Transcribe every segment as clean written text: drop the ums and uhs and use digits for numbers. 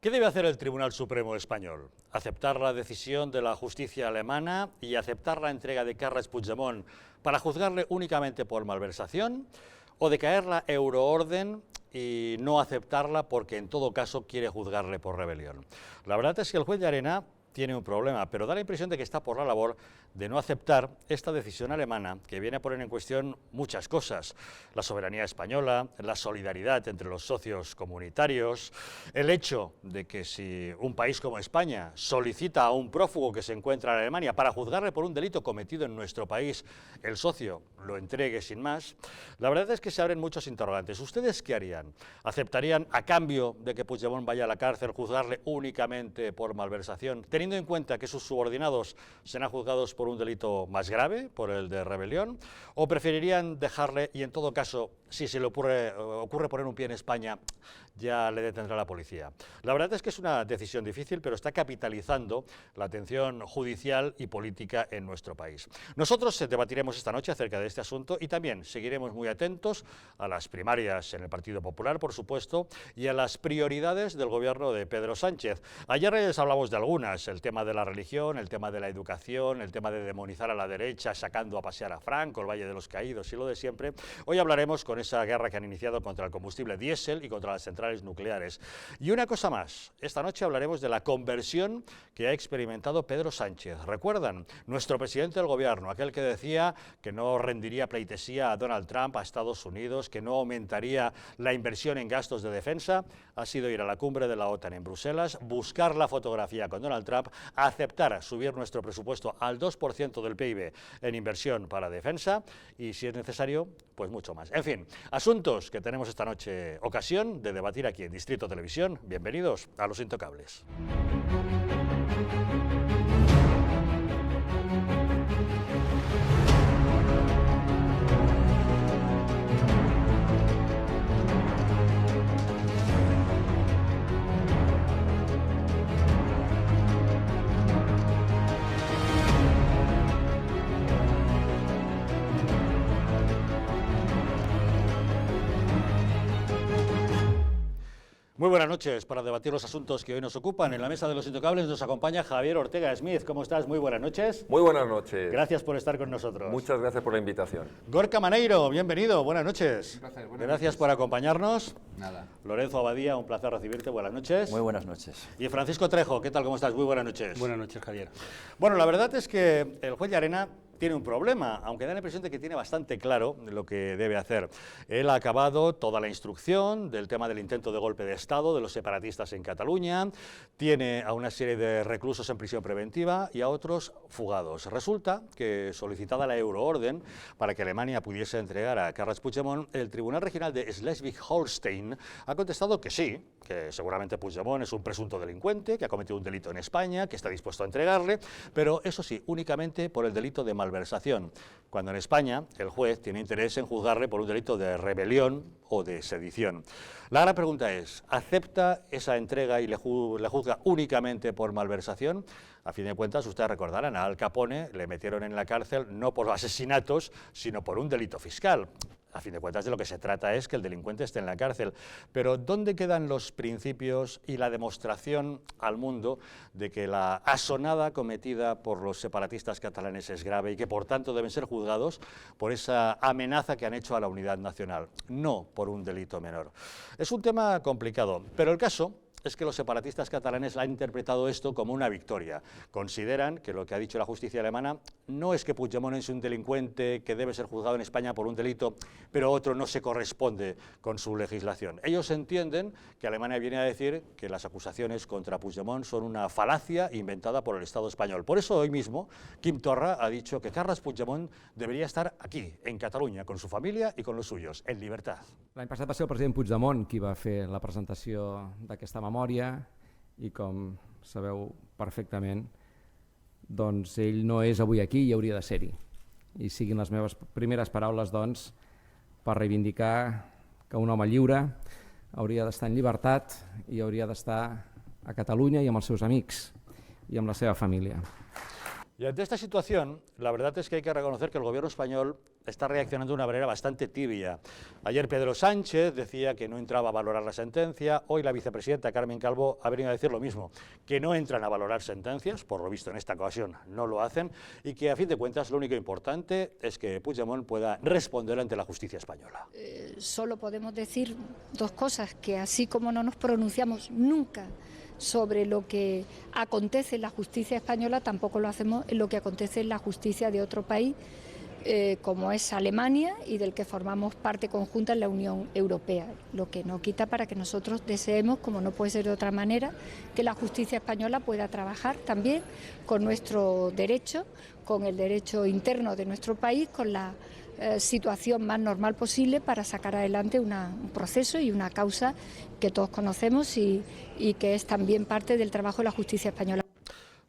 ¿Qué debe hacer el Tribunal Supremo español? ¿Aceptar la decisión de la justicia alemana y aceptar la entrega de Carles Puigdemont para juzgarle únicamente por malversación? ¿O decaer la euroorden y no aceptarla porque en todo caso quiere juzgarle por rebelión? La verdad es que el juez Llarena tiene un problema, pero da la impresión de que está por la labor de no aceptar esta decisión alemana que viene a poner en cuestión muchas cosas: la soberanía española, la solidaridad entre los socios comunitarios, el hecho de que si un país como España solicita a un prófugo que se encuentra en Alemania para juzgarle por un delito cometido en nuestro país, el socio lo entregue sin más. La verdad es que se abren muchos interrogantes. ¿Ustedes qué harían? ¿Aceptarían, a cambio de que Puigdemont vaya a la cárcel, juzgarle únicamente por malversación, teniendo en cuenta que sus subordinados serán juzgados por un delito más grave, por el de rebelión? ¿O preferirían dejarle y en todo caso, si se le ocurre poner un pie en España, ya le detendrá la policía? La verdad es que es una decisión difícil, pero está capitalizando la atención judicial y política en nuestro país. Nosotros debatiremos esta noche acerca de este asunto y también seguiremos muy atentos a las primarias en el Partido Popular, por supuesto, y a las prioridades del gobierno de Pedro Sánchez. Ayer les hablamos de algunas: el tema de la religión, el tema de la educación, el tema de demonizar a la derecha sacando a pasear a Franco, el Valle de los Caídos y lo de siempre. Hoy hablaremos con esa guerra que han iniciado contra el combustible diésel y contra las centrales nucleares. Y una cosa más: esta noche hablaremos de la conversión que ha experimentado Pedro Sánchez. ¿Recuerdan? Nuestro presidente del gobierno, aquel que decía que no rendiría pleitesía a Donald Trump, a Estados Unidos, que no aumentaría la inversión en gastos de defensa, ha sido ir a la cumbre de la OTAN en Bruselas, buscar la fotografía con Donald Trump, aceptar subir nuestro presupuesto al 2% del PIB en inversión para defensa y, si es necesario, pues mucho más. En fin, asuntos que tenemos esta noche ocasión de debatir aquí en Distrito Televisión. Bienvenidos a Los Intocables. Muy buenas noches. Para debatir los asuntos que hoy nos ocupan, en la mesa de Los Intocables nos acompaña Javier Ortega Smith. ¿Cómo estás? Muy buenas noches. Muy buenas noches. Gracias por estar con nosotros. Muchas gracias por la invitación. Gorka Maneiro, bienvenido. Buenas noches. Un placer. Gracias por acompañarnos. Nada. Lorenzo Abadía, un placer recibirte. Buenas noches. Muy buenas noches. Y Francisco Trejo, ¿qué tal? ¿Cómo estás? Muy buenas noches. Buenas noches, Javier. Bueno, la verdad es que el juez Llarena tiene un problema, aunque da la impresión de que tiene bastante claro lo que debe hacer. Él ha acabado toda la instrucción del tema del intento de golpe de Estado de los separatistas en Cataluña, tiene a una serie de reclusos en prisión preventiva y a otros fugados. Resulta que, solicitada la euroorden para que Alemania pudiese entregar a Carles Puigdemont, el Tribunal Regional de Schleswig-Holstein ha contestado que sí, que seguramente Puigdemont es un presunto delincuente, que ha cometido un delito en España, que está dispuesto a entregarle, pero eso sí, únicamente por el delito de malversación, cuando en España el juez tiene interés en juzgarle por un delito de rebelión o de sedición. La gran pregunta es: ¿acepta esa entrega y le juzga únicamente por malversación? A fin de cuentas, ustedes recordarán, a Al Capone le metieron en la cárcel no por asesinatos, sino por un delito fiscal. A fin de cuentas, de lo que se trata es que el delincuente esté en la cárcel. Pero ¿dónde quedan los principios y la demostración al mundo de que la asonada cometida por los separatistas catalanes es grave y que por tanto deben ser juzgados por esa amenaza que han hecho a la unidad nacional, no por un delito menor? Es un tema complicado, pero el caso es que los separatistas catalanes han interpretado esto como una victoria. Consideran que lo que ha dicho la justicia alemana no es que Puigdemont es un delincuente que debe ser juzgado en España por un delito, pero otro no se corresponde con su legislación. Ellos entienden que Alemania viene a decir que las acusaciones contra Puigdemont son una falacia inventada por el Estado español. Por eso hoy mismo Quim Torra ha dicho que Carles Puigdemont debería estar aquí, en Catalunya, con su familia y con los suyos, en libertad. L'any passat va ser el president Puigdemont qui va fer la presentació d'aquesta memòria i, com sabeu perfectament, doncs ell no és avui aquí i hauria de ser-hi. I siguin les meves primeres paraules, doncs, per reivindicar que un home lliure hauria d'estar en llibertat i hauria d'estar a Catalunya i amb els seus amics i amb la seva família. Y ante esta situación, la verdad es que hay que reconocer que el gobierno español está reaccionando de una manera bastante tibia. Ayer Pedro Sánchez decía que no entraba a valorar la sentencia, hoy la vicepresidenta Carmen Calvo ha venido a decir lo mismo, que no entran a valorar sentencias, por lo visto en esta ocasión no lo hacen, y que a fin de cuentas lo único importante es que Puigdemont pueda responder ante la justicia española. Solo podemos decir dos cosas, que así como no nos pronunciamos nunca sobre lo que acontece en la justicia española, tampoco lo hacemos en lo que acontece en la justicia de otro país, como es Alemania y del que formamos parte conjunta en la Unión Europea, lo que no quita para que nosotros deseemos, como no puede ser de otra manera, que la justicia española pueda trabajar también con nuestro derecho, con el derecho interno de nuestro país, con la situación más normal posible para sacar adelante un proceso y una causa que todos conocemos y que es también parte del trabajo de la justicia española.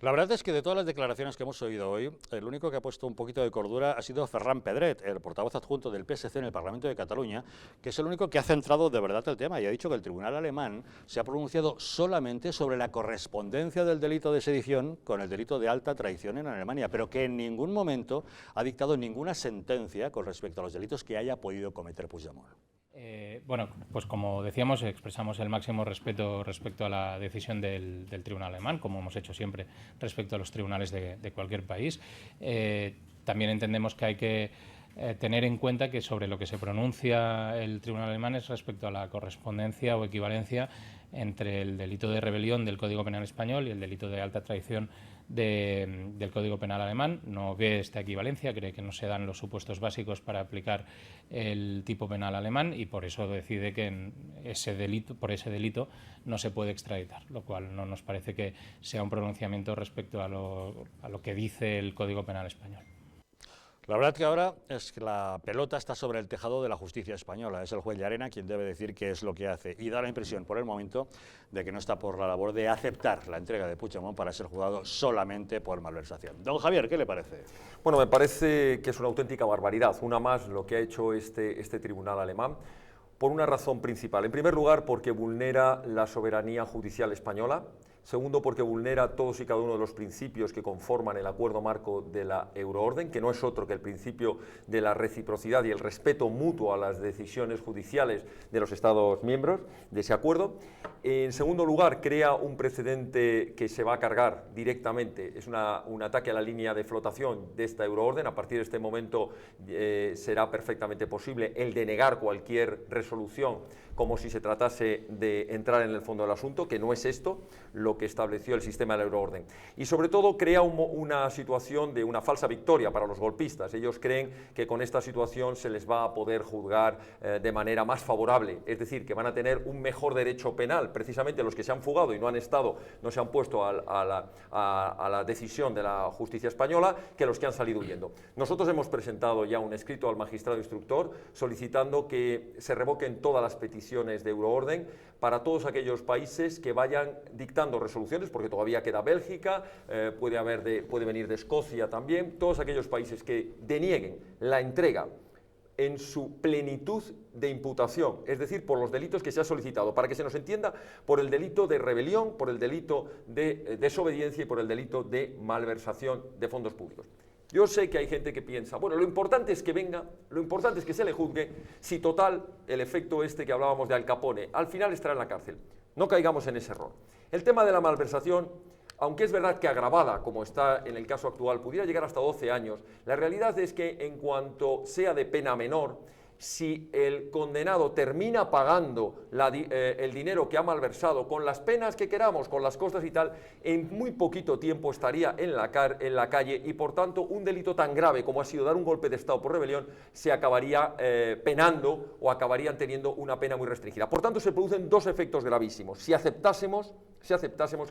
La verdad es que de todas las declaraciones que hemos oído hoy, el único que ha puesto un poquito de cordura ha sido Ferran Pedret, el portavoz adjunto del PSC en el Parlamento de Cataluña, que es el único que ha centrado de verdad el tema y ha dicho que el tribunal alemán se ha pronunciado solamente sobre la correspondencia del delito de sedición con el delito de alta traición en Alemania, pero que en ningún momento ha dictado ninguna sentencia con respecto a los delitos que haya podido cometer Puigdemont. Bueno, pues como decíamos, expresamos el máximo respeto respecto a la decisión del tribunal alemán, como hemos hecho siempre respecto a los tribunales de cualquier país. También entendemos que hay que tener en cuenta que sobre lo que se pronuncia el tribunal alemán es respecto a la correspondencia o equivalencia entre el delito de rebelión del Código Penal español y el delito de alta traición del Código Penal alemán. No ve esta equivalencia, cree que no se dan los supuestos básicos para aplicar el tipo penal alemán y por eso decide que por ese delito no se puede extraditar, lo cual no nos parece que sea un pronunciamiento respecto a lo que dice el Código Penal español. La verdad que ahora es que la pelota está sobre el tejado de la justicia española. Es el juez Llarena quien debe decir qué es lo que hace y da la impresión por el momento de que no está por la labor de aceptar la entrega de Puigdemont para ser juzgado solamente por malversación. Don Javier, ¿qué le parece? Bueno, me parece que es una auténtica barbaridad, una más lo que ha hecho este tribunal alemán, por una razón principal. En primer lugar, porque vulnera la soberanía judicial española. Segundo, porque vulnera todos y cada uno de los principios que conforman el acuerdo marco de la euroorden, que no es otro que el principio de la reciprocidad y el respeto mutuo a las decisiones judiciales de los Estados miembros de ese acuerdo. En segundo lugar, crea un precedente que se va a cargar directamente, es un ataque a la línea de flotación de esta euroorden. A partir de este momento será perfectamente posible el denegar cualquier resolución como si se tratase de entrar en el fondo del asunto, que no es esto lo que estableció el sistema de la euroorden. Y sobre todo crea una situación de una falsa victoria para los golpistas. Ellos creen que con esta situación se les va a poder juzgar de manera más favorable, es decir, que van a tener un mejor derecho penal, precisamente los que se han fugado y no se han puesto a la decisión de la justicia española, que los que han salido huyendo. Nosotros hemos presentado ya un escrito al magistrado instructor solicitando que se revoquen todas las peticiones de euroorden para todos aquellos países que vayan dictando resoluciones, porque todavía queda Bélgica, puede venir de Escocia también, todos aquellos países que denieguen la entrega en su plenitud de imputación, es decir, por los delitos que se ha solicitado, para que se nos entienda, por el delito de rebelión, por el delito de desobediencia y por el delito de malversación de fondos públicos. Yo sé que hay gente que piensa, bueno, lo importante es que venga, lo importante es que se le juzgue, si total, el efecto que hablábamos de Al Capone, al final estará en la cárcel. No caigamos en ese error. El tema de la malversación, aunque es verdad que agravada, como está en el caso actual, pudiera llegar hasta 12 años, la realidad es que en cuanto sea de pena menor, si el condenado termina pagando el dinero que ha malversado con las penas que queramos, con las costas y tal, en muy poquito tiempo estaría en la calle y por tanto un delito tan grave como ha sido dar un golpe de Estado por rebelión se acabaría penando o acabarían teniendo una pena muy restringida. Por tanto se producen dos efectos gravísimos si aceptásemos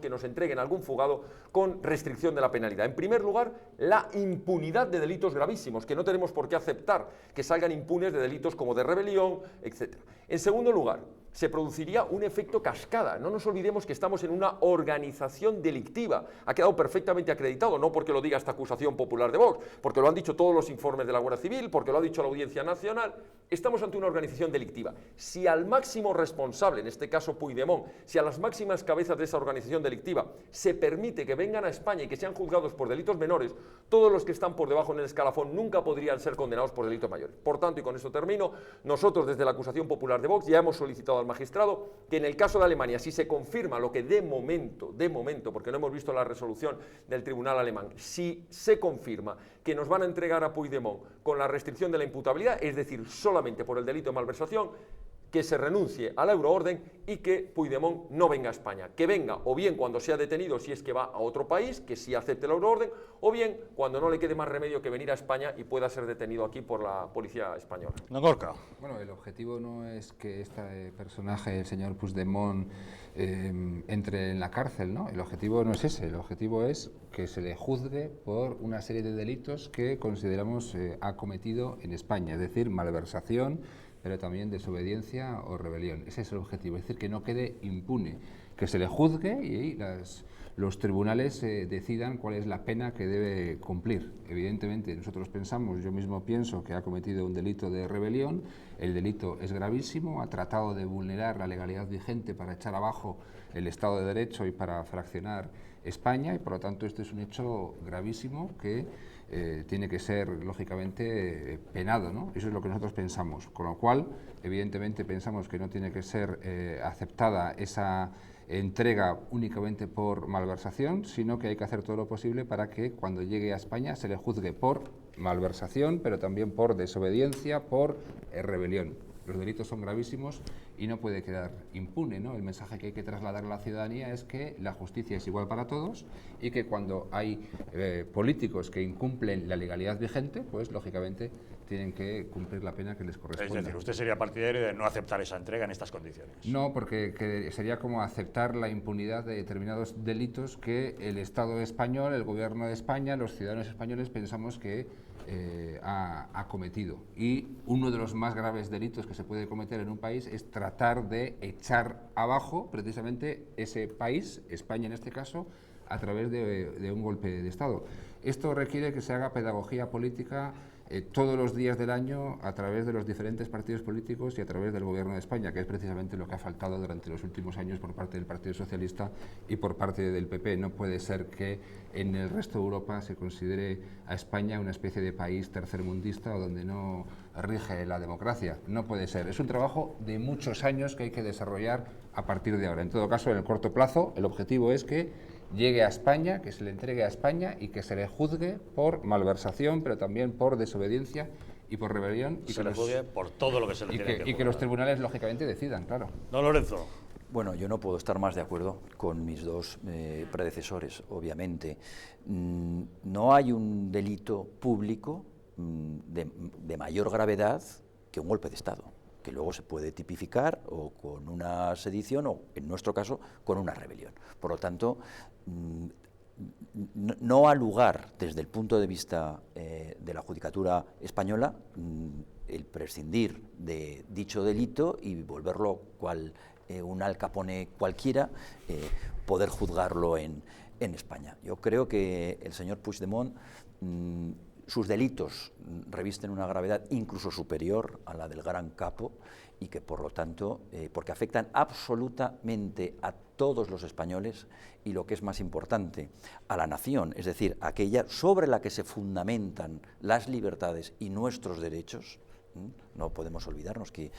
que nos entreguen algún fugado con restricción de la penalidad. En primer lugar, la impunidad de delitos gravísimos, que no tenemos por qué aceptar que salgan impunes de delitos como de rebelión, etc. En segundo lugar, se produciría un efecto cascada. No nos olvidemos que estamos en una organización delictiva. Ha quedado perfectamente acreditado, no porque lo diga esta acusación popular de Vox, porque lo han dicho todos los informes de la Guardia Civil, porque lo ha dicho la Audiencia Nacional. Estamos ante una organización delictiva. Si al máximo responsable, en este caso Puigdemont, si a las máximas cabezas de esa organización delictiva se permite que vengan a España y que sean juzgados por delitos menores, todos los que están por debajo en el escalafón nunca podrían ser condenados por delitos mayores. Por tanto, y con esto termino, nosotros desde la acusación popular de Vox ya hemos solicitado al magistrado que en el caso de Alemania, si se confirma lo que de momento, porque no hemos visto la resolución del tribunal alemán, si se confirma que nos van a entregar a Puigdemont con la restricción de la imputabilidad, es decir, solamente por el delito de malversación, que se renuncie a la euroorden y que Puigdemont no venga a España. Que venga o bien cuando sea detenido, si es que va a otro país, que sí acepte la euroorden, o bien cuando no le quede más remedio que venir a España y pueda ser detenido aquí por la policía española. Don Gorka. Bueno, el objetivo no es que este personaje, el señor Puigdemont, entre en la cárcel, ¿no? El objetivo no es ese, el objetivo es que se le juzgue por una serie de delitos que consideramos ha cometido en España, es decir, malversación, pero también desobediencia o rebelión. Ese es el objetivo, es decir, que no quede impune, que se le juzgue y los tribunales decidan cuál es la pena que debe cumplir. Evidentemente, nosotros pensamos, yo mismo pienso que ha cometido un delito de rebelión, el delito es gravísimo, ha tratado de vulnerar la legalidad vigente para echar abajo el Estado de Derecho y para fraccionar España, y por lo tanto este es un hecho gravísimo que tiene que ser, lógicamente, penado, ¿no? Eso es lo que nosotros pensamos, con lo cual, evidentemente, pensamos que no tiene que ser aceptada esa entrega únicamente por malversación, sino que hay que hacer todo lo posible para que cuando llegue a España se le juzgue por malversación, pero también por desobediencia, por rebelión. Los delitos son gravísimos y no puede quedar impune, ¿no? El mensaje que hay que trasladar a la ciudadanía es que la justicia es igual para todos y que cuando hay políticos que incumplen la legalidad vigente, pues lógicamente tienen que cumplir la pena que les corresponde. Es decir, ¿usted sería partidario de no aceptar esa entrega en estas condiciones? No, porque sería como aceptar la impunidad de determinados delitos que el Estado español, el Gobierno de España, los ciudadanos españoles pensamos que ha cometido. Y uno de los más graves delitos que se puede cometer en un país es tratar de echar abajo precisamente ese país, España en este caso, a través de un golpe de Estado. Esto requiere que se haga pedagogía política todos los días del año a través de los diferentes partidos políticos y a través del Gobierno de España, que es precisamente lo que ha faltado durante los últimos años por parte del Partido Socialista y por parte del PP. No puede ser que en el resto de Europa se considere a España una especie de país tercermundista o donde no rige la democracia. No puede ser. Es un trabajo de muchos años que hay que desarrollar a partir de ahora. En todo caso, en el corto plazo, el objetivo es que llegue a España, que se le entregue a España y que se le juzgue por malversación, pero también por desobediencia y por rebelión. Y se le juzgue por todo lo que se le tiene que juzgar. Y que los tribunales, lógicamente, decidan, claro. Don Lorenzo. Bueno, yo no puedo estar más de acuerdo con mis dos predecesores, obviamente. No hay un delito público de mayor gravedad que un golpe de Estado, que luego se puede tipificar o con una sedición o, en nuestro caso, con una rebelión. Por lo tanto, no ha lugar, desde el punto de vista de la judicatura española, el prescindir de dicho delito y volverlo cual un Al Capone cualquiera, poder juzgarlo en España. Yo creo que el señor Puigdemont, sus delitos revisten una gravedad incluso superior a la del gran capo y que, por lo tanto, porque afectan absolutamente a todos los españoles y, lo que es más importante, a la nación, es decir, aquella sobre la que se fundamentan las libertades y nuestros derechos. No podemos olvidarnos que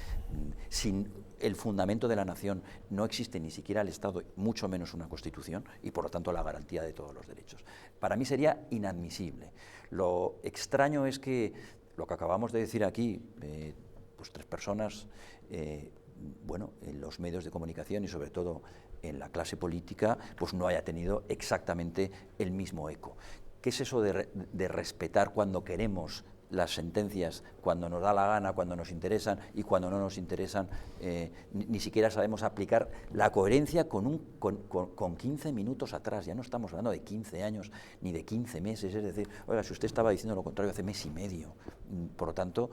sin el fundamento de la nación no existe ni siquiera el Estado, mucho menos una Constitución, y por lo tanto la garantía de todos los derechos. Para mí sería inadmisible. Lo extraño es que lo que acabamos de decir aquí, pues tres personas, bueno, en los medios de comunicación y sobre todo en la clase política, pues no haya tenido exactamente el mismo eco. ¿Qué es eso de respetar cuando queremos las sentencias, cuando nos da la gana, cuando nos interesan, y cuando no nos interesan ni siquiera sabemos aplicar la coherencia con 15 minutos atrás? Ya no estamos hablando de 15 años ni de 15 meses, es decir, oiga, si usted estaba diciendo lo contrario hace mes y medio. Por lo tanto,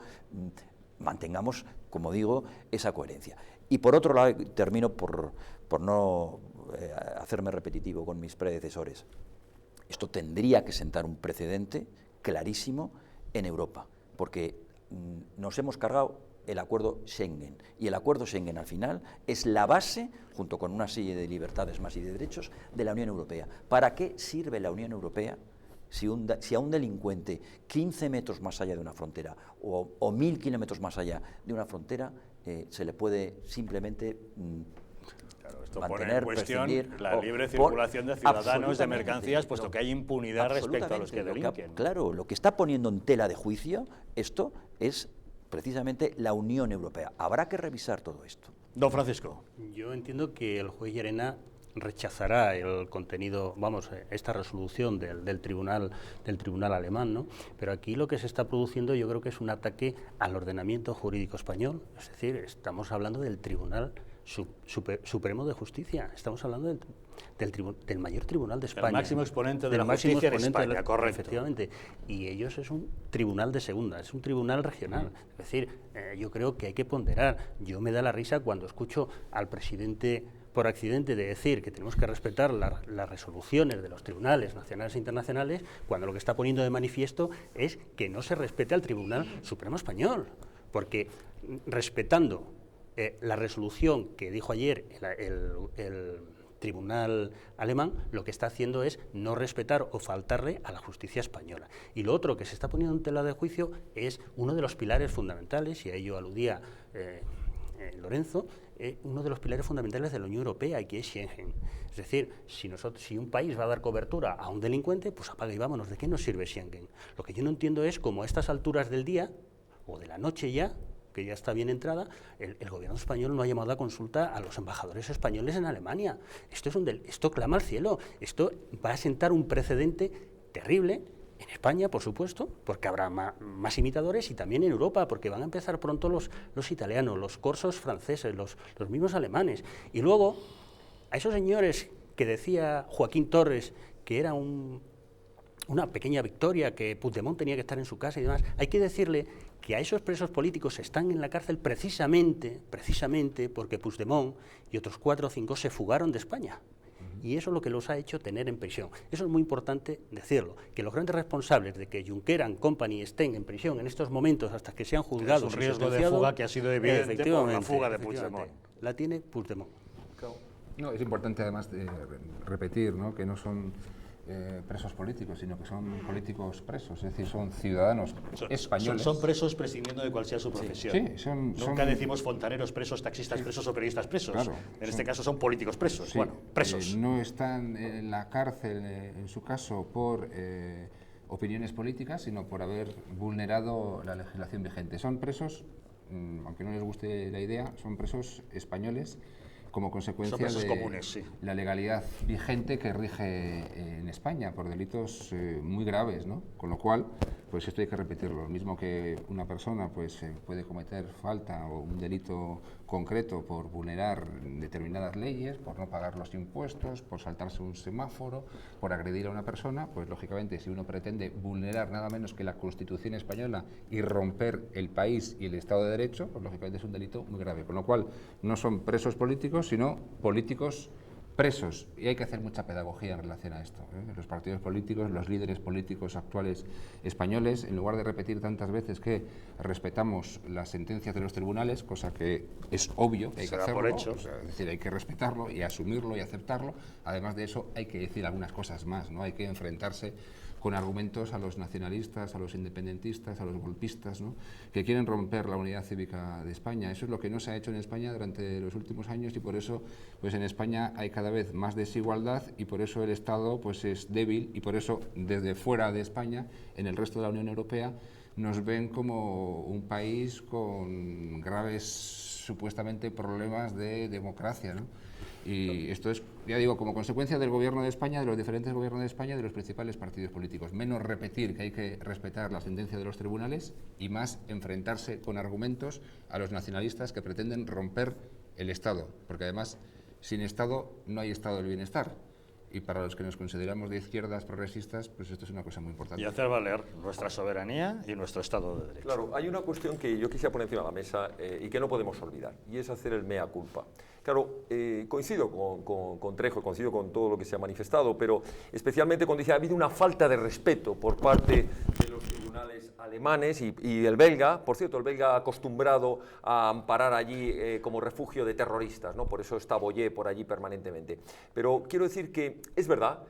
mantengamos, como digo, esa coherencia. Y por otro lado, termino por no hacerme repetitivo con mis predecesores, esto tendría que sentar un precedente clarísimo en Europa, porque nos hemos cargado el acuerdo Schengen, y el acuerdo Schengen al final es la base, junto con una serie de libertades más y de derechos, de la Unión Europea. ¿Para qué sirve la Unión Europea si a un delincuente 15 metros más allá de una frontera o 1000 kilómetros más allá de una frontera se le puede simplemente Esto mantener, pone en cuestión prescindir, la libre circulación de ciudadanos, de mercancías, puesto que hay impunidad respecto a los que delinquen. Claro, lo que está poniendo en tela de juicio esto es precisamente la Unión Europea. Habrá que revisar todo esto. Don Francisco. Yo entiendo que el juez Llarena rechazará el contenido, esta resolución del tribunal alemán, ¿no? Pero aquí lo que se está produciendo yo creo que es un ataque al ordenamiento jurídico español, es decir, estamos hablando del Tribunal Supremo de Justicia, estamos hablando del mayor tribunal de España. El máximo exponente de la justicia en España, correcto. Efectivamente. Y ellos es un tribunal de segunda, es un tribunal regional. Es decir, yo creo que hay que ponderar. Yo me da la risa cuando escucho al presidente por accidente de decir que tenemos que respetar las resoluciones de los tribunales nacionales e internacionales, cuando lo que está poniendo de manifiesto es que no se respete al Tribunal Supremo Español. Porque respetando la resolución que dijo ayer el tribunal alemán, lo que está haciendo es no respetar o faltarle a la justicia española. Y lo otro que se está poniendo en tela de juicio es uno de los pilares fundamentales, y a ello aludía Lorenzo, uno de los pilares fundamentales de la Unión Europea, que es Schengen. Es decir, si un país va a dar cobertura a un delincuente, pues apaga y vámonos. ¿De qué nos sirve Schengen? Lo que yo no entiendo es cómo a estas alturas del día, o de la noche ya, que ya está bien entrada, el gobierno español no ha llamado a consulta a los embajadores españoles en Alemania. Esto clama al cielo. Esto va a sentar un precedente terrible en España, por supuesto, porque habrá más imitadores, y también en Europa, porque van a empezar pronto los italianos, los corsos franceses, los mismos alemanes. Y luego, a esos señores que decía Joaquín Torres que era una pequeña victoria, que Puigdemont tenía que estar en su casa y demás, hay que decirle que a esos presos políticos están en la cárcel precisamente porque Puigdemont y otros 4 o 5 se fugaron de España. Y eso es lo que los ha hecho tener en prisión. Eso es muy importante decirlo, que los grandes responsables de que Juncker and Company estén en prisión en estos momentos hasta que sean juzgados. Es un riesgo de fuga que ha sido evidente por la fuga de Puigdemont. La tiene Puigdemont. No, es importante además repetir, ¿no?, que no son presos políticos, sino que son políticos presos, es decir, son ciudadanos españoles. Son presos prescindiendo de cual sea su profesión. Sí, Nunca decimos fontaneros presos, taxistas presos o periodistas presos. Claro, en este caso son políticos presos. Sí, bueno, presos. No están en la cárcel, en su caso, por opiniones políticas, sino por haber vulnerado la legislación vigente. Son presos, aunque no les guste la idea, son presos españoles como consecuencia de comunes, la legalidad vigente que rige en España por delitos muy graves, ¿no? Con lo cual, pues esto hay que repetirlo. Lo mismo que una persona pues puede cometer falta o un delito concreto por vulnerar determinadas leyes, por no pagar los impuestos, por saltarse un semáforo, por agredir a una persona, pues lógicamente si uno pretende vulnerar nada menos que la Constitución española y romper el país y el Estado de Derecho, pues lógicamente es un delito muy grave. Con lo cual, no son presos políticos, sino políticos presos, y hay que hacer mucha pedagogía en relación a esto. Los partidos políticos, los líderes políticos actuales españoles, en lugar de repetir tantas veces que respetamos las sentencias de los tribunales, cosa que es obvio que hay que hacerlo, por hecho. o sea, es decir, hay que respetarlo y asumirlo y aceptarlo. Además de eso, hay que decir algunas cosas más, ¿no? Hay que enfrentarse con argumentos a los nacionalistas, a los independentistas, a los golpistas, ¿no?, que quieren romper la unidad cívica de España. Eso es lo que no se ha hecho en España durante los últimos años, y por eso pues en España hay cada vez más desigualdad, y por eso el Estado pues es débil, y por eso desde fuera de España, en el resto de la Unión Europea, nos ven como un país con graves supuestamente problemas de democracia, ¿no? Y esto es, ya digo, como consecuencia del gobierno de España, de los diferentes gobiernos de España, de los principales partidos políticos. Menos repetir que hay que respetar la sentencia de los tribunales, y más enfrentarse con argumentos a los nacionalistas que pretenden romper el Estado. Porque además, sin Estado no hay Estado del bienestar. Y para los que nos consideramos de izquierdas progresistas, pues esto es una cosa muy importante. Y hacer valer nuestra soberanía y nuestro Estado de Derecho. Claro, hay una cuestión que yo quisiera poner encima de la mesa y que no podemos olvidar, y es hacer el mea culpa. Claro, coincido con Trejo, coincido con todo lo que se ha manifestado, pero especialmente cuando dice que ha habido una falta de respeto por parte de los tribunales alemanes y el belga. Por cierto, el belga acostumbrado a amparar allí como refugio de terroristas, ¿no? Por eso está Boyer por allí permanentemente. Pero quiero decir que es verdad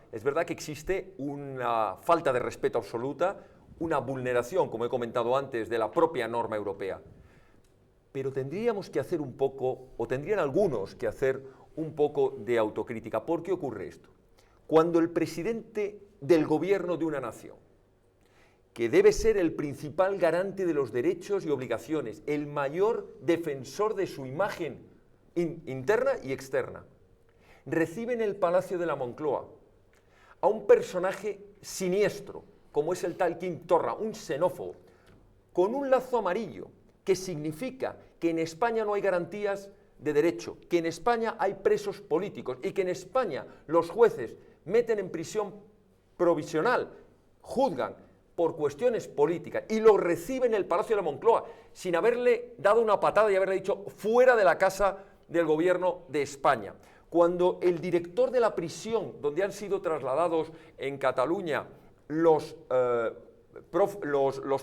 que existe una falta de respeto absoluta, una vulneración, como he comentado antes, de la propia norma europea. Pero tendríamos que hacer un poco, o tendrían algunos que hacer un poco de autocrítica. ¿Por qué ocurre esto? Cuando el presidente del gobierno de una nación, que debe ser el principal garante de los derechos y obligaciones, el mayor defensor de su imagen interna y externa, recibe en el Palacio de la Moncloa a un personaje siniestro, como es el tal Quim Torra, un xenófobo, con un lazo amarillo, que significa que en España no hay garantías de derecho, que en España hay presos políticos y que en España los jueces meten en prisión provisional, juzgan por cuestiones políticas y lo reciben en el Palacio de la Moncloa sin haberle dado una patada y haberle dicho fuera de la casa del gobierno de España. Cuando el director de la prisión donde han sido trasladados en Cataluña los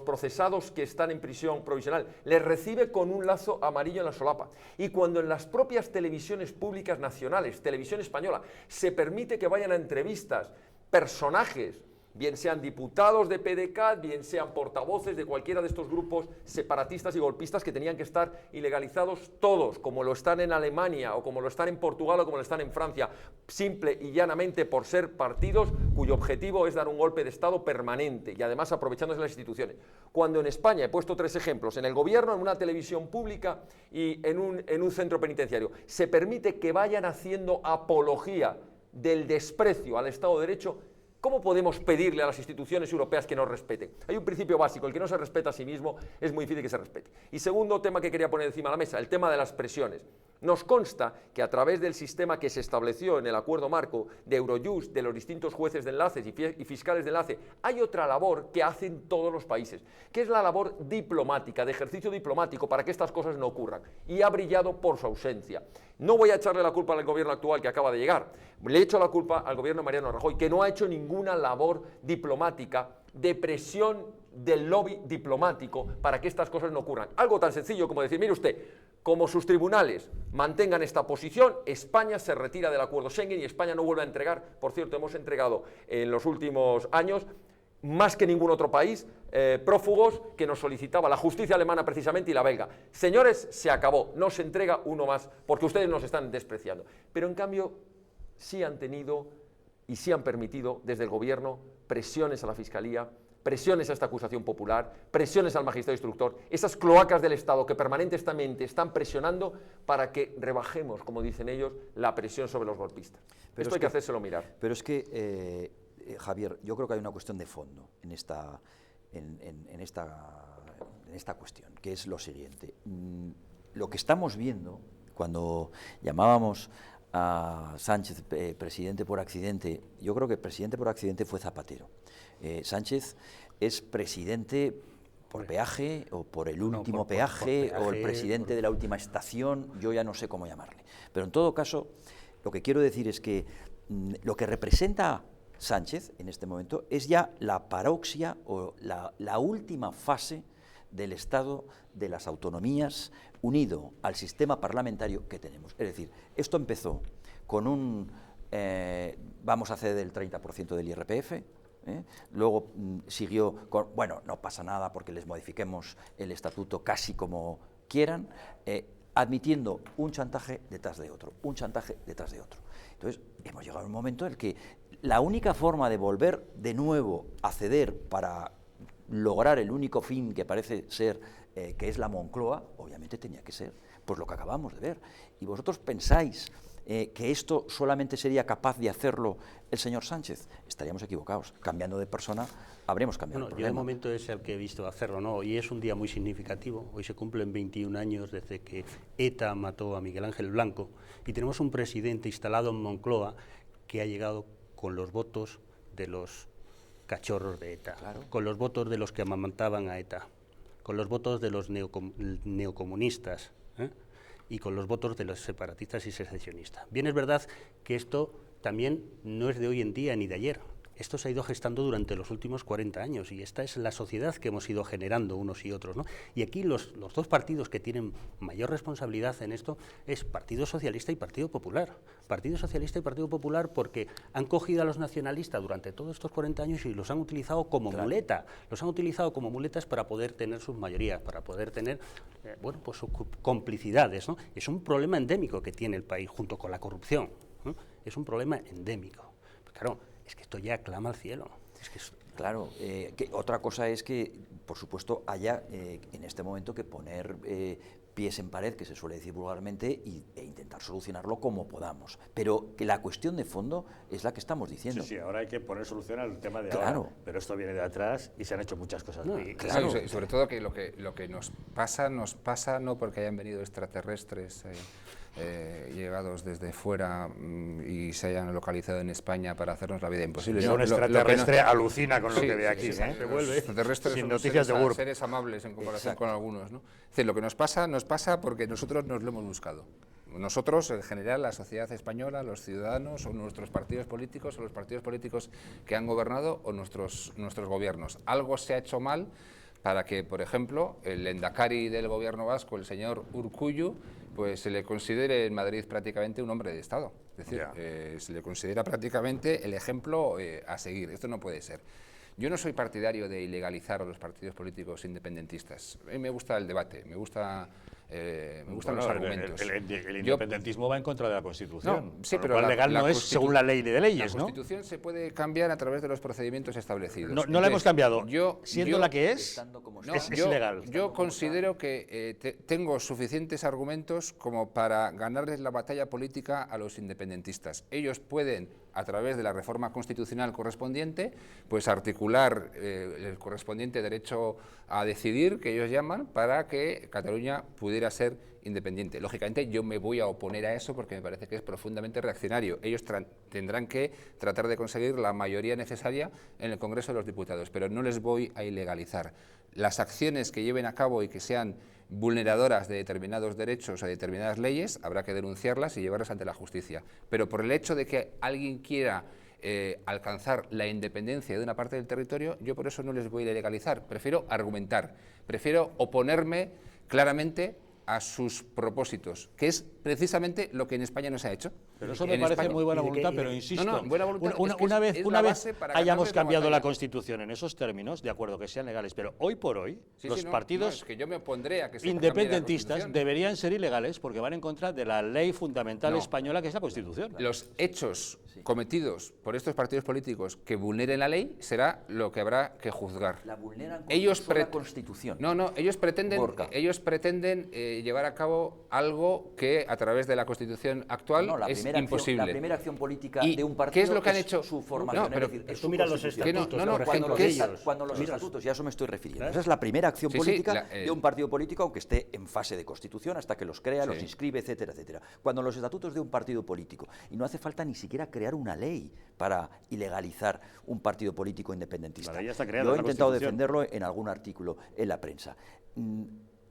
procesados que están en prisión provisional, les recibe con un lazo amarillo en la solapa. Y cuando en las propias televisiones públicas nacionales, Televisión Española, se permite que vayan a entrevistas personajes, bien sean diputados de PDeCAT, bien sean portavoces de cualquiera de estos grupos separatistas y golpistas que tenían que estar ilegalizados todos, como lo están en Alemania, o como lo están en Portugal, o como lo están en Francia, simple y llanamente por ser partidos cuyo objetivo es dar un golpe de Estado permanente y además aprovechándose de las instituciones. Cuando en España, he puesto 3 ejemplos, en el gobierno, en una televisión pública y en un centro penitenciario, se permite que vayan haciendo apología del desprecio al Estado de Derecho, ¿cómo podemos pedirle a las instituciones europeas que nos respeten? Hay un principio básico, el que no se respeta a sí mismo es muy difícil que se respete. Y segundo tema que quería poner encima de la mesa, el tema de las presiones. Nos consta que a través del sistema que se estableció en el acuerdo marco de Eurojust, de los distintos jueces de enlaces y fiscales de enlace, hay otra labor que hacen todos los países, que es la labor diplomática, de ejercicio diplomático, para que estas cosas no ocurran. Y ha brillado por su ausencia. No voy a echarle la culpa al gobierno actual que acaba de llegar, le echo la culpa al gobierno de Mariano Rajoy, que no ha hecho ninguna labor diplomática de presión del lobby diplomático para que estas cosas no ocurran. Algo tan sencillo como decir, mire usted, como sus tribunales mantengan esta posición, España se retira del acuerdo Schengen y España no vuelve a entregar. Por cierto, hemos entregado en los últimos años, más que ningún otro país, prófugos que nos solicitaba la justicia alemana precisamente y la belga. Señores, se acabó, no se entrega uno más porque ustedes nos están despreciando. Pero en cambio sí han tenido y sí han permitido desde el gobierno presiones a la Fiscalía, presiones a esta acusación popular, presiones al magistrado instructor, esas cloacas del Estado que permanentemente están presionando para que rebajemos, como dicen ellos, la presión sobre los golpistas. Pero esto hay que hacérselo mirar. Pero es que, Javier, yo creo que hay una cuestión de fondo en esta cuestión, que es lo siguiente. Lo que estamos viendo, cuando llamábamos a Sánchez presidente por accidente, yo creo que presidente por accidente fue Zapatero. Sánchez es presidente por peaje o por el último peaje o el presidente de la última estación, yo ya no sé cómo llamarle. Pero en todo caso, lo que quiero decir es que lo que representa Sánchez en este momento es ya la paroxia o la última fase del Estado de las autonomías unido al sistema parlamentario que tenemos. Es decir, esto empezó con vamos a ceder el 30% del IRPF, luego siguió con, bueno, no pasa nada porque les modifiquemos el estatuto casi como quieran, admitiendo un chantaje detrás de otro, un chantaje detrás de otro. Entonces, hemos llegado a un momento en el que la única forma de volver de nuevo a ceder para lograr el único fin que parece ser, que es la Moncloa, obviamente tenía que ser pues lo que acabamos de ver. Y vosotros pensáis que esto solamente sería capaz de hacerlo el señor Sánchez, estaríamos equivocados. Cambiando de persona, habremos cambiado el problema. Yo el momento es el que he visto hacerlo, ¿no? Hoy es un día muy significativo, hoy se cumplen 21 años desde que ETA mató a Miguel Ángel Blanco y tenemos un presidente instalado en Moncloa que ha llegado con los votos de los cachorros de ETA, Claro. con los votos de los que amamantaban a ETA, con los votos de los neocomunistas, y con los votos de los separatistas y secesionistas. Bien, es verdad que esto también no es de hoy en día ni de ayer. Esto se ha ido gestando durante los últimos 40 años y esta es la sociedad que hemos ido generando unos y otros, ¿no? Y aquí los dos partidos que tienen mayor responsabilidad en esto es Partido Socialista y Partido Popular. Partido Socialista y Partido Popular porque han cogido a los nacionalistas durante todos estos 40 años y los han utilizado como muleta. Los han utilizado como muletas para poder tener sus mayorías, para poder tener bueno, pues sus complicidades, ¿no? Es un problema endémico que tiene el país junto con la corrupción, ¿no? Es un problema endémico. Pues claro, es que esto ya clama al cielo. Es que Claro, que otra cosa es que, por supuesto, haya en este momento que poner pies en pared, que se suele decir vulgarmente, e intentar solucionarlo como podamos. Pero que la cuestión de fondo es la que estamos diciendo. Sí, ahora hay que poner solución al tema de Claro. ahora, pero esto viene de atrás y se han hecho muchas cosas. No, muy- claro. Sí, y sobre todo que lo que nos pasa no porque hayan venido extraterrestres llegados desde fuera y se hayan localizado en España para hacernos la vida imposible. Ya ¿no? un Lo que extraterrestre no- alucina con lo Sí, que ve sí, aquí. sí, ¿eh? sí. Se vuelve Los extraterrestres sin son noticias de Burp. seres amables en comparación Exacto. con algunos, ¿no? Es decir, lo que nos pasa porque nosotros nos lo hemos buscado. Nosotros, en general, la sociedad española, los ciudadanos, o nuestros partidos políticos, o los partidos políticos que han gobernado, o nuestros gobiernos. Algo se ha hecho mal para que, por ejemplo, el lehendakari del gobierno vasco, el señor Urkullu, pues se le considere en Madrid prácticamente un hombre de Estado. Es decir, se le considera prácticamente el ejemplo a seguir. Esto no puede ser. Yo no soy partidario de ilegalizar a los partidos políticos independentistas. A mí me gusta el debate, me gustan Bueno, los argumentos. El Yo- independentismo va en contra de la Constitución. No, sí, con lo pero cual legal no es según la ley de leyes, la ¿no? Constitución se puede cambiar a través de los procedimientos establecidos. No, no la hemos Entonces, cambiado. Siendo la que es, Estando como no, es yo, ilegal. Yo considero que tengo suficientes argumentos como para ganarles la batalla política a los independentistas. Ellos pueden, a través de la reforma constitucional correspondiente, pues articular el correspondiente derecho a decidir, que ellos llaman, para que Cataluña pudiera ser independiente. Lógicamente yo me voy a oponer a eso porque me parece que es profundamente reaccionario. Ellos tendrán que tratar de conseguir la mayoría necesaria en el Congreso de los Diputados, pero no les voy a ilegalizar. Las acciones que lleven a cabo y que sean vulneradoras de determinados derechos o de determinadas leyes, habrá que denunciarlas y llevarlas ante la justicia. Pero por el hecho de que alguien quiera alcanzar la independencia de una parte del territorio, yo por eso no les voy a ilegalizar. Prefiero argumentar, prefiero oponerme claramente a sus propósitos, que es precisamente lo que en España no se ha hecho. Pero eso me En parece España- muy buena ¿y de qué? voluntad, ¿Y de pero qué? insisto, No, buena voluntad, es que una vez, es una la vez base para hayamos ganarles la cambiado la batalla. Constitución en esos términos, de acuerdo que sean legales, pero hoy por hoy Sí, los sí, no, partidos no, es que yo me opondré a que se cambie la independentistas Constitución. deberían ser ilegales porque van en contra de la ley fundamental No. española que es la Constitución. Los hechos cometidos por estos partidos políticos que vulneren la ley será lo que habrá que juzgar. La vulneran con Ellos la Constitución. No, ellos pretenden llevar a cabo algo que a través de la Constitución actual No, la es primera imposible. la primera acción política ¿Y de un partido qué es lo que han hecho? su formación. No, pero es decir, es tú su mira los constitución. estatutos, Que no, por cuando, ejemplo, los, de esta- ellos. cuando los Mira, estatutos, ya eso me estoy refiriendo. Esa es la primera acción Sí, sí, política la- de un partido político, aunque esté en fase de constitución, hasta que los crea, los Sí. inscribe, etcétera, etcétera. Cuando los estatutos de un partido político, y no hace falta ni siquiera crear una ley para ilegalizar un partido político independentista. La ley ya está creada, Yo he la intentado Constitución. defenderlo en algún artículo en la prensa.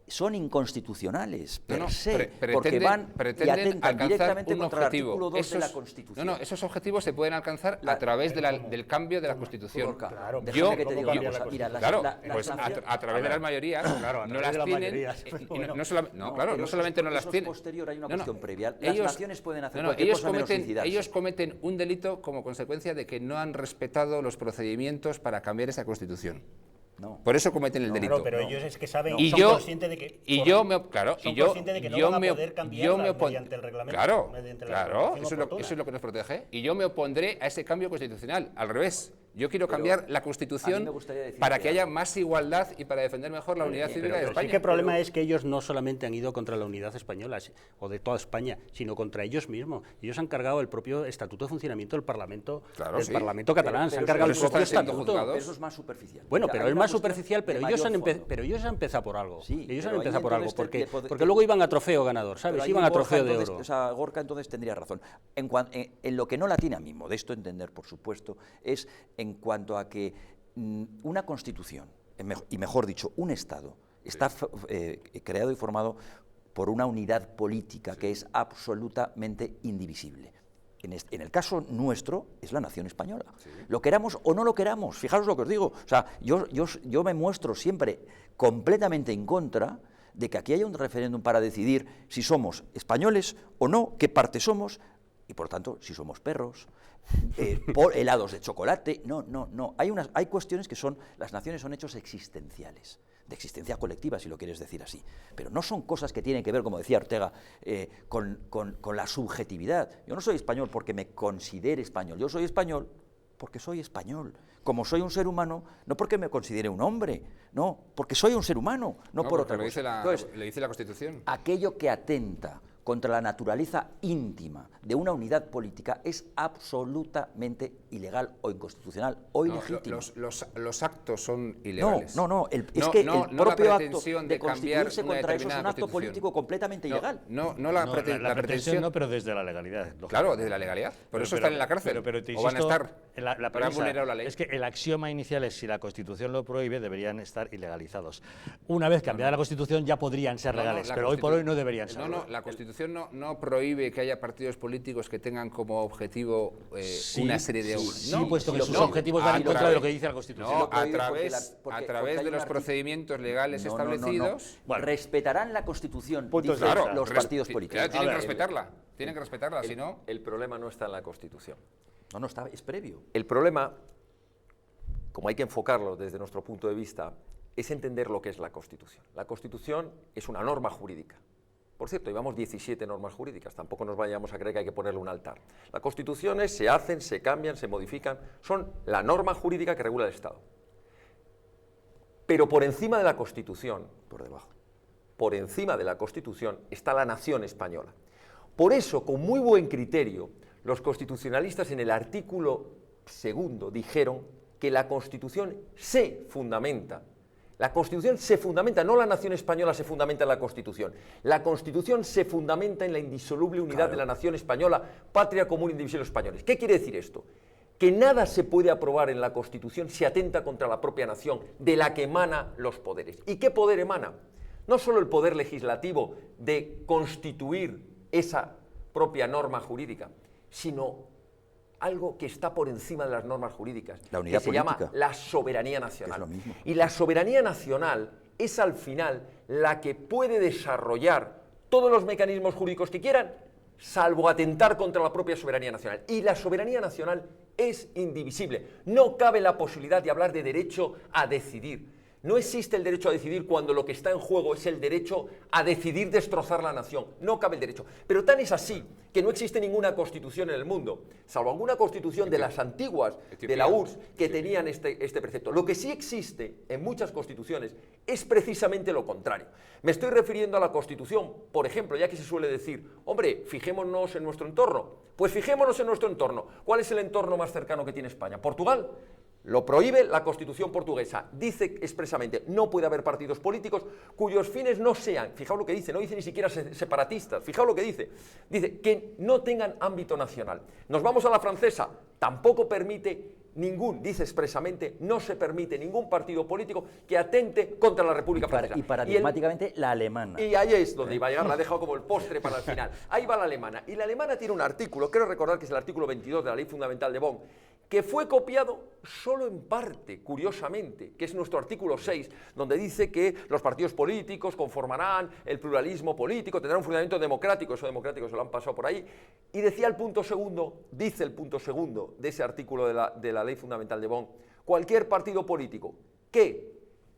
Son inconstitucionales per No, se, porque van y pretenden atentan alcanzar directamente un contra el objetivo. artículo 2 de la Constitución. No, esos objetivos se pueden alcanzar a través del cambio de la Constitución. Gorka, Claro, déjame que te ¿cómo diga una cambiar la cosa. Mira, Claro, la pues sanción- a través de las mayorías Claro, a no través las de las tienen. mayorías, pero bueno. Claro, pero no solamente no las eso es tienen. posterior, hay una No, no, cuestión previa. Las naciones pueden hacer no, cualquier ellos cosa menos cometen, suicidarse. ellos cometen un delito como consecuencia de que no han respetado los procedimientos para cambiar esa Constitución. No. Por eso cometen el delito. Claro, pero ellos es que saben, Y son yo, conscientes de que y yo me, claro, son y yo, conscientes de que no yo van a me, poder yo cambiarla me opon- mediante el reglamento, claro, mediante la claro, regulación eso es oportuna. lo que nos protege. Y yo me opondré a ese cambio constitucional. Al revés, Yo quiero cambiar la Constitución para que haya más igualdad y para defender mejor la unidad cívica de España. Sí que el problema es que ellos no solamente han ido contra la unidad española o de toda España, sino contra ellos mismos. Ellos han cargado el propio Estatuto de Funcionamiento del Parlamento, Parlamento catalán, se han cargado el propio Estatuto. Pero eso es más superficial. Bueno, pero es más superficial, pero ellos han empezado por algo. Sí, ellos han empezado por algo, porque luego iban a trofeo ganador, ¿sabes? Iban a trofeo de oro. O sea, Gorka entonces tendría razón. En lo que no la tiene a mí, modesto entender, por supuesto, es en cuanto a que una Constitución, y mejor dicho, un Estado, está creado y formado por una unidad política que es absolutamente indivisible. En el caso nuestro es la nación española. Sí. Lo queramos o no lo queramos, fijaros lo que os digo. O sea, yo me muestro siempre completamente en contra de que aquí haya un referéndum para decidir si somos españoles o no, qué parte somos, y por tanto, si somos perros, helados de chocolate. No. Hay cuestiones que las naciones son hechos existenciales, de existencia colectiva, si lo quieres decir así. Pero no son cosas que tienen que ver, como decía Ortega, con la subjetividad. Yo no soy español porque me considere español, yo soy español porque soy español. Como soy un ser humano, no porque me considere un hombre, no, porque soy un ser humano, no por otra cosa. Entonces, lo dice la Constitución. Aquello que atenta contra la naturaleza íntima de una unidad política es absolutamente ilegal o inconstitucional o ilegítimo. Los actos son ilegales. No, es que el propio acto de constituirse contra eso es un acto político completamente ilegal. La pretensión no, pero desde la legalidad. Claro, desde la legalidad. Por eso están en la cárcel. Pero te insisto, o van a estar. La premisa es que el axioma inicial es si la Constitución lo prohíbe, deberían estar ilegalizados. Una vez cambiada la Constitución ya podrían ser legales, pero hoy por hoy no deberían ser. La Constitución no prohíbe que haya partidos políticos que tengan como objetivo una serie de... puesto que sus objetivos van en contra de lo que dice la Constitución. A través de los procedimientos legales establecidos... Respetarán la Constitución, dicen los partidos políticos. Tienen que respetarla, si no... El problema no está en la Constitución. No, es previo. El problema, como hay que enfocarlo desde nuestro punto de vista, es entender lo que es la Constitución. La Constitución es una norma jurídica. Por cierto, llevamos 17 normas jurídicas, tampoco nos vayamos a creer que hay que ponerle un altar. Las constituciones se hacen, se cambian, se modifican, son la norma jurídica que regula el Estado. Pero por encima de la Constitución, por encima de la Constitución está la nación española. Por eso, con muy buen criterio, los constitucionalistas en el artículo 2 dijeron que la Constitución se fundamenta. La Constitución se fundamenta, no la nación española se fundamenta en la Constitución. La Constitución se fundamenta en la indisoluble unidad de la nación española, patria común indivisible de los españoles. ¿Qué quiere decir esto? Que nada se puede aprobar en la Constitución si atenta contra la propia nación, de la que emana los poderes. ¿Y qué poder emana? No solo el poder legislativo de constituir esa propia norma jurídica, sino algo que está por encima de las normas jurídicas, la unidad que se política. llama la soberanía nacional. Es lo mismo. Y la soberanía nacional es al final la que puede desarrollar todos los mecanismos jurídicos que quieran, salvo atentar contra la propia soberanía nacional. Y la soberanía nacional es indivisible. No cabe la posibilidad de hablar de derecho a decidir. No existe el derecho a decidir cuando lo que está en juego es el derecho a decidir destrozar la nación. No cabe el derecho. Pero tan es así que no existe ninguna constitución en el mundo, salvo alguna constitución de las antiguas, de la URSS, que tenían este precepto. Lo que sí existe en muchas constituciones es precisamente lo contrario. Me estoy refiriendo a la Constitución, por ejemplo, ya que se suele decir, hombre, fijémonos en nuestro entorno. Pues fijémonos en nuestro entorno. ¿Cuál es el entorno más cercano que tiene España? ¿Portugal? Lo prohíbe la Constitución portuguesa. Dice expresamente, no puede haber partidos políticos cuyos fines no sean, fijaos lo que dice, no dice ni siquiera separatistas, fijaos lo que dice que no tengan ámbito nacional. Nos vamos a la francesa, tampoco permite dice expresamente, no se permite ningún partido político que atente contra la República Francesa. Y paradigmáticamente la alemana. Y ahí es donde iba a llegar, la he dejado como el postre para el final. Ahí va la alemana. Y la alemana tiene un artículo, quiero recordar que es el artículo 22 de la Ley Fundamental de Bonn, que fue copiado solo en parte, curiosamente, que es nuestro artículo 6, donde dice que los partidos políticos conformarán el pluralismo político, tendrán un fundamento democrático, eso democrático se lo han pasado por ahí, y decía el punto segundo, dice el punto segundo de ese artículo de la Ley Fundamental de Bonn, cualquier partido político que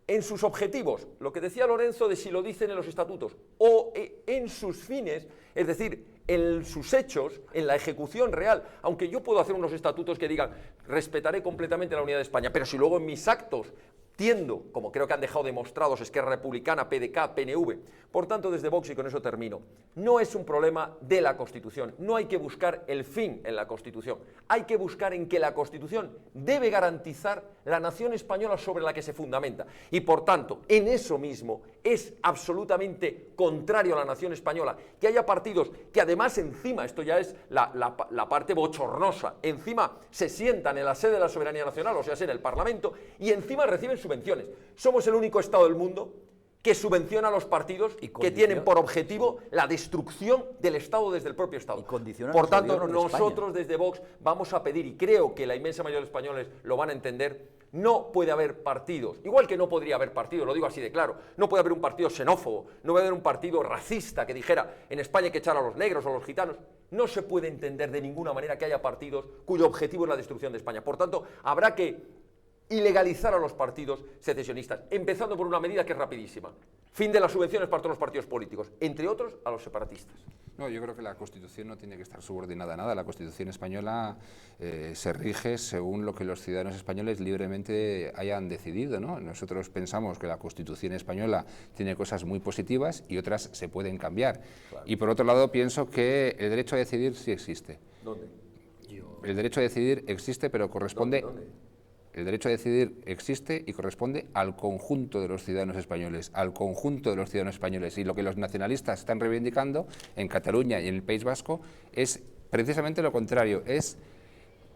en sus objetivos, lo que decía Lorenzo de si lo dicen en los estatutos, o en sus fines, es decir, en sus hechos, en la ejecución real. Aunque yo puedo hacer unos estatutos que digan respetaré completamente la unidad de España, pero si luego en mis actos tiendo, como creo que han dejado demostrados Esquerra Republicana, PDK, PNV, por tanto desde Vox, y con eso termino, no es un problema de la Constitución, no hay que buscar el fin en la Constitución, hay que buscar en que la Constitución debe garantizar la nación española sobre la que se fundamenta, y por tanto, en eso mismo es absolutamente contrario a la nación española que haya partidos que además encima, esto ya es la parte bochornosa, encima se sientan en la sede de la soberanía nacional, o sea, en el Parlamento, y encima reciben subvenciones. Somos el único Estado del mundo que subvenciona a los partidos que tienen por objetivo la destrucción del Estado desde el propio Estado. Por tanto, nosotros desde Vox vamos a pedir, y creo que la inmensa mayoría de los españoles lo van a entender, no puede haber partidos, igual que no podría haber partidos, lo digo así de claro, no puede haber un partido xenófobo, no puede haber un partido racista que dijera en España hay que echar a los negros o a los gitanos. No se puede entender de ninguna manera que haya partidos cuyo objetivo es la destrucción de España. Por tanto, habrá que ilegalizar a los partidos secesionistas, empezando por una medida que es rapidísima: fin de las subvenciones para todos los partidos políticos, entre otros a los separatistas. No, yo creo que la Constitución no tiene que estar subordinada a nada. La Constitución española se rige según lo que los ciudadanos españoles libremente hayan decidido, ¿no? Nosotros pensamos que la Constitución española tiene cosas muy positivas y otras se pueden cambiar. Claro. Y por otro lado pienso que el derecho a decidir sí existe. ¿Dónde? El derecho a decidir existe, pero corresponde... ¿Dónde? El derecho a decidir existe y corresponde al conjunto de los ciudadanos españoles, al conjunto de los ciudadanos españoles. Y lo que los nacionalistas están reivindicando en Cataluña y en el País Vasco es precisamente lo contrario, es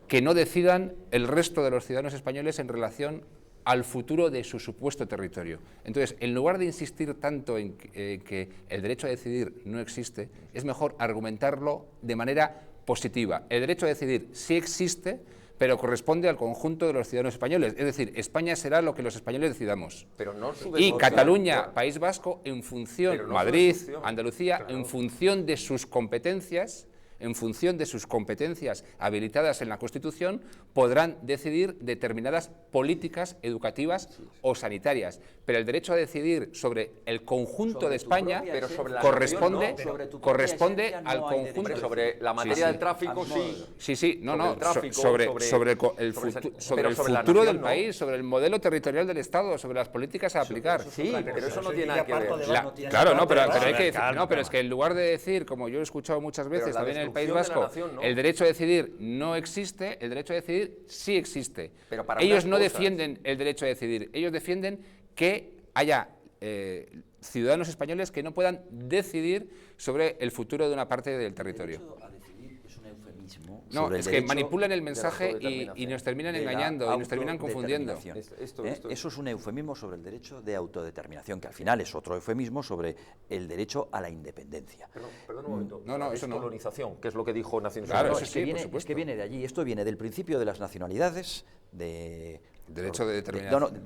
que no decidan el resto de los ciudadanos españoles en relación al futuro de su supuesto territorio. Entonces, en lugar de insistir tanto en que el derecho a decidir no existe, es mejor argumentarlo de manera positiva. El derecho a decidir sí existe, pero corresponde al conjunto de los ciudadanos españoles. Es decir, España será lo que los españoles decidamos. Pero no y Cataluña, País Vasco, en función, no Madrid, Andalucía, claro, en función de sus competencias, habilitadas en la Constitución, podrán decidir determinadas políticas educativas o sanitarias. Pero el derecho a decidir sobre el conjunto de España corresponde al conjunto. Sobre la materia del tráfico, sí. Sobre el futuro del país, sobre el modelo territorial del Estado, sobre las políticas a aplicar. Sí, pero eso no tiene nada que ver. Claro, no, pero hay que decir, no, pero es que en lugar de decir, como yo he escuchado muchas veces también en el País Vasco, el derecho a decidir no existe, el derecho a decidir sí existe. Ellos no defienden el derecho a decidir, ellos defienden que haya ciudadanos españoles que no puedan decidir sobre el futuro de una parte del territorio. No, es que manipulan el mensaje y nos terminan engañando y nos terminan confundiendo. Eso es un eufemismo sobre el derecho de autodeterminación, que al final es otro eufemismo sobre el derecho a la independencia. Perdón un momento. No, eso no. Colonización, que es lo que dijo Naciones Unidas. Unidas. Claro, es que viene de allí. Esto viene del principio de las nacionalidades, derecho de determinación.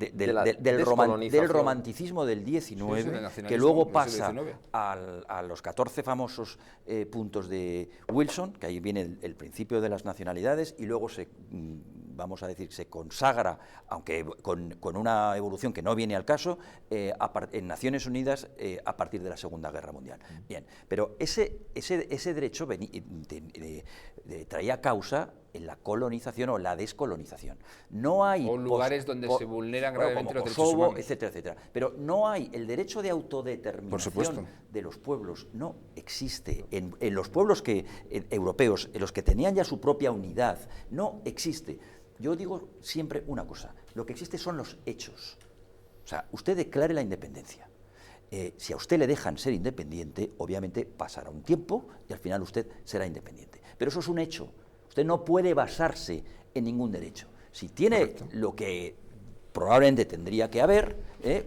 Del romanticismo del 19, que luego pasa a los 14 famosos puntos de Wilson, que ahí viene el principio de las nacionalidades, y luego se consagra, aunque con una evolución que no viene al caso, en Naciones Unidas a partir de la Segunda Guerra Mundial. Bien, pero ese derecho traía causa en la colonización o la descolonización. No hay lugares donde se vulneran gravemente los derechos Kosovo, humanos, etcétera, etcétera. Pero no hay el derecho de autodeterminación de los pueblos, no existe. En los pueblos europeos, en los que tenían ya su propia unidad, no existe. Yo digo siempre una cosa: lo que existe son los hechos. O sea, usted declare la independencia. Si a usted le dejan ser independiente, obviamente pasará un tiempo y al final usted será independiente. Pero eso es un hecho. Usted no puede basarse en ningún derecho. Si tiene lo que probablemente tendría que haber,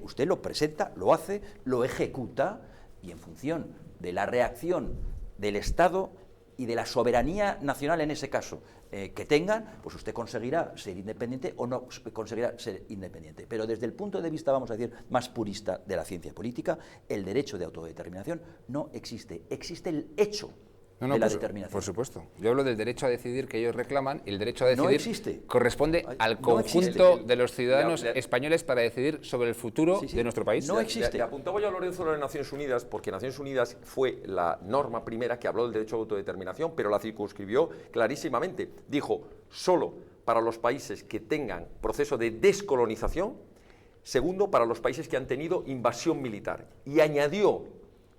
usted lo presenta, lo hace, lo ejecuta, y en función de la reacción del Estado y de la soberanía nacional en ese caso que tengan, pues usted conseguirá ser independiente o no conseguirá ser independiente. Pero desde el punto de vista, vamos a decir, más purista de la ciencia política, el derecho de autodeterminación no existe. Existe el hecho de la determinación. Por supuesto. Yo hablo del derecho a decidir que ellos reclaman, y el derecho a decidir no existe. corresponde al conjunto de los ciudadanos españoles para decidir sobre el futuro de nuestro país. No existe. Le apuntaba yo a Lorenzo de las Naciones Unidas, porque Naciones Unidas fue la norma primera que habló del derecho a autodeterminación, pero la circunscribió clarísimamente. Dijo, solo para los países que tengan proceso de descolonización, segundo, para los países que han tenido invasión militar. Y añadió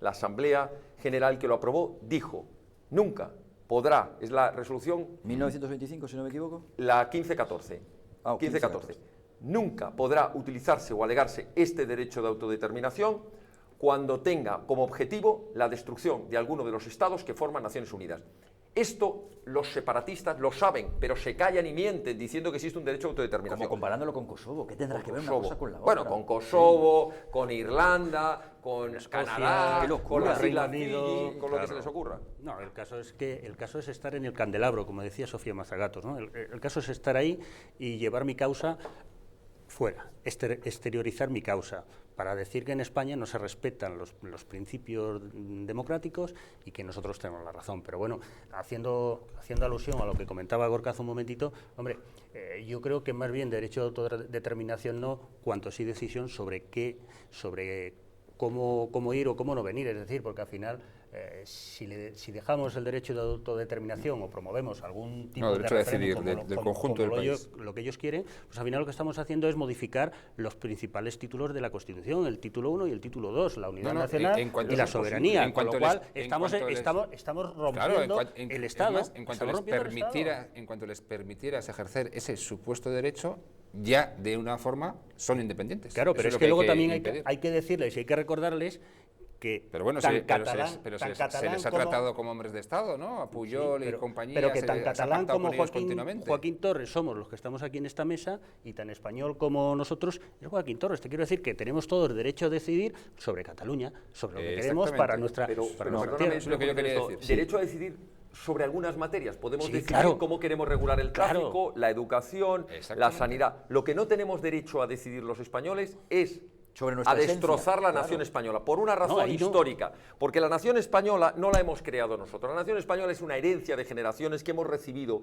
la Asamblea General que lo aprobó, dijo, nunca podrá, es la resolución 1925, si no me equivoco. La 1514. 1514. Nunca podrá utilizarse o alegarse este derecho de autodeterminación cuando tenga como objetivo la destrucción de alguno de los estados que forman Naciones Unidas. Esto los separatistas lo saben, pero se callan y mienten diciendo que existe un derecho a autodeterminación. Como comparándolo con Kosovo, ¿qué tendrá que ver una cosa con la otra? Bueno, con Kosovo, con Irlanda, con Canadá, con las Islas Fiji, con lo que se les ocurra. No, el caso es estar en el candelabro, como decía Sofía Mazagatos, ¿no? El caso es estar ahí y llevar mi causa fuera, exteriorizar mi causa, para decir que en España no se respetan los principios democráticos y que nosotros tenemos la razón. Pero bueno, haciendo alusión a lo que comentaba Gorka hace un momentito, hombre, yo creo que más bien derecho a autodeterminación no, cuanto sí decisión sobre cómo ir o cómo no venir, es decir, porque al final si dejamos el derecho de autodeterminación o promovemos algún tipo de referéndum del conjunto del país, lo que ellos quieren, pues al final lo que estamos haciendo es modificar los principales títulos de la Constitución, el título 1 y el título 2, la unidad nacional y la soberanía, con lo cual estamos rompiendo el Estado. En cuanto les permitieras ejercer ese supuesto derecho, ya de una forma son independientes. Claro, pero es que luego también hay que decirles y hay que recordarles que pero bueno, se les ha tratado como hombres de Estado, ¿no? A Pujol y compañía. Pero que tan catalán como Joaquín Torres somos los que estamos aquí en esta mesa y tan español como nosotros es Joaquín Torres. Te quiero decir que tenemos todos derecho a decidir sobre Cataluña, sobre lo que queremos para nuestra tierra. Eso es lo que yo quería decir. Derecho a decidir sobre algunas materias. Podemos decidir cómo queremos regular el tráfico, la educación, la sanidad. Lo que no tenemos derecho a decidir los españoles es a destrozar la nación española, por una razón histórica, porque la nación española no la hemos creado nosotros, la nación española es una herencia de generaciones que hemos recibido,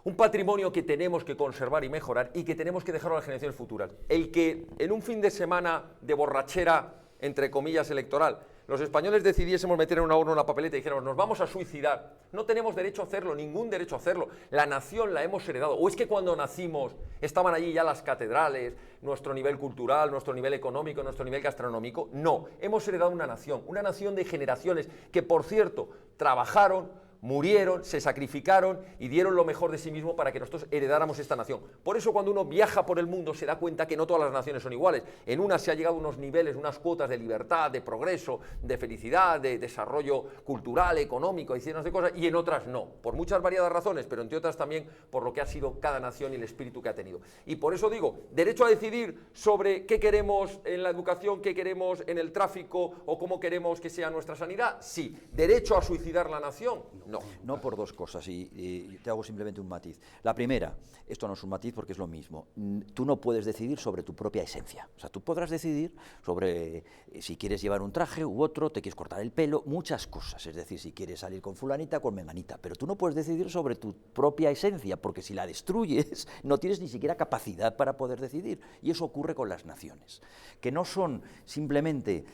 un patrimonio que tenemos que conservar y mejorar y que tenemos que dejarlo a las generaciones futuras. El que en un fin de semana de borrachera, entre comillas, electoral, los españoles decidiésemos meter en una urna una papeleta y dijéramos nos vamos a suicidar, no tenemos derecho a hacerlo, ningún derecho a hacerlo, la nación la hemos heredado, o es que cuando nacimos estaban allí ya las catedrales, nuestro nivel cultural, nuestro nivel económico, nuestro nivel gastronómico, no, hemos heredado una nación de generaciones que por cierto trabajaron, murieron, se sacrificaron y dieron lo mejor de sí mismo para que nosotros heredáramos esta nación. Por eso cuando uno viaja por el mundo se da cuenta que no todas las naciones son iguales. En unas se ha llegado a unos niveles, unas cuotas de libertad, de progreso, de felicidad, de desarrollo cultural, económico, de cosas, y en otras no. Por muchas variadas razones, pero entre otras también por lo que ha sido cada nación y el espíritu que ha tenido. Y por eso digo, derecho a decidir sobre qué queremos en la educación, qué queremos en el tráfico o cómo queremos que sea nuestra sanidad, sí. Derecho a suicidar la nación, no. No, por dos cosas, y te hago simplemente un matiz. La primera, esto no es un matiz porque es lo mismo, tú no puedes decidir sobre tu propia esencia. O sea, tú podrás decidir sobre si quieres llevar un traje u otro, te quieres cortar el pelo, muchas cosas, es decir, si quieres salir con fulanita, con menganita, pero tú no puedes decidir sobre tu propia esencia, porque si la destruyes, no tienes ni siquiera capacidad para poder decidir, y eso ocurre con las naciones, que no son simplemente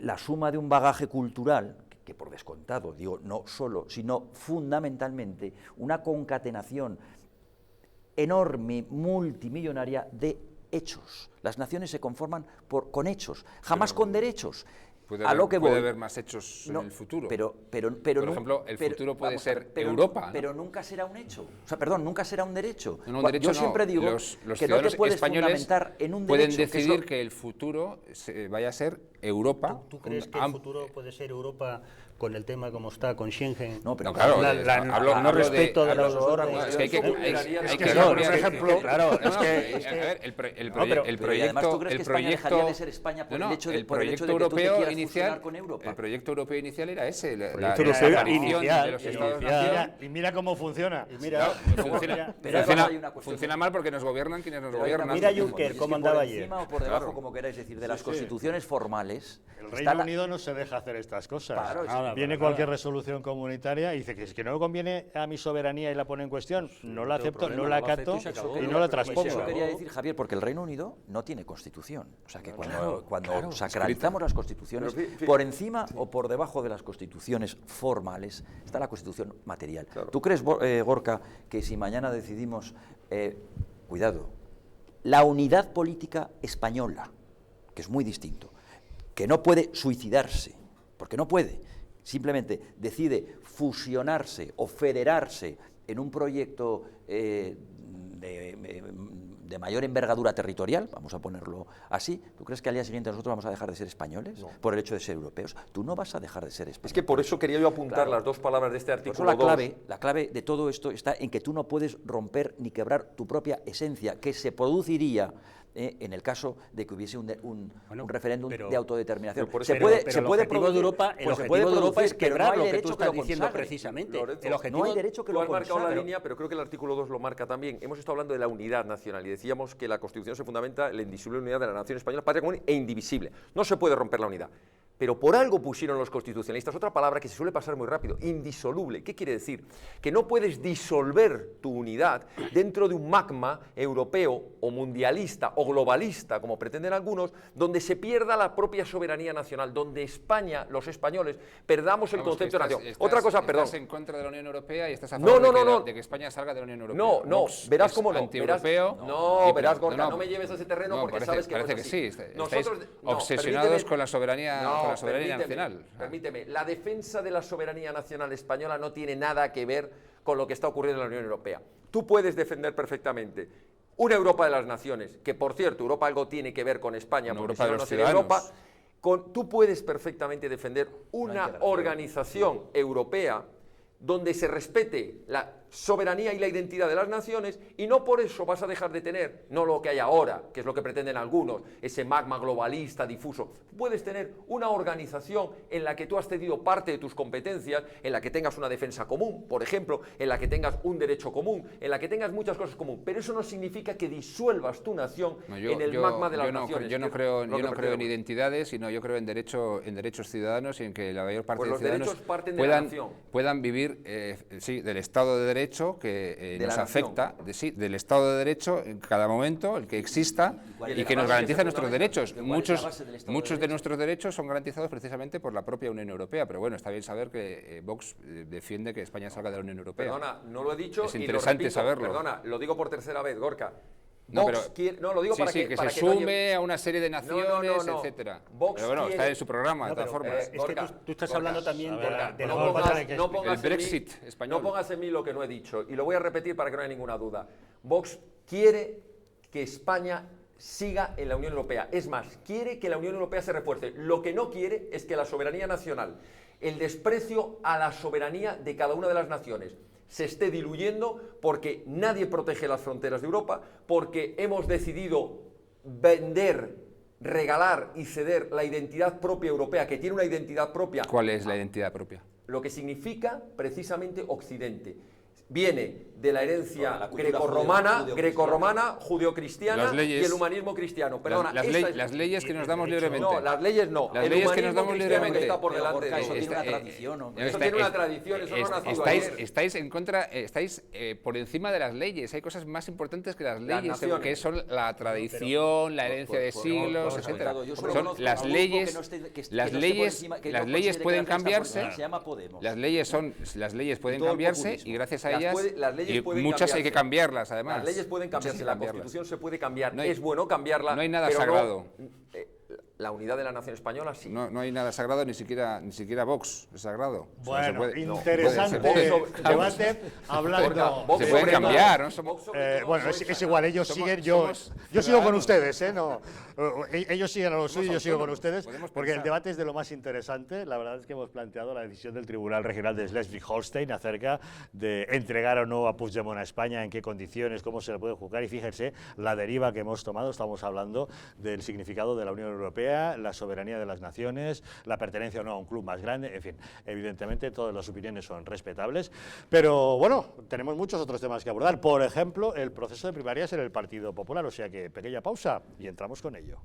la suma de un bagaje cultural, que por descontado, digo, no solo, sino fundamentalmente una concatenación enorme, multimillonaria de hechos. Las naciones se conforman con hechos, jamás con derechos. Puede haber más hechos en el futuro. Pero por ejemplo, el futuro puede ser Europa, ¿no? Pero nunca será un hecho. O sea, perdón, nunca será un derecho. Yo siempre digo los que no te puedes españoles fundamentar en un pueden derecho. Decidir que el futuro vaya a ser Europa. ¿Tú crees que el futuro puede ser Europa con el tema como está, con Schengen? No, pero claro, no respeto de los órdenes. Es que hay que por ejemplo, claro, el proyecto de ser España por el hecho de que tú te quieras fusionar con Europa. El proyecto europeo inicial era ese, la aparición de los Estados-nación. Y mira cómo funciona. Funciona mal porque nos gobiernan quienes nos gobiernan. Mira Juncker cómo andaba ayer. Encima o por debajo, como queráis decir, de las constituciones formales. El Reino Unido no se deja hacer estas cosas. Claro, viene cualquier resolución comunitaria y dice que es que no me conviene a mi soberanía y la pone en cuestión, no la acepto, no la acato y no la transpongo. Eso quería decir, Javier, porque el Reino Unido no tiene constitución. O sea que cuando sacralizamos las constituciones, por encima o por debajo de las constituciones formales está la constitución material. ¿Tú crees, Gorka, que si mañana decidimos, cuidado, la unidad política española, que es muy distinto, que no puede suicidarse, porque no puede, simplemente decide fusionarse o federarse en un proyecto de mayor envergadura territorial, vamos a ponerlo así, ¿tú crees que al día siguiente nosotros vamos a dejar de ser españoles por el hecho de ser europeos? Tú no vas a dejar de ser español. Es que por eso quería yo apuntar las dos palabras de este artículo 2. La clave de todo esto está en que tú no puedes romper ni quebrar tu propia esencia, que se produciría en el caso de que hubiese un referéndum de autodeterminación. El objetivo de Europa es quebrar lo que tú estás diciendo precisamente. No hay derecho que lo consagre. Tú has marcado la línea, pero creo que el artículo 2 lo marca también. Hemos estado hablando de la unidad nacional y decíamos que la Constitución se fundamenta en la indisoluble unidad de la nación española, patria común e indivisible. No se puede romper la unidad. Pero por algo pusieron los constitucionalistas otra palabra que se suele pasar muy rápido, indisoluble. ¿Qué quiere decir? Que no puedes disolver tu unidad dentro de un magma europeo o mundialista o globalista, como pretenden algunos, donde se pierda la propia soberanía nacional, donde España, los españoles, perdamos el concepto de nación. Otra cosa, perdón. Estás en contra de la Unión Europea y estás a favor de que España salga de la Unión Europea. No, verás cómo no. Antieuropeo. Verás, Gorka, no me lleves a ese terreno porque sabes que parece que sí. Estáis obsesionados con la soberanía nacional. Permíteme, la defensa de la soberanía nacional española no tiene nada que ver con lo que está ocurriendo en la Unión Europea. Tú puedes defender perfectamente una Europa de las naciones, que por cierto, Europa algo tiene que ver con España, porque si no, no sería Europa. Tú puedes perfectamente defender una organización europea donde se respete la soberanía y la identidad de las naciones, y no por eso vas a dejar de tener, no lo que hay ahora, que es lo que pretenden algunos, ese magma globalista difuso. Puedes tener una organización en la que tú has cedido parte de tus competencias, en la que tengas una defensa común, por ejemplo, en la que tengas un derecho común, en la que tengas muchas cosas comunes, pero eso no significa que disuelvas tu nación en el magma de las naciones. Yo no creo en identidades, sino yo creo en derechos ciudadanos y en que la mayor parte de los ciudadanos puedan vivir del Estado de Derecho que nos afecta, del Estado de Derecho en cada momento, el que exista y que nos garantiza nuestros derechos. Muchos de nuestros derechos son garantizados precisamente por la propia Unión Europea, pero bueno, está bien saber que Vox defiende que España salga de la Unión Europea. Perdona, no lo he dicho. Es interesante saberlo. Perdona, lo digo por tercera vez, Gorka. Lo digo para que se sume a una serie de naciones, etcétera. Pero bueno, está en su programa, de todas formas. Es que tú estás hablando también del Brexit español. No pongas en mí lo que no he dicho, y lo voy a repetir para que no haya ninguna duda. Vox quiere que España siga en la Unión Europea. Es más, quiere que la Unión Europea se refuerce. Lo que no quiere es que la soberanía nacional, el desprecio a la soberanía de cada una de las naciones, se esté diluyendo porque nadie protege las fronteras de Europa, porque hemos decidido vender, regalar y ceder la identidad propia europea, que tiene una identidad propia. ¿Cuál es la identidad propia? Lo que significa precisamente Occidente. Viene de la herencia grecorromana, judeocristiana y el humanismo cristiano. Perdona, las leyes que nos damos libremente. No, las leyes no. Las leyes que nos damos libremente. Está por delante. Eso tiene una tradición. Eso tiene una tradición, eso no nació ayer. Estáis en contra, estáis por encima de las leyes. Hay cosas más importantes que las leyes, que son la tradición, la herencia de siglos, etcétera. Son las leyes. Las leyes pueden cambiarse. Las leyes pueden cambiarse y gracias a y muchas hay que cambiarlas, además. Las leyes pueden cambiarse, la Constitución se puede cambiar, es bueno cambiarla. No hay nada sagrado. La unidad de la nación española sí. No hay nada sagrado, ni siquiera Vox es sagrado. Bueno, interesante debate hablando. Se pueden cambiar, ¿no? Bueno, es igual, ellos siguen, yo sigo con ustedes, no. Ellos siguen a lo suyo, yo sigo con ustedes, porque el debate es de lo más interesante. La verdad es que hemos planteado la decisión del Tribunal Regional de Schleswig-Holstein acerca de entregar o no a Puigdemont a España, en qué condiciones, cómo se le puede juzgar, y fíjense la deriva que hemos tomado. Estamos hablando del significado de la Unión Europea, la soberanía de las naciones, la pertenencia o no a un club más grande, en fin, evidentemente todas las opiniones son respetables, pero bueno, tenemos muchos otros temas que abordar, por ejemplo, el proceso de primarias en el Partido Popular, o sea que pequeña pausa y entramos con ello.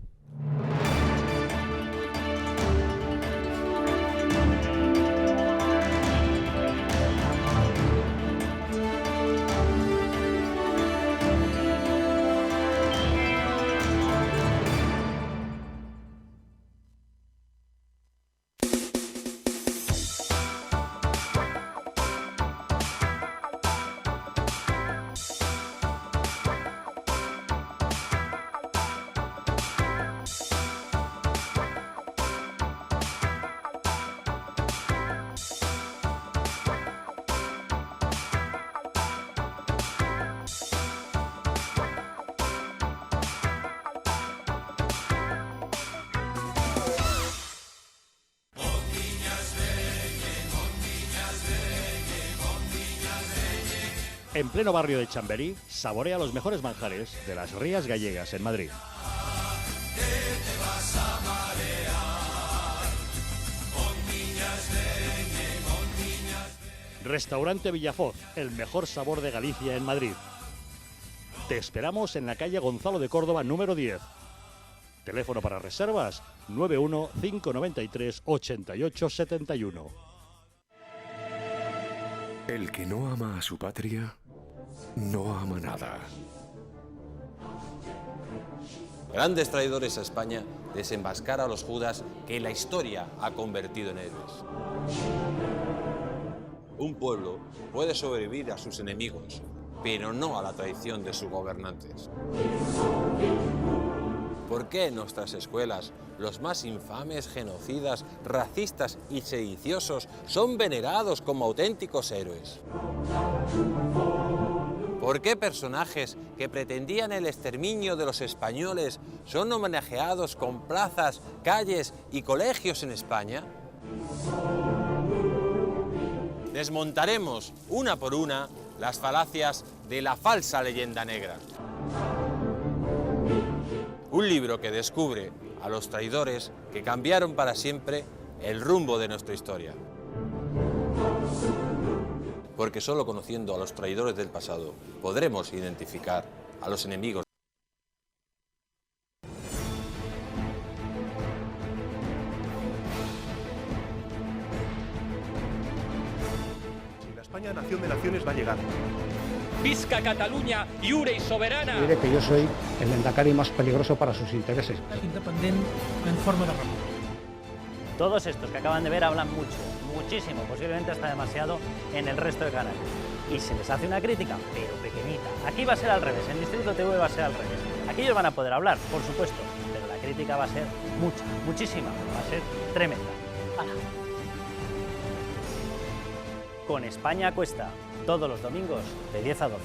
En pleno barrio de Chamberí, saborea los mejores manjares de las Rías Gallegas en Madrid. Restaurante Villafoz, el mejor sabor de Galicia en Madrid. Te esperamos en la calle Gonzalo de Córdoba, número 10. Teléfono para reservas 91 593 88 71. El que no ama a su patria, no ama nada. Grandes traidores a España, desenmascara a los Judas que la historia ha convertido en héroes. Un pueblo puede sobrevivir a sus enemigos, pero no a la traición de sus gobernantes. ¿Por qué en nuestras escuelas los más infames, genocidas, racistas y sediciosos son venerados como auténticos héroes? ¿Por qué personajes que pretendían el exterminio de los españoles son homenajeados con plazas, calles y colegios en España? Desmontaremos una por una las falacias de la falsa leyenda negra. Un libro que descubre a los traidores que cambiaron para siempre el rumbo de nuestra historia. Porque solo conociendo a los traidores del pasado podremos identificar a los enemigos. La España, nación de naciones, va a llegar. Visca Cataluña, lliure y soberana. Diré que yo soy el endacari más peligroso para sus intereses. Independent en forma de república. Todos estos que acaban de ver hablan mucho, muchísimo, posiblemente hasta demasiado en el resto de canales. Y se les hace una crítica, pero pequeñita. Aquí va a ser al revés, en Distrito TV va a ser al revés. Aquí ellos van a poder hablar, por supuesto, pero la crítica va a ser mucha, muchísima, va a ser tremenda. ¡Hala! Con España Cuesta, todos los domingos de 10 a 12.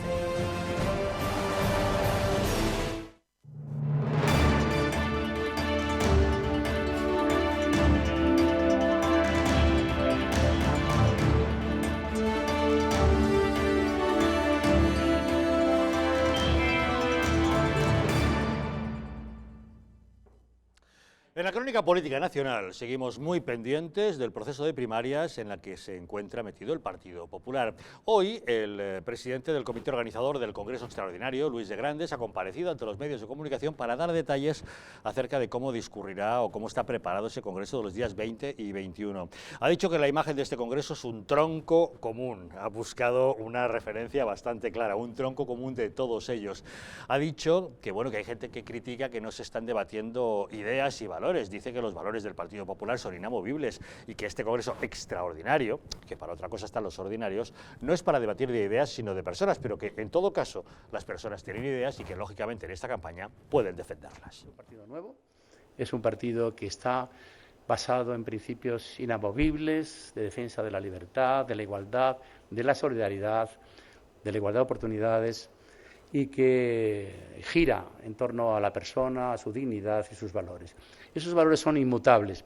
En la crónica política nacional seguimos muy pendientes del proceso de primarias en la que se encuentra metido el Partido Popular. Hoy el presidente del comité organizador del Congreso Extraordinario, Luis de Grandes, ha comparecido ante los medios de comunicación para dar detalles acerca de cómo discurrirá o cómo está preparado ese Congreso de los días 20 y 21. Ha dicho que la imagen de este Congreso es un tronco común. Ha buscado una referencia bastante clara, un tronco común de todos ellos. Ha dicho que, bueno, que hay gente que critica que no se están debatiendo ideas y valores. Dice que los valores del Partido Popular son inamovibles y que este Congreso extraordinario, que para otra cosa están los ordinarios, no es para debatir de ideas sino de personas, pero que en todo caso las personas tienen ideas y que lógicamente en esta campaña pueden defenderlas. Es un partido nuevo, es un partido que está basado en principios inamovibles de defensa de la libertad, de la igualdad, de la solidaridad, de la igualdad de oportunidades, y que gira en torno a la persona, a su dignidad y sus valores. Esos valores son inmutables.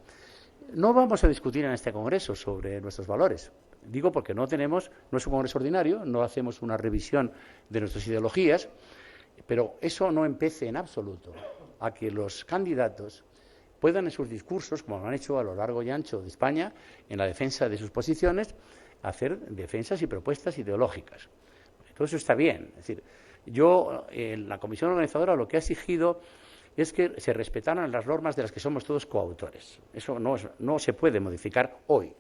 No vamos a discutir en este Congreso sobre nuestros valores. Digo porque no es un Congreso ordinario, no hacemos una revisión de nuestras ideologías, pero eso no empece en absoluto a que los candidatos puedan en sus discursos, como lo han hecho a lo largo y ancho de España, en la defensa de sus posiciones, hacer defensas y propuestas ideológicas. Todo eso está bien. Es decir, yo, en la comisión organizadora, lo que ha exigido es que se respetaran las normas de las que somos todos coautores. Eso no se puede modificar hoy.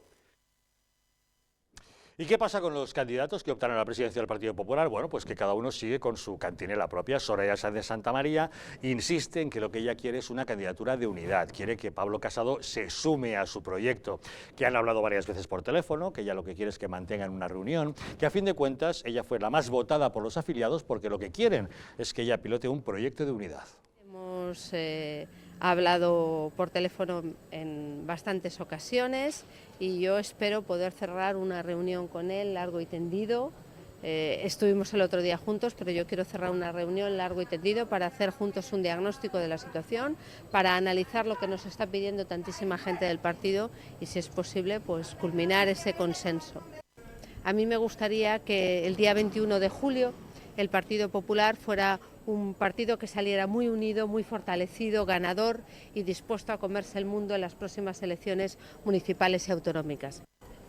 ¿Y qué pasa con los candidatos que optan a la presidencia del Partido Popular? Bueno, pues que cada uno sigue con su cantinela propia. Soraya Sáenz de Santamaría insiste en que lo que ella quiere es una candidatura de unidad. Quiere que Pablo Casado se sume a su proyecto, que han hablado varias veces por teléfono, que ella lo que quiere es que mantengan una reunión, que a fin de cuentas ella fue la más votada por los afiliados porque lo que quieren es que ella pilote un proyecto de unidad. Hemos hablado por teléfono en bastantes ocasiones y yo espero poder cerrar una reunión con él largo y tendido. Estuvimos el otro día juntos, pero yo quiero cerrar una reunión largo y tendido para hacer juntos un diagnóstico de la situación, para analizar lo que nos está pidiendo tantísima gente del partido y, si es posible, pues culminar ese consenso. A mí me gustaría que el día 21 de julio el Partido Popular fuera un partido que saliera muy unido, muy fortalecido, ganador y dispuesto a comerse el mundo en las próximas elecciones municipales y autonómicas.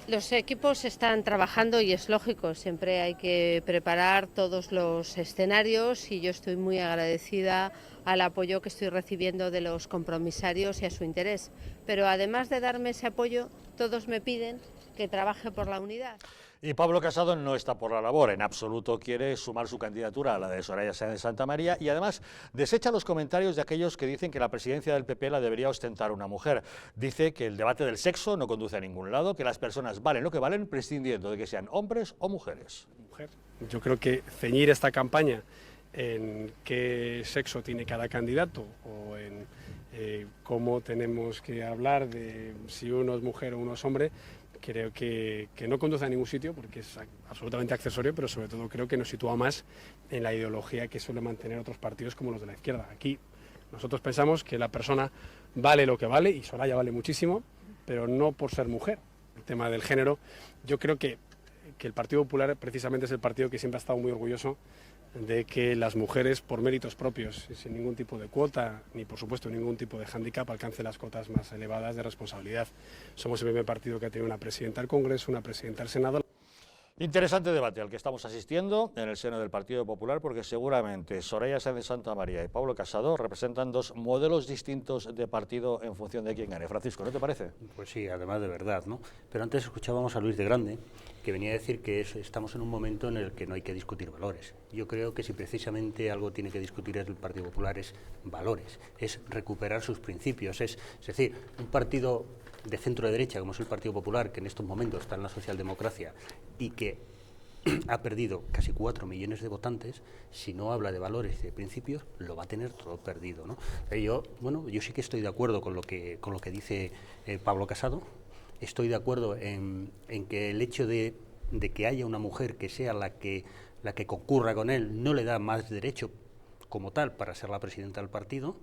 Los equipos están trabajando y es lógico, siempre hay que preparar todos los escenarios y yo estoy muy agradecida al apoyo que estoy recibiendo de los compromisarios y a su interés. Pero además de darme ese apoyo, todos me piden que trabaje por la unidad. Y Pablo Casado no está por la labor, en absoluto quiere sumar su candidatura a la de Soraya Sáenz de Santamaría y además desecha los comentarios de aquellos que dicen que la presidencia del PP la debería ostentar una mujer. Dice que el debate del sexo no conduce a ningún lado, que las personas valen lo que valen prescindiendo de que sean hombres o mujeres. Yo creo que ceñir esta campaña en qué sexo tiene cada candidato o en cómo tenemos que hablar de si uno es mujer o uno es hombre, creo que no conduce a ningún sitio porque es absolutamente accesorio, pero sobre todo creo que nos sitúa más en la ideología que suele mantener otros partidos como los de la izquierda. Aquí nosotros pensamos que la persona vale lo que vale y Soraya vale muchísimo, pero no por ser mujer. El tema del género, yo creo que el Partido Popular precisamente es el partido que siempre ha estado muy orgulloso de que las mujeres, por méritos propios, sin ningún tipo de cuota, ni por supuesto ningún tipo de hándicap, alcancen las cotas más elevadas de responsabilidad. Somos el primer partido que ha tenido una presidenta del Congreso, una presidenta del Senado. Interesante debate al que estamos asistiendo en el seno del Partido Popular porque seguramente Soraya Sáenz de Santamaría y Pablo Casado representan dos modelos distintos de partido en función de quién gane. Francisco, ¿no te parece? Pues sí, además de verdad, ¿no? Pero antes escuchábamos a Luis de Grande que venía a decir que estamos en un momento en el que no hay que discutir valores. Yo creo que si precisamente algo tiene que discutir el Partido Popular es valores, es recuperar sus principios, es decir, un partido de centro de derecha como es el Partido Popular, que en estos momentos está en la socialdemocracia y que ha perdido casi 4 millones de votantes, si no habla de valores y de principios, lo va a tener todo perdido, ¿no? Yo sí que estoy de acuerdo con lo que dice Pablo Casado. Estoy de acuerdo en que el hecho de que haya una mujer que sea la que concurra con él no le da más derecho como tal para ser la presidenta del partido.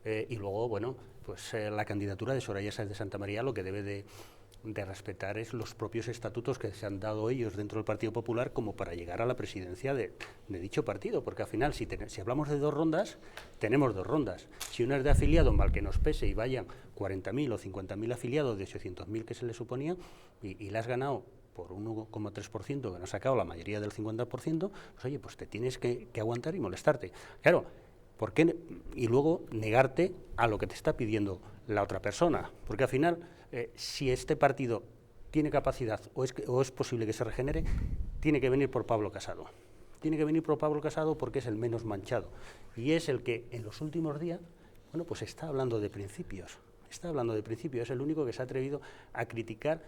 Y luego, pues la candidatura de Soraya Sáenz de Santamaría lo que debe de respetar es los propios estatutos que se han dado ellos dentro del Partido Popular como para llegar a la presidencia de dicho partido, porque al final si hablamos de 2 rondas, tenemos 2 rondas. Si una es de afiliado, mal que nos pese y vayan 40.000 o 50.000 afiliados de 800.000 que se le suponía y la has ganado por 1,3%, que no ha sacado la mayoría del 50%, pues oye, pues te tienes que aguantar y molestarte. Claro, ¿por qué? Y luego negarte a lo que te está pidiendo la otra persona, porque al final, si este partido tiene capacidad o es posible que se regenere, tiene que venir por Pablo Casado. Tiene que venir por Pablo Casado porque es el menos manchado y es el que en los últimos días, pues está hablando de principios. Está hablando de principios, es el único que se ha atrevido a criticar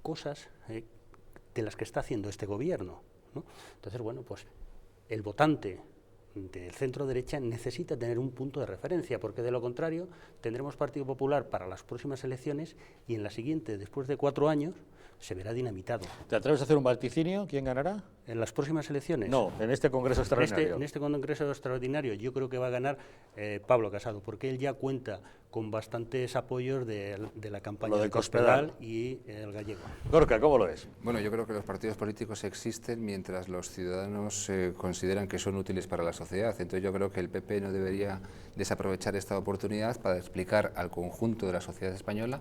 cosas de las que está haciendo este gobierno, ¿no? Entonces, pues el votante del centro derecha necesita tener un punto de referencia, porque de lo contrario tendremos Partido Popular para las próximas elecciones y en la siguiente, después de 4 años, se verá dinamitado. ¿Te atreves a hacer un vaticinio? ¿Quién ganará? ¿En las próximas elecciones? No, en este Congreso Extraordinario. En este Congreso Extraordinario yo creo que va a ganar Pablo Casado, porque él ya cuenta con bastantes apoyos de la campaña de Cospedal y el gallego. Gorka, ¿cómo lo ves? Bueno, yo creo que los partidos políticos existen mientras los ciudadanos consideran que son útiles para la sociedad. Entonces yo creo que el PP no debería desaprovechar esta oportunidad para explicar al conjunto de la sociedad española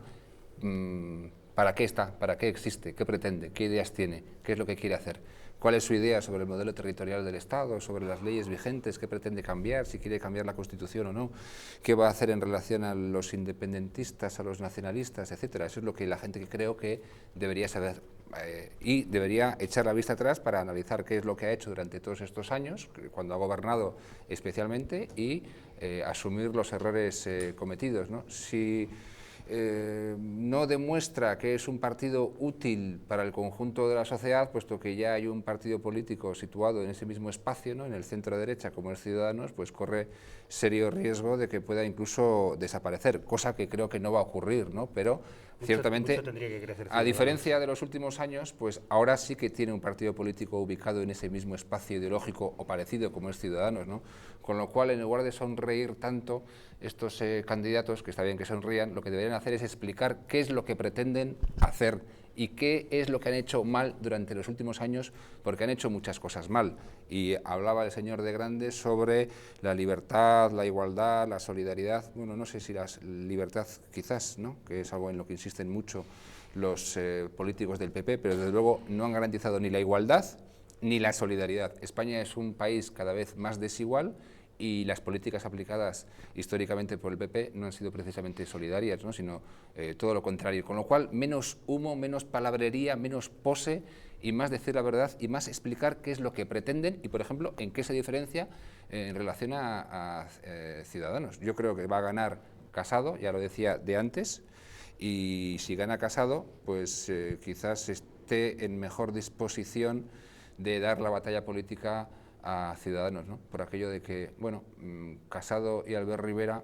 ¿para qué está? ¿Para qué existe? ¿Qué pretende? ¿Qué ideas tiene? ¿Qué es lo que quiere hacer? ¿Cuál es su idea sobre el modelo territorial del Estado, sobre las leyes vigentes? ¿Qué pretende cambiar? ¿Si quiere cambiar la Constitución o no? ¿Qué va a hacer en relación a los independentistas, a los nacionalistas, etcétera? Eso es lo que la gente que creo que debería saber. Y debería echar la vista atrás para analizar qué es lo que ha hecho durante todos estos años, cuando ha gobernado especialmente, y asumir los errores cometidos, ¿no? Si no demuestra que es un partido útil para el conjunto de la sociedad, puesto que ya hay un partido político situado en ese mismo espacio, ¿no?, en el centro derecha, como es Ciudadanos, pues corre serio riesgo de que pueda incluso desaparecer, cosa que creo que no va a ocurrir, ¿no? Pero ciertamente, mucho tendría que crecer, a diferencia de los últimos años, pues ahora sí que tiene un partido político ubicado en ese mismo espacio ideológico o parecido como es Ciudadanos, ¿no? Con lo cual, en lugar de sonreír tanto estos candidatos, que está bien que sonrían, lo que deberían hacer es explicar qué es lo que pretenden hacer y qué es lo que han hecho mal durante los últimos años, porque han hecho muchas cosas mal. Y hablaba el señor de Grandes sobre la libertad, la igualdad, la solidaridad. Bueno, no sé si la libertad quizás, ¿no?, que es algo en lo que insisten mucho los políticos del PP, pero desde luego no han garantizado ni la igualdad ni la solidaridad. España es un país cada vez más desigual y las políticas aplicadas históricamente por el PP no han sido precisamente solidarias, ¿no?, sino todo lo contrario. Con lo cual, menos humo, menos palabrería, menos pose y más decir la verdad y más explicar qué es lo que pretenden y, por ejemplo, en qué se diferencia en relación a Ciudadanos. Yo creo que va a ganar Casado, ya lo decía de antes, y si gana Casado, pues quizás esté en mejor disposición de dar la batalla política a Ciudadanos, ¿no?, por aquello de que, bueno, Casado y Albert Rivera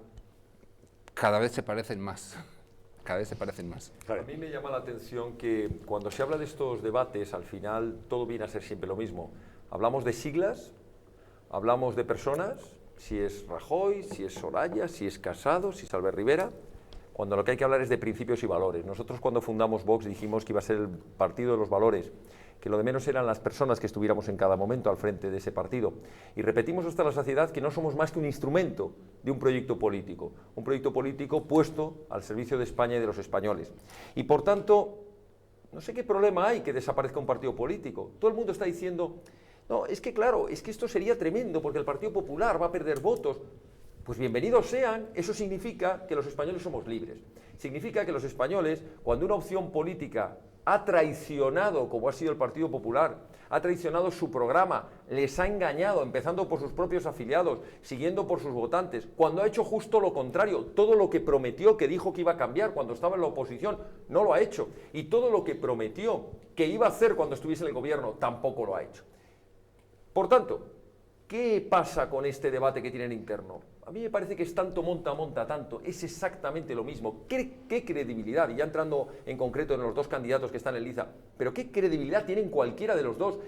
cada vez se parecen más. Cada vez se parecen más. A mí me llama la atención que cuando se habla de estos debates, al final todo viene a ser siempre lo mismo. Hablamos de siglas, hablamos de personas, si es Rajoy, si es Soraya, si es Casado, si es Albert Rivera, cuando lo que hay que hablar es de principios y valores. Nosotros cuando fundamos Vox dijimos que iba a ser el partido de los valores, que lo de menos eran las personas que estuviéramos en cada momento al frente de ese partido. Y repetimos hasta la saciedad que no somos más que un instrumento de un proyecto político puesto al servicio de España y de los españoles. Y por tanto, no sé qué problema hay que desaparezca un partido político. Todo el mundo está diciendo, no, es que claro, es que esto sería tremendo porque el Partido Popular va a perder votos. Pues bienvenidos sean, eso significa que los españoles somos libres. Significa que los españoles, cuando una opción política ha traicionado, como ha sido el Partido Popular, ha traicionado su programa, les ha engañado, empezando por sus propios afiliados, siguiendo por sus votantes, cuando ha hecho justo lo contrario, todo lo que prometió, que dijo que iba a cambiar cuando estaba en la oposición, no lo ha hecho, y todo lo que prometió que iba a hacer cuando estuviese en el gobierno, tampoco lo ha hecho. Por tanto, ¿qué pasa con este debate que tienen interno? A mí me parece que es tanto monta, tanto, es exactamente lo mismo. ¿Qué credibilidad? Y ya entrando en concreto en los dos candidatos que están en liza, pero ¿qué credibilidad tienen cualquiera de los dos?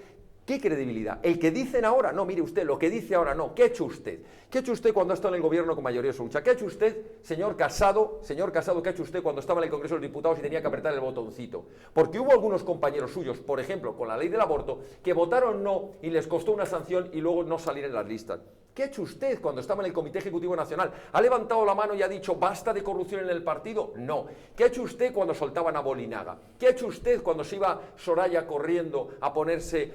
¿Qué credibilidad? El que dicen ahora, no, mire usted, lo que dice ahora no. ¿Qué ha hecho usted? ¿Qué ha hecho usted cuando ha estado en el gobierno con mayoría absoluta? ¿Qué ha hecho usted, señor Casado, qué ha hecho usted cuando estaba en el Congreso de los Diputados y tenía que apretar el botoncito? Porque hubo algunos compañeros suyos, por ejemplo, con la ley del aborto, que votaron no y les costó una sanción y luego no salir en las listas. ¿Qué ha hecho usted cuando estaba en el Comité Ejecutivo Nacional? ¿Ha levantado la mano y ha dicho basta de corrupción en el partido? No. ¿Qué ha hecho usted cuando soltaban a Bolinaga? ¿Qué ha hecho usted cuando se iba Soraya corriendo a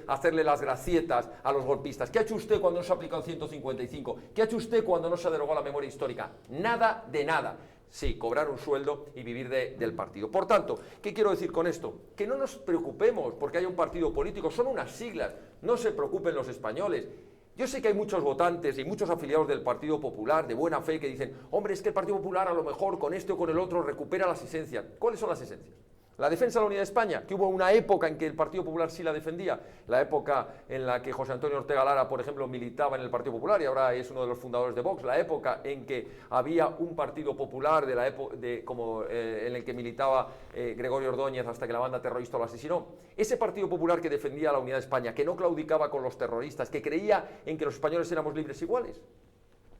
hacerle las gracietas a los golpistas? ¿Qué ha hecho usted cuando no se ha aplicado el 155? ¿Qué ha hecho usted cuando no se ha derogado la memoria histórica? Nada de nada. Sí, cobrar un sueldo y vivir del partido. Por tanto, ¿qué quiero decir con esto? Que no nos preocupemos porque haya un partido político, son unas siglas, no se preocupen los españoles. Yo sé que hay muchos votantes y muchos afiliados del Partido Popular de buena fe que dicen, hombre, es que el Partido Popular a lo mejor con este o con el otro recupera las esencias. ¿Cuáles son las esencias? La defensa de la unidad de España, que hubo una época en que el Partido Popular sí la defendía, la época en la que José Antonio Ortega Lara, por ejemplo, militaba en el Partido Popular y ahora es uno de los fundadores de Vox, la época en que había un Partido Popular en el que militaba Gregorio Ordóñez hasta que la banda terrorista lo asesinó. Ese Partido Popular que defendía la unidad de España, que no claudicaba con los terroristas, que creía en que los españoles éramos libres iguales.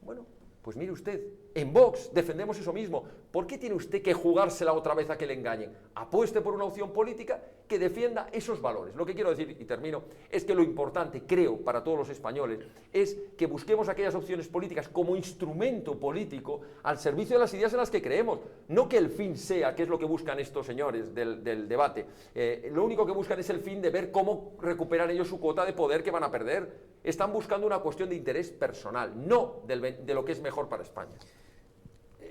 Bueno, pues mire usted, en Vox defendemos eso mismo. ¿Por qué tiene usted que jugársela otra vez a que le engañen? Apueste por una opción política que defienda esos valores. Lo que quiero decir, y termino, es que lo importante, creo, para todos los españoles, es que busquemos aquellas opciones políticas como instrumento político al servicio de las ideas en las que creemos. No que el fin sea, que es lo que buscan estos señores del debate. Lo único que buscan es el fin de ver cómo recuperan ellos su cuota de poder que van a perder. Están buscando una cuestión de interés personal, no de lo que es mejor para España.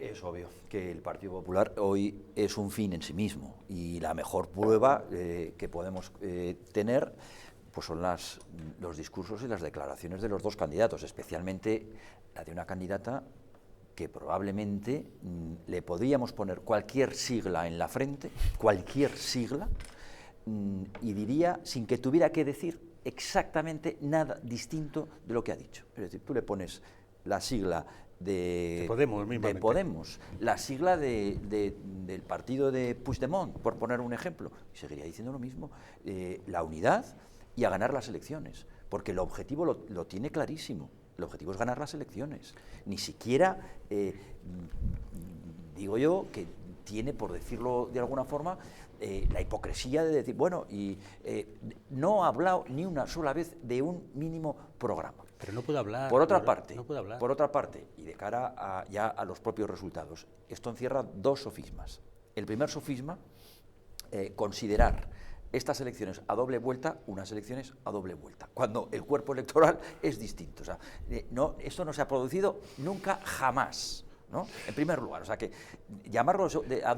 Es obvio que el Partido Popular hoy es un fin en sí mismo y la mejor prueba que podemos tener pues son los discursos y las declaraciones de los dos candidatos, especialmente la de una candidata que probablemente le podríamos poner cualquier sigla en la frente, cualquier sigla, y diría, sin que tuviera que decir exactamente nada distinto de lo que ha dicho. Es decir, tú le pones la sigla de Podemos, la sigla del partido de Puigdemont, por poner un ejemplo, y seguiría diciendo lo mismo, la unidad y a ganar las elecciones, porque el objetivo lo tiene clarísimo. El objetivo es ganar las elecciones. Ni siquiera, digo yo, que tiene, por decirlo de alguna forma, la hipocresía de decir, bueno, y no ha hablado ni una sola vez de un mínimo programa. Pero no puede hablar. Por otra parte, no puede hablar. Por otra parte, y de cara ya a los propios resultados, esto encierra dos sofismas. El primer sofisma, considerar estas elecciones a doble vuelta unas elecciones a doble vuelta, cuando el cuerpo electoral es distinto. O sea, esto no se ha producido nunca, jamás, ¿no? En primer lugar, o sea que llamarlo a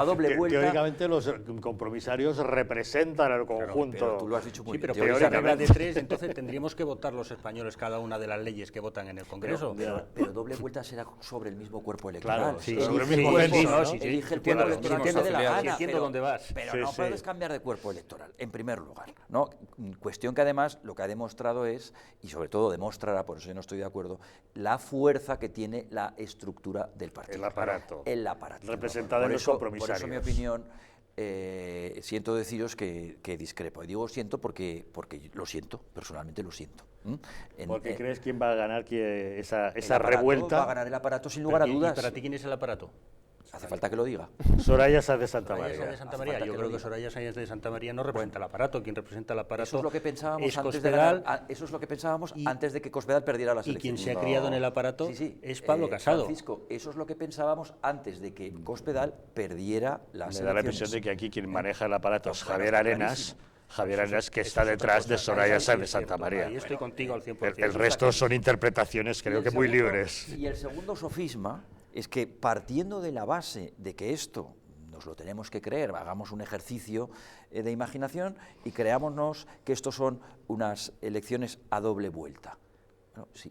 doble vuelta... Teóricamente los compromisarios representan al conjunto. Pero tú lo has dicho muy bien. Pero por esa regla de tres, entonces tendríamos que votar los españoles cada una de las leyes que votan en el Congreso. Pero doble vuelta será sobre el mismo cuerpo electoral. Claro, sí, sobre el mismo censo. Elige el cuerpo electoral que le dé la gana. Entiendo dónde vas. Pero no puedes cambiar de cuerpo electoral, en primer lugar, ¿no? Cuestión que además lo que ha demostrado es, y sobre todo demostrará, por eso yo no estoy de acuerdo, la fuerza que tiene la estructura del partido. El aparato. Representado en los compromisarios. Por eso mi opinión, siento deciros que discrepo. Y digo siento porque lo siento, personalmente lo siento. ¿Porque crees quién va a ganar esa revuelta? Va a ganar el aparato sin lugar a dudas. ¿Y para ti quién es el aparato? Hace falta que lo diga. Soraya Sáenz de Santa María. Yo creo que Soraya Sáenz de Santa María no representa el aparato. Quien representa el aparato eso es lo que pensábamos es antes Cospedal, eso es lo que pensábamos antes de que Cospedal perdiera las elecciones. Y quien se ha criado en el aparato es Pablo Casado. Francisco, eso es lo que pensábamos antes de que Cospedal perdiera las elecciones. Me da la impresión de que aquí quien maneja el aparato es Javier Arenas, que está detrás de Soraya Sáenz de Santa María. Ahí estoy contigo al 100%. El resto son interpretaciones, creo que muy libres. Y el segundo sofisma es que, partiendo de la base de que esto nos lo tenemos que creer, hagamos un ejercicio de imaginación y creámonos que estos son unas elecciones a doble vuelta. Bueno, sí.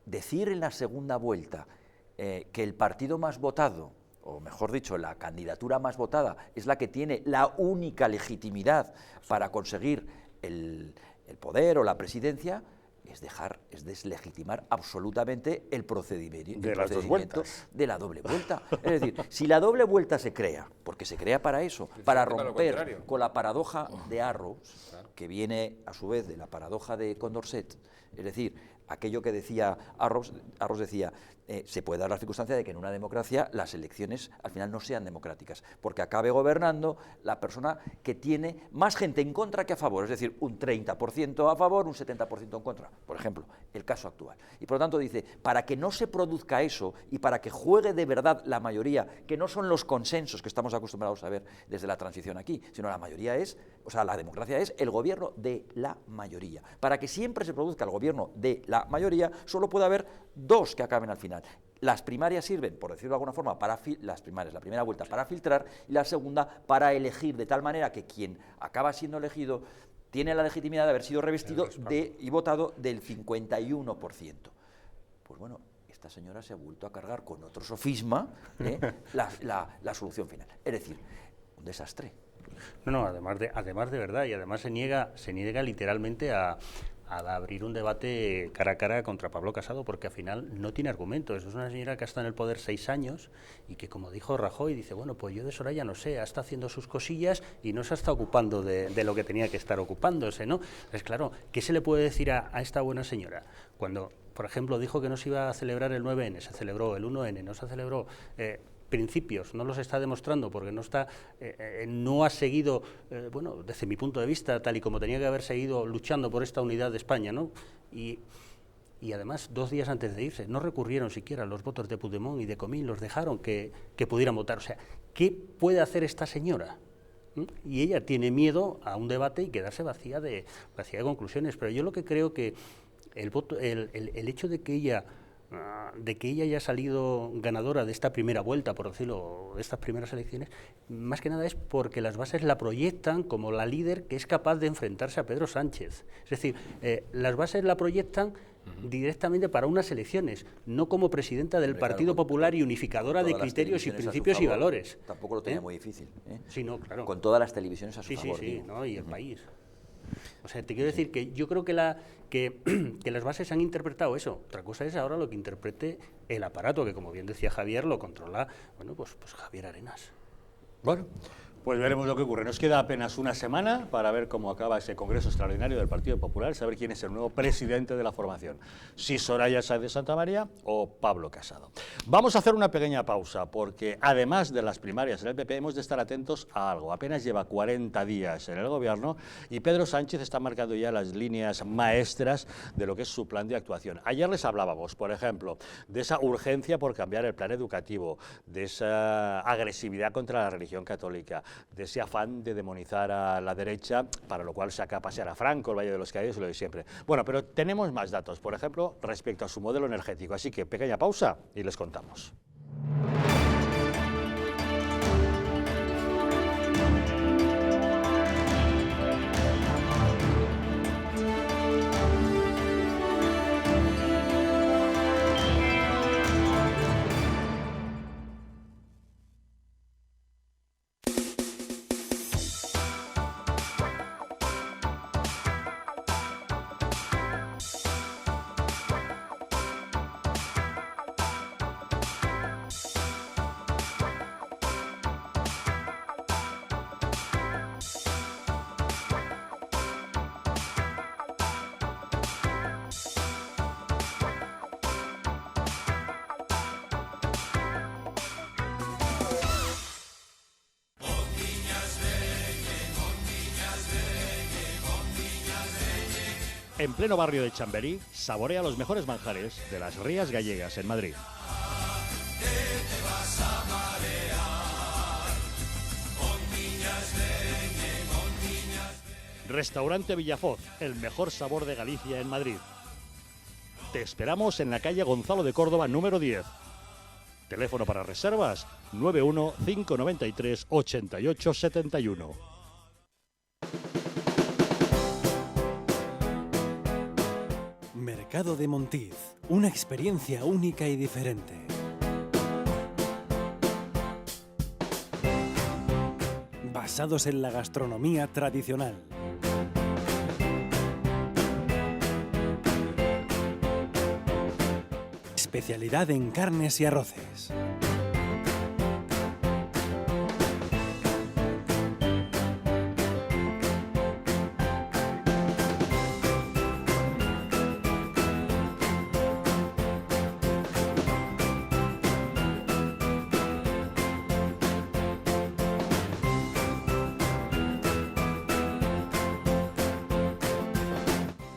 Decir en la segunda vuelta que el partido más votado, o mejor dicho, la candidatura más votada, es la que tiene la única legitimidad para conseguir el poder o la presidencia, es deslegitimar absolutamente el procedimiento de las dos vueltas. De la doble vuelta. Es decir, si la doble vuelta se crea, porque se crea para eso, para romper con la paradoja de Arrows, que viene a su vez de la paradoja de Condorcet, es decir, aquello que decía Arrows decía, se puede dar la circunstancia de que en una democracia las elecciones al final no sean democráticas, porque acabe gobernando la persona que tiene más gente en contra que a favor, es decir, un 30% a favor, un 70% en contra, por ejemplo, el caso actual. Y por lo tanto dice, para que no se produzca eso y para que juegue de verdad la mayoría, que no son los consensos que estamos acostumbrados a ver desde la transición aquí, sino la mayoría es, o sea, la democracia es el gobierno de la mayoría. Para que siempre se produzca el gobierno de la mayoría, solo puede haber dos que acaben al final. Las primarias sirven, por decirlo de alguna forma, la primera vuelta para filtrar y la segunda para elegir, de tal manera que quien acaba siendo elegido tiene la legitimidad de haber sido revestido y votado del 51%. Pues bueno, esta señora se ha vuelto a cargar con otro sofisma la solución final. Es decir, un desastre. No, además de verdad, y además se niega literalmente a abrir un debate cara a cara contra Pablo Casado, porque al final no tiene argumentos. Es una señora que ha estado en el poder 6 años y que, como dijo Rajoy, dice, bueno, pues yo de Soraya no sé, ha estado haciendo sus cosillas y no se ha estado ocupando de lo que tenía que estar ocupándose, ¿no? Entonces, claro, ¿qué se le puede decir a esta buena señora? Cuando, por ejemplo, dijo que no se iba a celebrar el 9N, se celebró el 1N, no se celebró... principios, no los está demostrando porque no ha seguido, bueno, desde mi punto de vista, tal y como tenía que haber seguido luchando por esta unidad de España, ¿no? Y además, 2 días antes de irse, no recurrieron siquiera a los votos de Puigdemont y de Comín, los dejaron que pudieran votar. O sea, ¿qué puede hacer esta señora? Y ella tiene miedo a un debate y quedarse vacía de conclusiones. Pero yo lo que creo que el hecho de que ella haya salido ganadora de esta primera vuelta, por decirlo, de estas primeras elecciones, más que nada es porque las bases la proyectan como la líder que es capaz de enfrentarse a Pedro Sánchez. Es decir, las bases la proyectan directamente para unas elecciones, no como presidenta del Partido Popular y unificadora de criterios y principios y valores. Tampoco lo tenía muy difícil. Sí, no, claro. Con todas las televisiones a su favor. Sí, ¿no? Y el país. O sea, te quiero decir que yo creo que las bases han interpretado eso. Otra cosa es ahora lo que interprete el aparato, que como bien decía Javier, lo controla, bueno, pues Javier Arenas. Bueno, Pues veremos lo que ocurre. Nos queda apenas una semana para ver cómo acaba ese Congreso Extraordinario del Partido Popular, saber quién es el nuevo presidente de la formación, si Soraya Sáez de Santamaría o Pablo Casado. Vamos a hacer una pequeña pausa, porque además de las primarias en el PP hemos de estar atentos a algo. Apenas lleva 40 días en el gobierno y Pedro Sánchez está marcando ya las líneas maestras de lo que es su plan de actuación. Ayer les hablábamos, por ejemplo, de esa urgencia por cambiar el plan educativo, de esa agresividad contra la religión católica, de ese afán de demonizar a la derecha, para lo cual saca a pasear a Franco, el Valle de los Caídos y lo de siempre. Bueno, pero tenemos más datos, por ejemplo, respecto a su modelo energético, así que pequeña pausa y les contamos. En pleno barrio de Chamberí, saborea los mejores manjares de las Rías Gallegas en Madrid. Restaurante Villafoz, el mejor sabor de Galicia en Madrid. Te esperamos en la calle Gonzalo de Córdoba, número 10. Teléfono para reservas 91 593 88 71. Mercado de Montiz, una experiencia única y diferente. Basados en la gastronomía tradicional. Especialidad en carnes y arroces.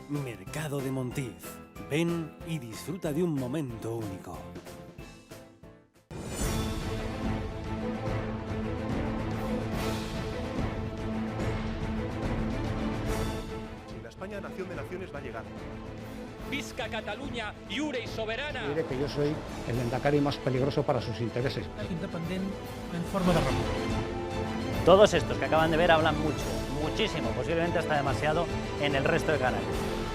Mercado de Montiz. Ven y disfruta de un momento único. Si la España nación de naciones va a llegar. Visca Catalunya, lliure y soberana. Diré que yo soy el Lehendakari más peligroso para sus intereses. Independent en forma de república. Todos estos que acaban de ver hablan mucho, muchísimo, posiblemente hasta demasiado en el resto de canales.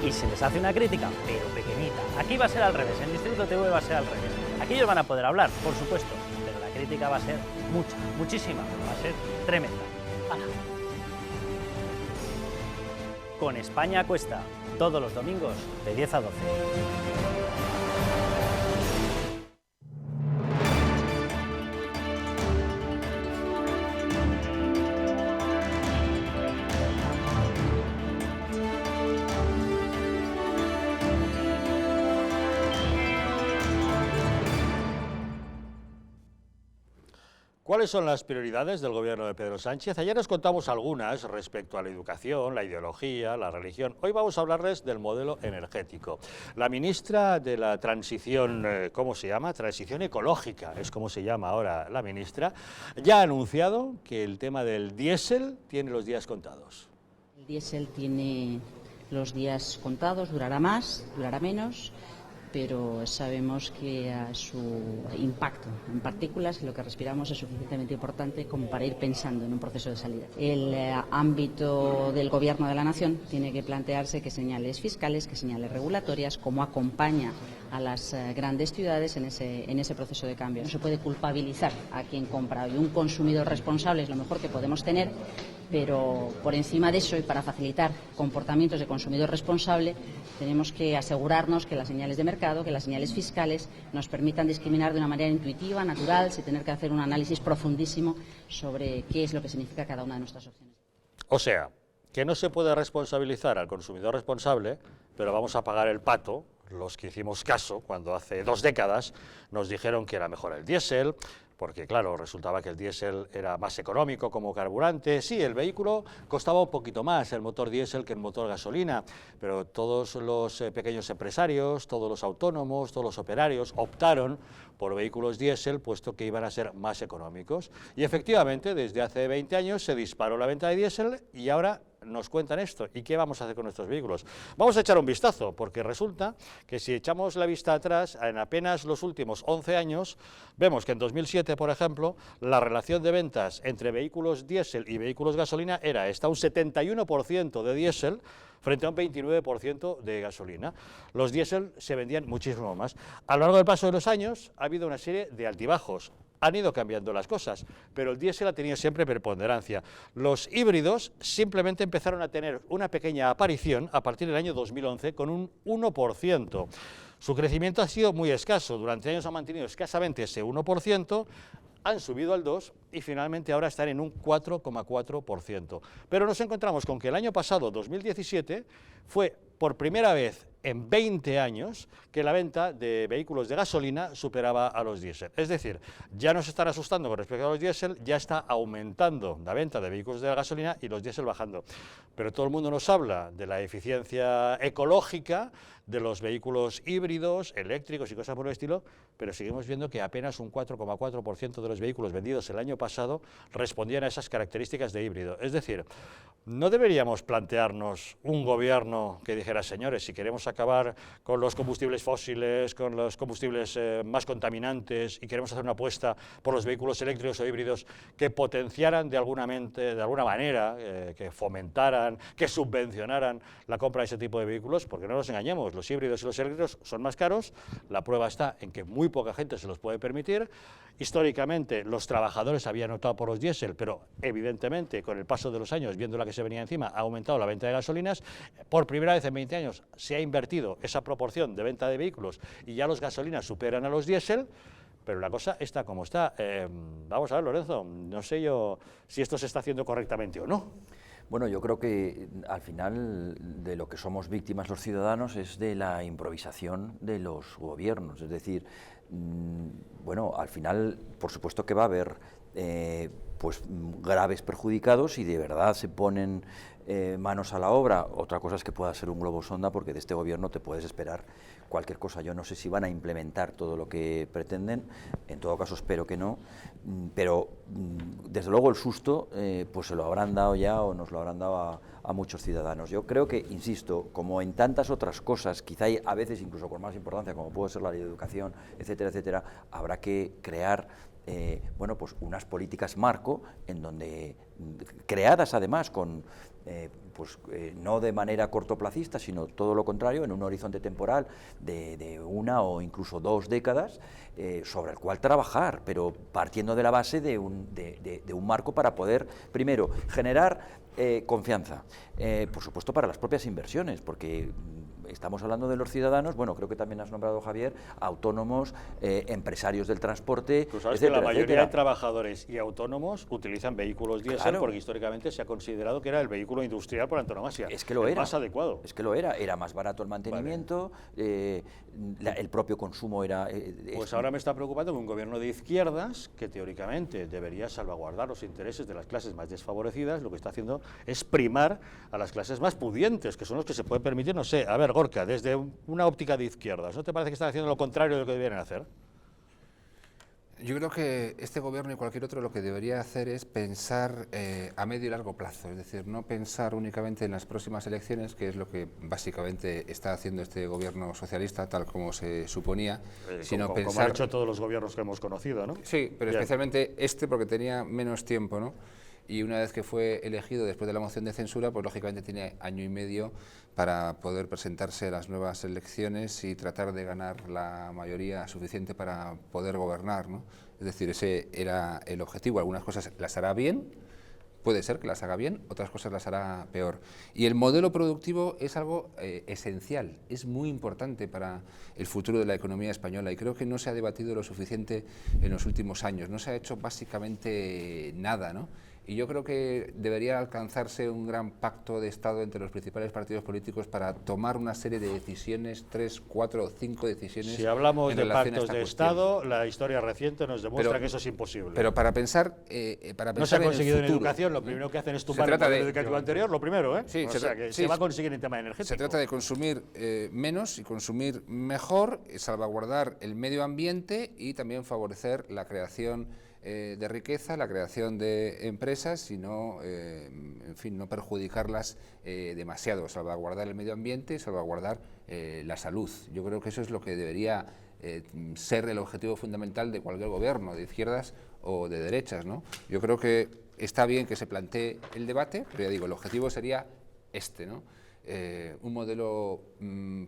Y se les hace una crítica, pero pequeñita. Aquí va a ser al revés, en Distrito TV va a ser al revés. Aquí ellos van a poder hablar, por supuesto, pero la crítica va a ser mucha, muchísima, va a ser tremenda. ¡Hala! Con España a cuesta, todos los domingos de 10 a 12. ¿Cuáles son las prioridades del gobierno de Pedro Sánchez? Ayer os contamos algunas respecto a la educación, la ideología, la religión. Hoy vamos a hablarles del modelo energético. La ministra de la Transición, ¿cómo se llama? Transición ecológica, es como se llama ahora la ministra, ya ha anunciado que el tema del diésel tiene los días contados. El diésel tiene los días contados, durará más, durará menos, pero sabemos que su impacto en partículas, lo que respiramos, es suficientemente importante como para ir pensando en un proceso de salida. El ámbito del Gobierno de la Nación tiene que plantearse qué señales fiscales, qué señales regulatorias, cómo acompaña a las grandes ciudades en ese proceso de cambio. No se puede culpabilizar a quien compra, y un consumidor responsable es lo mejor que podemos tener, Pero por encima de eso, y para facilitar comportamientos de consumidor responsable, tenemos que asegurarnos que las señales de mercado, que las señales fiscales nos permitan discriminar de una manera intuitiva, natural, sin tener que hacer un análisis profundísimo sobre qué es lo que significa cada una de nuestras opciones. O sea, que no se puede responsabilizar al consumidor responsable, pero vamos a pagar el pato los que hicimos caso cuando hace 2 décadas nos dijeron que era mejor el diésel, porque claro, resultaba que el diésel era más económico como carburante. Sí, el vehículo costaba un poquito más, el motor diésel, que el motor gasolina, pero todos los pequeños empresarios, todos los autónomos, todos los operarios optaron por vehículos diésel, puesto que iban a ser más económicos. Y efectivamente, desde hace 20 años se disparó la venta de diésel y ahora nos cuentan esto. ¿Y qué vamos a hacer con nuestros vehículos? Vamos a echar un vistazo, porque resulta que si echamos la vista atrás, en apenas los últimos 11 años, vemos que en 2007, por ejemplo, la relación de ventas entre vehículos diésel y vehículos gasolina era esta, un 71% de diésel frente a un 29% de gasolina. Los diésel se vendían muchísimo más. A lo largo del paso de los años ha habido una serie de altibajos. Han ido cambiando las cosas, pero el diésel ha tenido siempre preponderancia. Los híbridos simplemente empezaron a tener una pequeña aparición a partir del año 2011 con un 1%. Su crecimiento ha sido muy escaso, durante años ha mantenido escasamente ese 1%, han subido al 2% y finalmente ahora están en un 4,4%. Pero nos encontramos con que el año pasado, 2017, fue por primera vez en 20 años que la venta de vehículos de gasolina superaba a los diésel. Es decir, ya nos están asustando con respecto a los diésel, ya está aumentando la venta de vehículos de gasolina y los diésel bajando. Pero todo el mundo nos habla de la eficiencia ecológica de los vehículos híbridos, eléctricos y cosas por el estilo, pero seguimos viendo que apenas un 4,4% de los vehículos vendidos el año pasado respondían a esas características de híbrido. Es decir, no deberíamos plantearnos un gobierno que dijera, señores, si queremos acabar con los combustibles fósiles, con los combustibles más contaminantes y queremos hacer una apuesta por los vehículos eléctricos o híbridos que potenciaran de alguna manera, que fomentaran, que subvencionaran la compra de ese tipo de vehículos, porque no nos engañemos, los híbridos y los eléctricos son más caros, la prueba está en que muy poca gente se los puede permitir. Históricamente los trabajadores habían optado por los diésel, pero evidentemente con el paso de los años, viendo la que se venía encima, ha aumentado la venta de gasolinas. Por primera vez en 20 años se ha invertido esa proporción de venta de vehículos y ya los gasolinas superan a los diésel, pero la cosa está como está. Vamos a ver, Lorenzo, no sé yo si esto se está haciendo correctamente o no. Bueno, yo creo que al final de lo que somos víctimas los ciudadanos es de la improvisación de los gobiernos, es decir, bueno, al final por supuesto que va a haber pues graves perjudicados y de verdad se ponen manos a la obra. Otra cosa es que pueda ser un globo sonda, porque de este gobierno te puedes esperar cualquier cosa. Yo no sé si van a implementar todo lo que pretenden, en todo caso espero que no, pero desde luego el susto pues se lo habrán dado ya o nos lo habrán dado a muchos ciudadanos. Yo creo que, insisto, como en tantas otras cosas, quizá a veces incluso con más importancia, como puede ser la ley de educación, etcétera, etcétera, habrá que crear bueno, pues unas políticas marco en donde, creadas además con no de manera cortoplacista, sino todo lo contrario, en un horizonte temporal de 1 o incluso 2 décadas, sobre el cual trabajar, pero partiendo de la base de un marco para poder, primero, generar confianza, por supuesto para las propias inversiones, porque estamos hablando de los ciudadanos, bueno, creo que también has nombrado, Javier, autónomos, empresarios del transporte, Tú sabes etcétera, que la mayoría etcétera. de trabajadores y autónomos utilizan vehículos diésel, Claro. porque históricamente se ha considerado que era el vehículo industrial por antonomasia. Es que lo el era. más adecuado. Es que lo era más barato el mantenimiento, el propio consumo era... Pues ahora me está preocupando que un gobierno de izquierdas, que teóricamente debería salvaguardar los intereses de las clases más desfavorecidas, lo que está haciendo es primar a las clases más pudientes, que son los que se pueden permitir, no sé, a ver, Gorka, desde una óptica de izquierdas, ¿no te parece que están haciendo lo contrario de lo que deberían hacer? Yo creo que este gobierno y cualquier otro lo que debería hacer es pensar a medio y largo plazo, es decir, no pensar únicamente en las próximas elecciones, que es lo que básicamente está haciendo este gobierno socialista, tal como se suponía, sino como pensar... han hecho todos los gobiernos que hemos conocido, ¿no? Sí, pero Bien. especialmente este porque tenía menos tiempo, ¿no? Y una vez que fue elegido después de la moción de censura, pues lógicamente tiene 1 año y medio para poder presentarse a las nuevas elecciones y tratar de ganar la mayoría suficiente para poder gobernar, ¿no? Es decir, ese era el objetivo. Algunas cosas las hará bien, puede ser que las haga bien, otras cosas las hará peor. Y el modelo productivo es algo esencial, es muy importante para el futuro de la economía española y creo que no se ha debatido lo suficiente en los últimos años, no se ha hecho básicamente nada, ¿no? Y yo creo que debería alcanzarse un gran pacto de Estado entre los principales partidos políticos para tomar una serie de decisiones, 3, 4 o 5 decisiones. Si hablamos en de relación a pactos esta de cuestión. Estado, la historia reciente nos demuestra Pero- que eso es imposible. Pero para pensar, no se ha conseguido en el futuro, educación, lo primero que hacen es Se tumbar el trata modelo de- educativo anterior, lo primero, ¿eh? Sí, o sea, que se va a conseguir en tema energético. Se trata de consumir menos y consumir mejor, salvaguardar el medio ambiente y también favorecer la creación de riqueza, la creación de empresas y no, en fin, no perjudicarlas demasiado, salvaguardar el medio ambiente y salvaguardar la salud. Yo creo que eso es lo que debería ser el objetivo fundamental de cualquier gobierno, de izquierdas o de derechas, ¿no? Yo creo que está bien que se plantee el debate, pero ya digo, el objetivo sería este, ¿no? Un modelo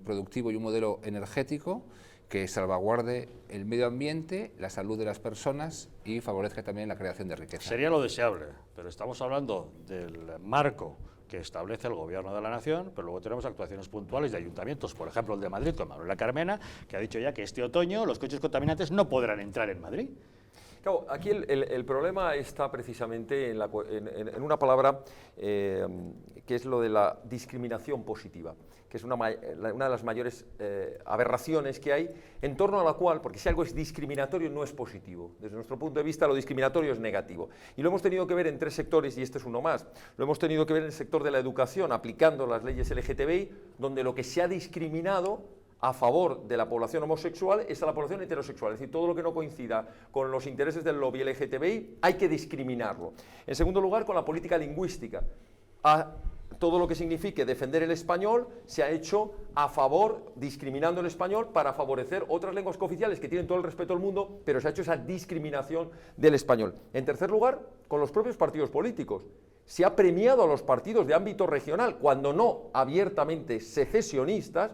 productivo y un modelo energético que salvaguarde el medio ambiente, la salud de las personas y favorezca también la creación de riqueza. Sería lo deseable, pero estamos hablando del marco que establece el Gobierno de la Nación, pero luego tenemos actuaciones puntuales de ayuntamientos, por ejemplo el de Madrid con Manuela Carmena, que ha dicho ya que este otoño los coches contaminantes no podrán entrar en Madrid. Claro, aquí el problema está precisamente en una palabra que es lo de la discriminación positiva, que es una de las mayores aberraciones que hay, en torno a la cual, porque si algo es discriminatorio no es positivo, desde nuestro punto de vista lo discriminatorio es negativo, y lo hemos tenido que ver en 3 sectores y este es uno más. Lo hemos tenido que ver en el sector de la educación, aplicando las leyes LGTBI, donde lo que se ha discriminado a favor de la población homosexual es a la población heterosexual, es decir, todo lo que no coincida con los intereses del lobby LGTBI hay que discriminarlo. En segundo lugar, con la política lingüística, todo lo que signifique defender el español se ha hecho a favor, discriminando el español para favorecer otras lenguas cooficiales que tienen todo el respeto del mundo, pero se ha hecho esa discriminación del español. En tercer lugar, con los propios partidos políticos. Se ha premiado a los partidos de ámbito regional, cuando no abiertamente secesionistas,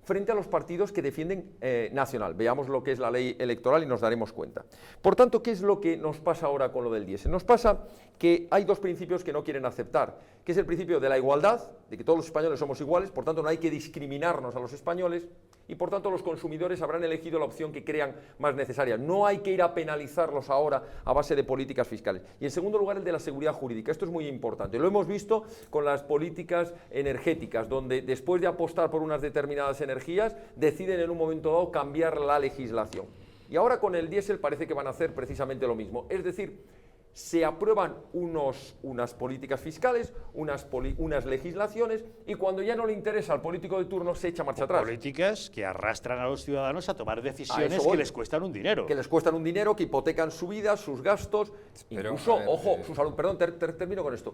frente a los partidos que defienden nacional. Veamos lo que es la ley electoral y nos daremos cuenta. Por tanto, ¿qué es lo que nos pasa ahora con lo del diésel? Nos pasa que hay 2 principios que no quieren aceptar, que es el principio de la igualdad, de que todos los españoles somos iguales, por tanto no hay que discriminarnos a los españoles, y por tanto los consumidores habrán elegido la opción que crean más necesaria. No hay que ir a penalizarlos ahora a base de políticas fiscales. Y en segundo lugar, el de la seguridad jurídica. Esto es muy importante. Lo hemos visto con las políticas energéticas, donde después de apostar por unas determinadas energías, deciden en un momento dado cambiar la legislación. Y ahora con el diésel parece que van a hacer precisamente lo mismo. Es decir, se aprueban unas políticas fiscales, unas legislaciones, y cuando ya no le interesa al político de turno se echa marcha atrás. Políticas que arrastran a los ciudadanos a tomar decisiones que les cuestan un dinero. Que les cuestan un dinero, que hipotecan su vida, sus gastos, incluso, ojo, su salud. Perdón, termino con esto.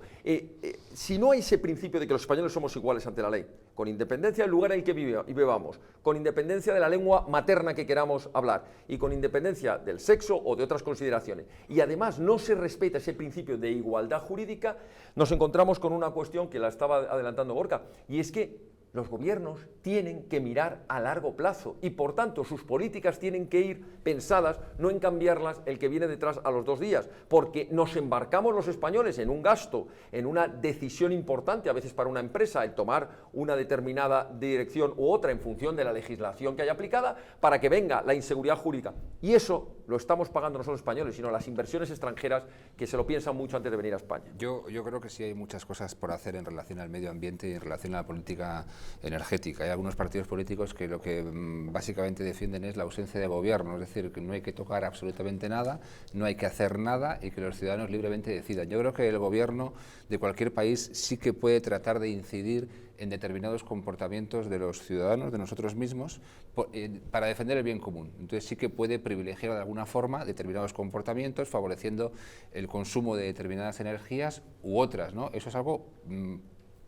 Si no hay ese principio de que los españoles somos iguales ante la ley, con independencia del lugar en el que vivamos, con independencia de la lengua materna que queramos hablar y con independencia del sexo o de otras consideraciones, y además no se respeta ese principio de igualdad jurídica, nos encontramos con una cuestión que la estaba adelantando Gorka, y es que los gobiernos tienen que mirar a largo plazo y por tanto sus políticas tienen que ir pensadas, no en cambiarlas el que viene detrás a los 2 días, porque nos embarcamos los españoles en un gasto, en una decisión importante a veces para una empresa, el tomar una determinada dirección u otra en función de la legislación que haya aplicada, para que venga la inseguridad jurídica, y eso lo estamos pagando no solo los españoles, sino las inversiones extranjeras que se lo piensan mucho antes de venir a España. Yo creo que sí hay muchas cosas por hacer en relación al medio ambiente y en relación a la política energética. Hay algunos partidos políticos que lo que básicamente defienden es la ausencia de gobierno, es decir, que no hay que tocar absolutamente nada, no hay que hacer nada y que los ciudadanos libremente decidan. Yo creo que el gobierno de cualquier país sí que puede tratar de incidir en determinados comportamientos de los ciudadanos, de nosotros mismos, para defender el bien común. Entonces sí que puede privilegiar de alguna forma determinados comportamientos, favoreciendo el consumo de determinadas energías u otras, ¿no? Eso es algo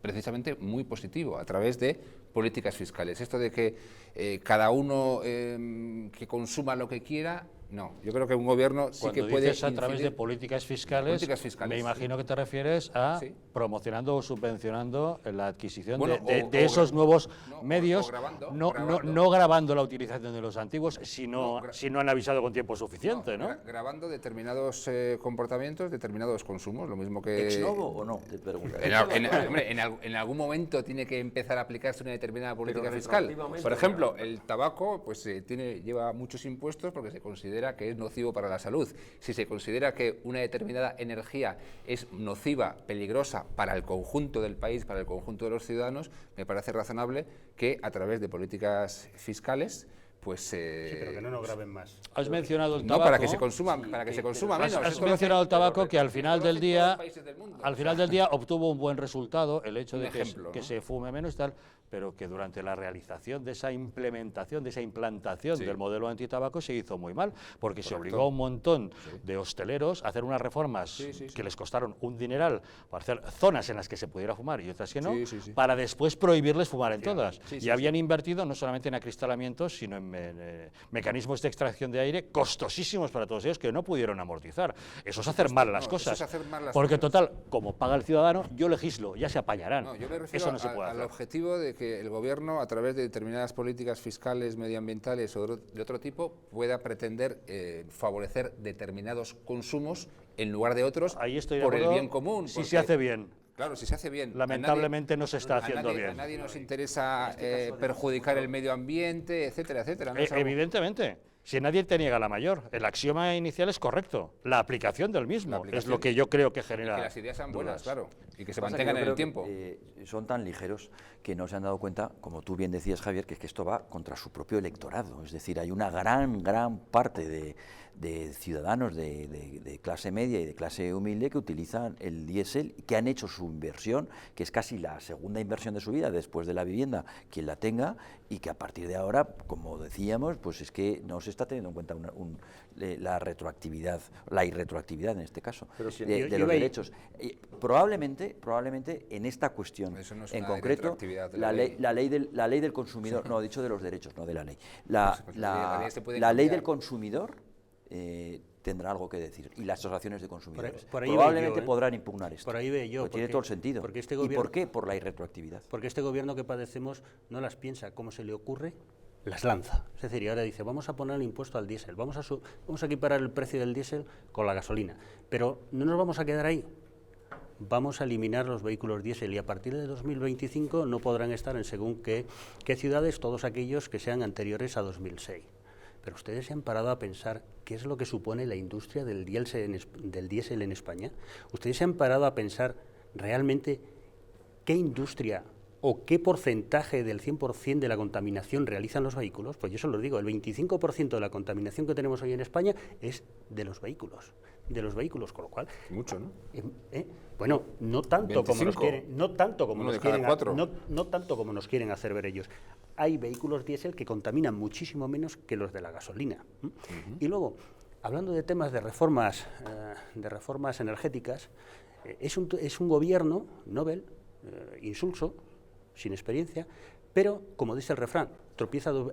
precisamente muy positivo, a través de políticas fiscales. Esto de que cada uno que consuma lo que quiera, No, yo creo que un gobierno sí que puede Cuando dices a incidir través de políticas fiscales, me imagino que te refieres a promocionando o subvencionando la adquisición de esos nuevos medios, no grabando la utilización de los antiguos, si no han avisado con tiempo suficiente, ¿no? Grabando determinados comportamientos, determinados consumos, lo mismo que... ¿Ex novo o no? Te pregunto. En algún momento tiene que empezar a aplicarse una determinada política fiscal. Por ejemplo, el tabaco pues lleva muchos impuestos porque se considera que es nocivo para la salud. Si se considera que una determinada energía es nociva, peligrosa para el conjunto del país, para el conjunto de los ciudadanos, me parece razonable que a través de políticas fiscales pues sí, pero que no nos graben más. Has mencionado el tabaco. No, para que se consuma menos. Has mencionado el tabaco que al final del día obtuvo un buen resultado, el hecho de que se fume menos y tal, pero que durante la realización de esa implementación, de esa implantación del modelo antitabaco se hizo muy mal, porque se obligó a un montón de hosteleros a hacer unas reformas que les costaron un dineral para hacer zonas en las que se pudiera fumar y otras que no, para después prohibirles fumar en todas. Y habían invertido no solamente en acristalamientos, sino en mecanismos de extracción de aire costosísimos para todos ellos que no pudieron amortizar. Eso es hacer mal las cosas. Porque total, como paga el ciudadano, yo legislo, ya se apañarán. Yo me refiero eso no se puede hacer. Al objetivo de que el gobierno, a través de determinadas políticas fiscales, medioambientales o de otro tipo, pueda pretender favorecer determinados consumos en lugar de otros por el bien común. Si se hace bien. Claro, si se hace bien. Lamentablemente no se está haciendo bien. A nadie nos interesa perjudicar el medio ambiente, etcétera, etcétera. ¿No? Evidentemente. Si nadie te niega la mayor, el axioma inicial es correcto, la aplicación del mismo es lo que yo creo que genera. Y que las ideas sean buenas, claro, y que se mantengan en el tiempo. Son tan ligeros que no se han dado cuenta, como tú bien decías, Javier, que esto va contra su propio electorado. Es decir, hay una gran parte de ciudadanos de clase media y de clase humilde que utilizan el diésel, que han hecho su inversión, que es casi la segunda inversión de su vida después de la vivienda, quien la tenga, y que a partir de ahora, como decíamos, pues es que no se está teniendo en cuenta la retroactividad, la irretroactividad en este caso, de los derechos. Probablemente en esta cuestión en concreto, la ley del consumidor, no, dicho de los derechos, no de la ley, la ley del consumidor tendrá algo que decir, y las asociaciones de consumidores probablemente podrán impugnar esto. Por ahí veo yo. Tiene todo el sentido. ¿Y por qué? Por la irretroactividad. Porque este gobierno que padecemos no las piensa como se le ocurre, las lanza. Es decir, y ahora dice, vamos a poner el impuesto al diésel, vamos a equiparar el precio del diésel con la gasolina, pero no nos vamos a quedar ahí. Vamos a eliminar los vehículos diésel y a partir de 2025 no podrán estar en según qué ciudades todos aquellos que sean anteriores a 2006. Pero ustedes se han parado a pensar qué es lo que supone la industria del diésel en España. Ustedes se han parado a pensar realmente qué industria o qué porcentaje del 100% de la contaminación realizan los vehículos. Pues yo se lo digo, el 25% de la contaminación que tenemos hoy en España es de los vehículos, con lo cual... Mucho, ¿no? Bueno, no tanto 25. como nos quieren hacer ver ellos. Hay vehículos diésel que contaminan muchísimo menos que los de la gasolina. Y luego, hablando de temas de reformas energéticas, es un gobierno Nobel, insulso, sin experiencia, pero, como dice el refrán,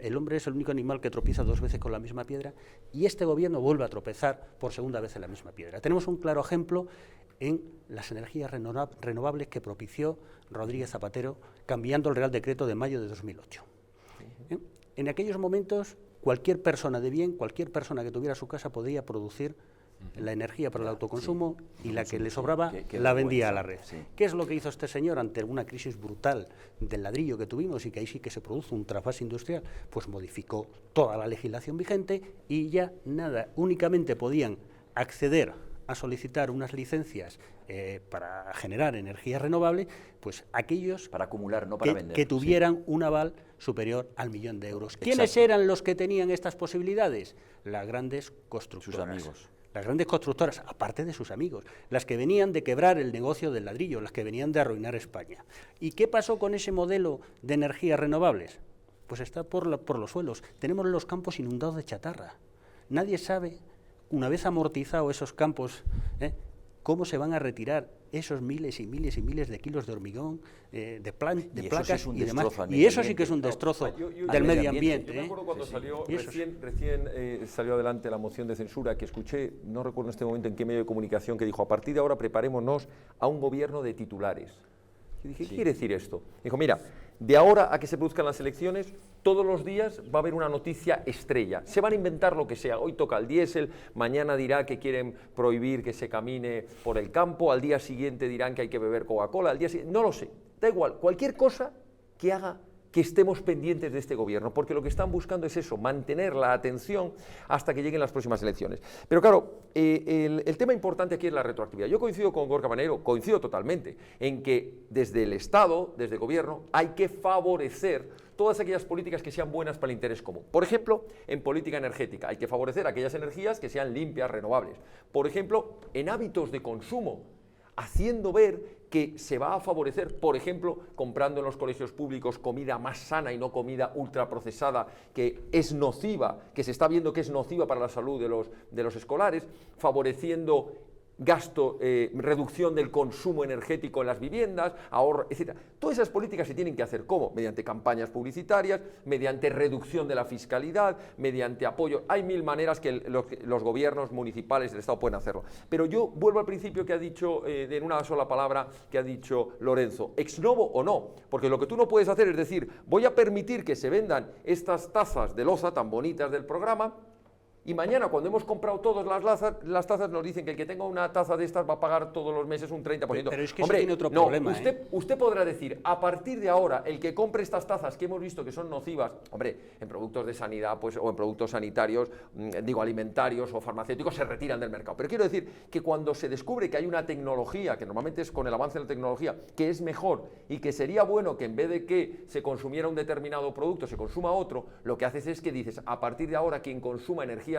el hombre es el único animal que tropieza 2 veces con la misma piedra, y este gobierno vuelve a tropezar por segunda vez en la misma piedra. Tenemos un claro ejemplo en las energías renovables que propició Rodríguez Zapatero, cambiando el Real Decreto de mayo de 2008. En aquellos momentos, cualquier persona de bien, cualquier persona que tuviera su casa podía producir la energía para el autoconsumo y la que le sobraba la vendía a la red. ¿Qué es lo que hizo este señor ante una crisis brutal del ladrillo que tuvimos y que ahí sí que se produjo un trasvase industrial? Pues modificó toda la legislación vigente y ya nada, únicamente podían acceder a solicitar unas licencias para generar energía renovable, pues aquellos para acumular, no para vender, que tuvieran un aval superior al 1.000.000 de euros. ¿Quiénes eran los que tenían estas posibilidades? Las grandes constructoras. Sus amigos. Las grandes constructoras, aparte de sus amigos, las que venían de quebrar el negocio del ladrillo, las que venían de arruinar España. ¿Y qué pasó con ese modelo de energías renovables? Pues está por los suelos. Tenemos los campos inundados de chatarra. Nadie sabe, una vez amortizados esos campos, cómo se van a retirar esos miles y miles y miles de kilos de hormigón, de placas sí y demás. Y eso sí que es un destrozo del medio ambiente. Yo me acuerdo cuando salió, recién salió adelante la moción de censura, que escuché, no recuerdo en este momento en qué medio de comunicación, que dijo: a partir de ahora preparémonos a un gobierno de titulares. Y dije, ¿qué quiere decir esto? Dijo, mira, de ahora a que se produzcan las elecciones, todos los días va a haber una noticia estrella. Se van a inventar lo que sea. Hoy toca el diésel, mañana dirá que quieren prohibir que se camine por el campo, al día siguiente dirán que hay que beber Coca-Cola, al día siguiente, no lo sé. Da igual, cualquier cosa que haga que estemos pendientes de este gobierno, porque lo que están buscando es eso, mantener la atención hasta que lleguen las próximas elecciones. Pero claro, el tema importante aquí es la retroactividad. Yo coincido con Gorka Maneiro, coincido totalmente, en que desde el Estado, desde el gobierno, hay que favorecer todas aquellas políticas que sean buenas para el interés común. Por ejemplo, en política energética, hay que favorecer aquellas energías que sean limpias, renovables. Por ejemplo, en hábitos de consumo, haciendo ver que se va a favorecer, por ejemplo, comprando en los colegios públicos comida más sana y no comida ultraprocesada, que es nociva, que se está viendo que es nociva para la salud de los escolares, favoreciendo gasto, reducción del consumo energético en las viviendas, ahorro, etc. Todas esas políticas se tienen que hacer, ¿cómo? Mediante campañas publicitarias, mediante reducción de la fiscalidad, mediante apoyo. Hay mil maneras que los gobiernos municipales del Estado pueden hacerlo. Pero yo vuelvo al principio que ha dicho, en una sola palabra, que ha dicho Lorenzo, ex novo o no, porque lo que tú no puedes hacer es decir, voy a permitir que se vendan estas tazas de loza tan bonitas del programa, y mañana, cuando hemos comprado todas las tazas, nos dicen que el que tenga una taza de estas va a pagar todos los meses un 30%. Pero es que hombre, eso tiene otro problema. Usted podrá decir, a partir de ahora, el que compre estas tazas que hemos visto que son nocivas, hombre, en productos de sanidad pues, o en productos sanitarios, alimentarios o farmacéuticos, se retiran del mercado. Pero quiero decir que cuando se descubre que hay una tecnología, que normalmente es con el avance de la tecnología, que es mejor y que sería bueno que en vez de que se consumiera un determinado producto, se consuma otro, lo que haces es que dices, a partir de ahora, quien consuma energía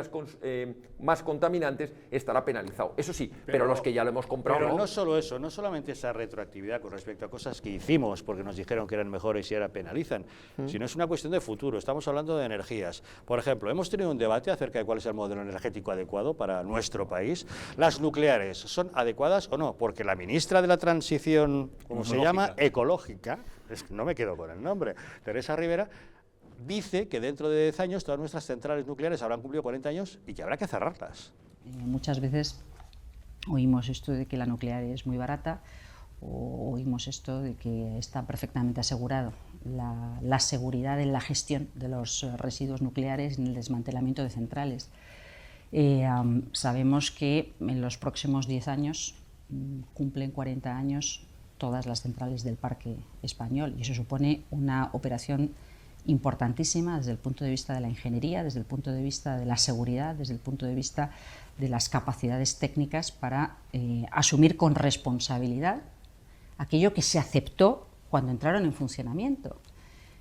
más contaminantes estará penalizado. Eso sí, pero los que ya lo hemos comprado... Pero no solo eso, no solamente esa retroactividad con respecto a cosas que hicimos porque nos dijeron que eran mejores y ahora penalizan, sino es una cuestión de futuro. Estamos hablando de energías. Por ejemplo, hemos tenido un debate acerca de cuál es el modelo energético adecuado para nuestro país. ¿Las nucleares son adecuadas o no? Porque la ministra de la Transición, ¿cómo se llama? Ecológica, es que no me quedo con el nombre, Teresa Rivera, dice que dentro de 10 años todas nuestras centrales nucleares habrán cumplido 40 años y que habrá que cerrarlas. Muchas veces oímos esto de que la nuclear es muy barata, o oímos esto de que está perfectamente asegurado la seguridad en la gestión de los residuos nucleares, en el desmantelamiento de centrales. Sabemos que en los próximos 10 años cumplen 40 años todas las centrales del parque español, y eso supone una operación importantísima desde el punto de vista de la ingeniería, desde el punto de vista de la seguridad, desde el punto de vista de las capacidades técnicas para asumir con responsabilidad aquello que se aceptó cuando entraron en funcionamiento.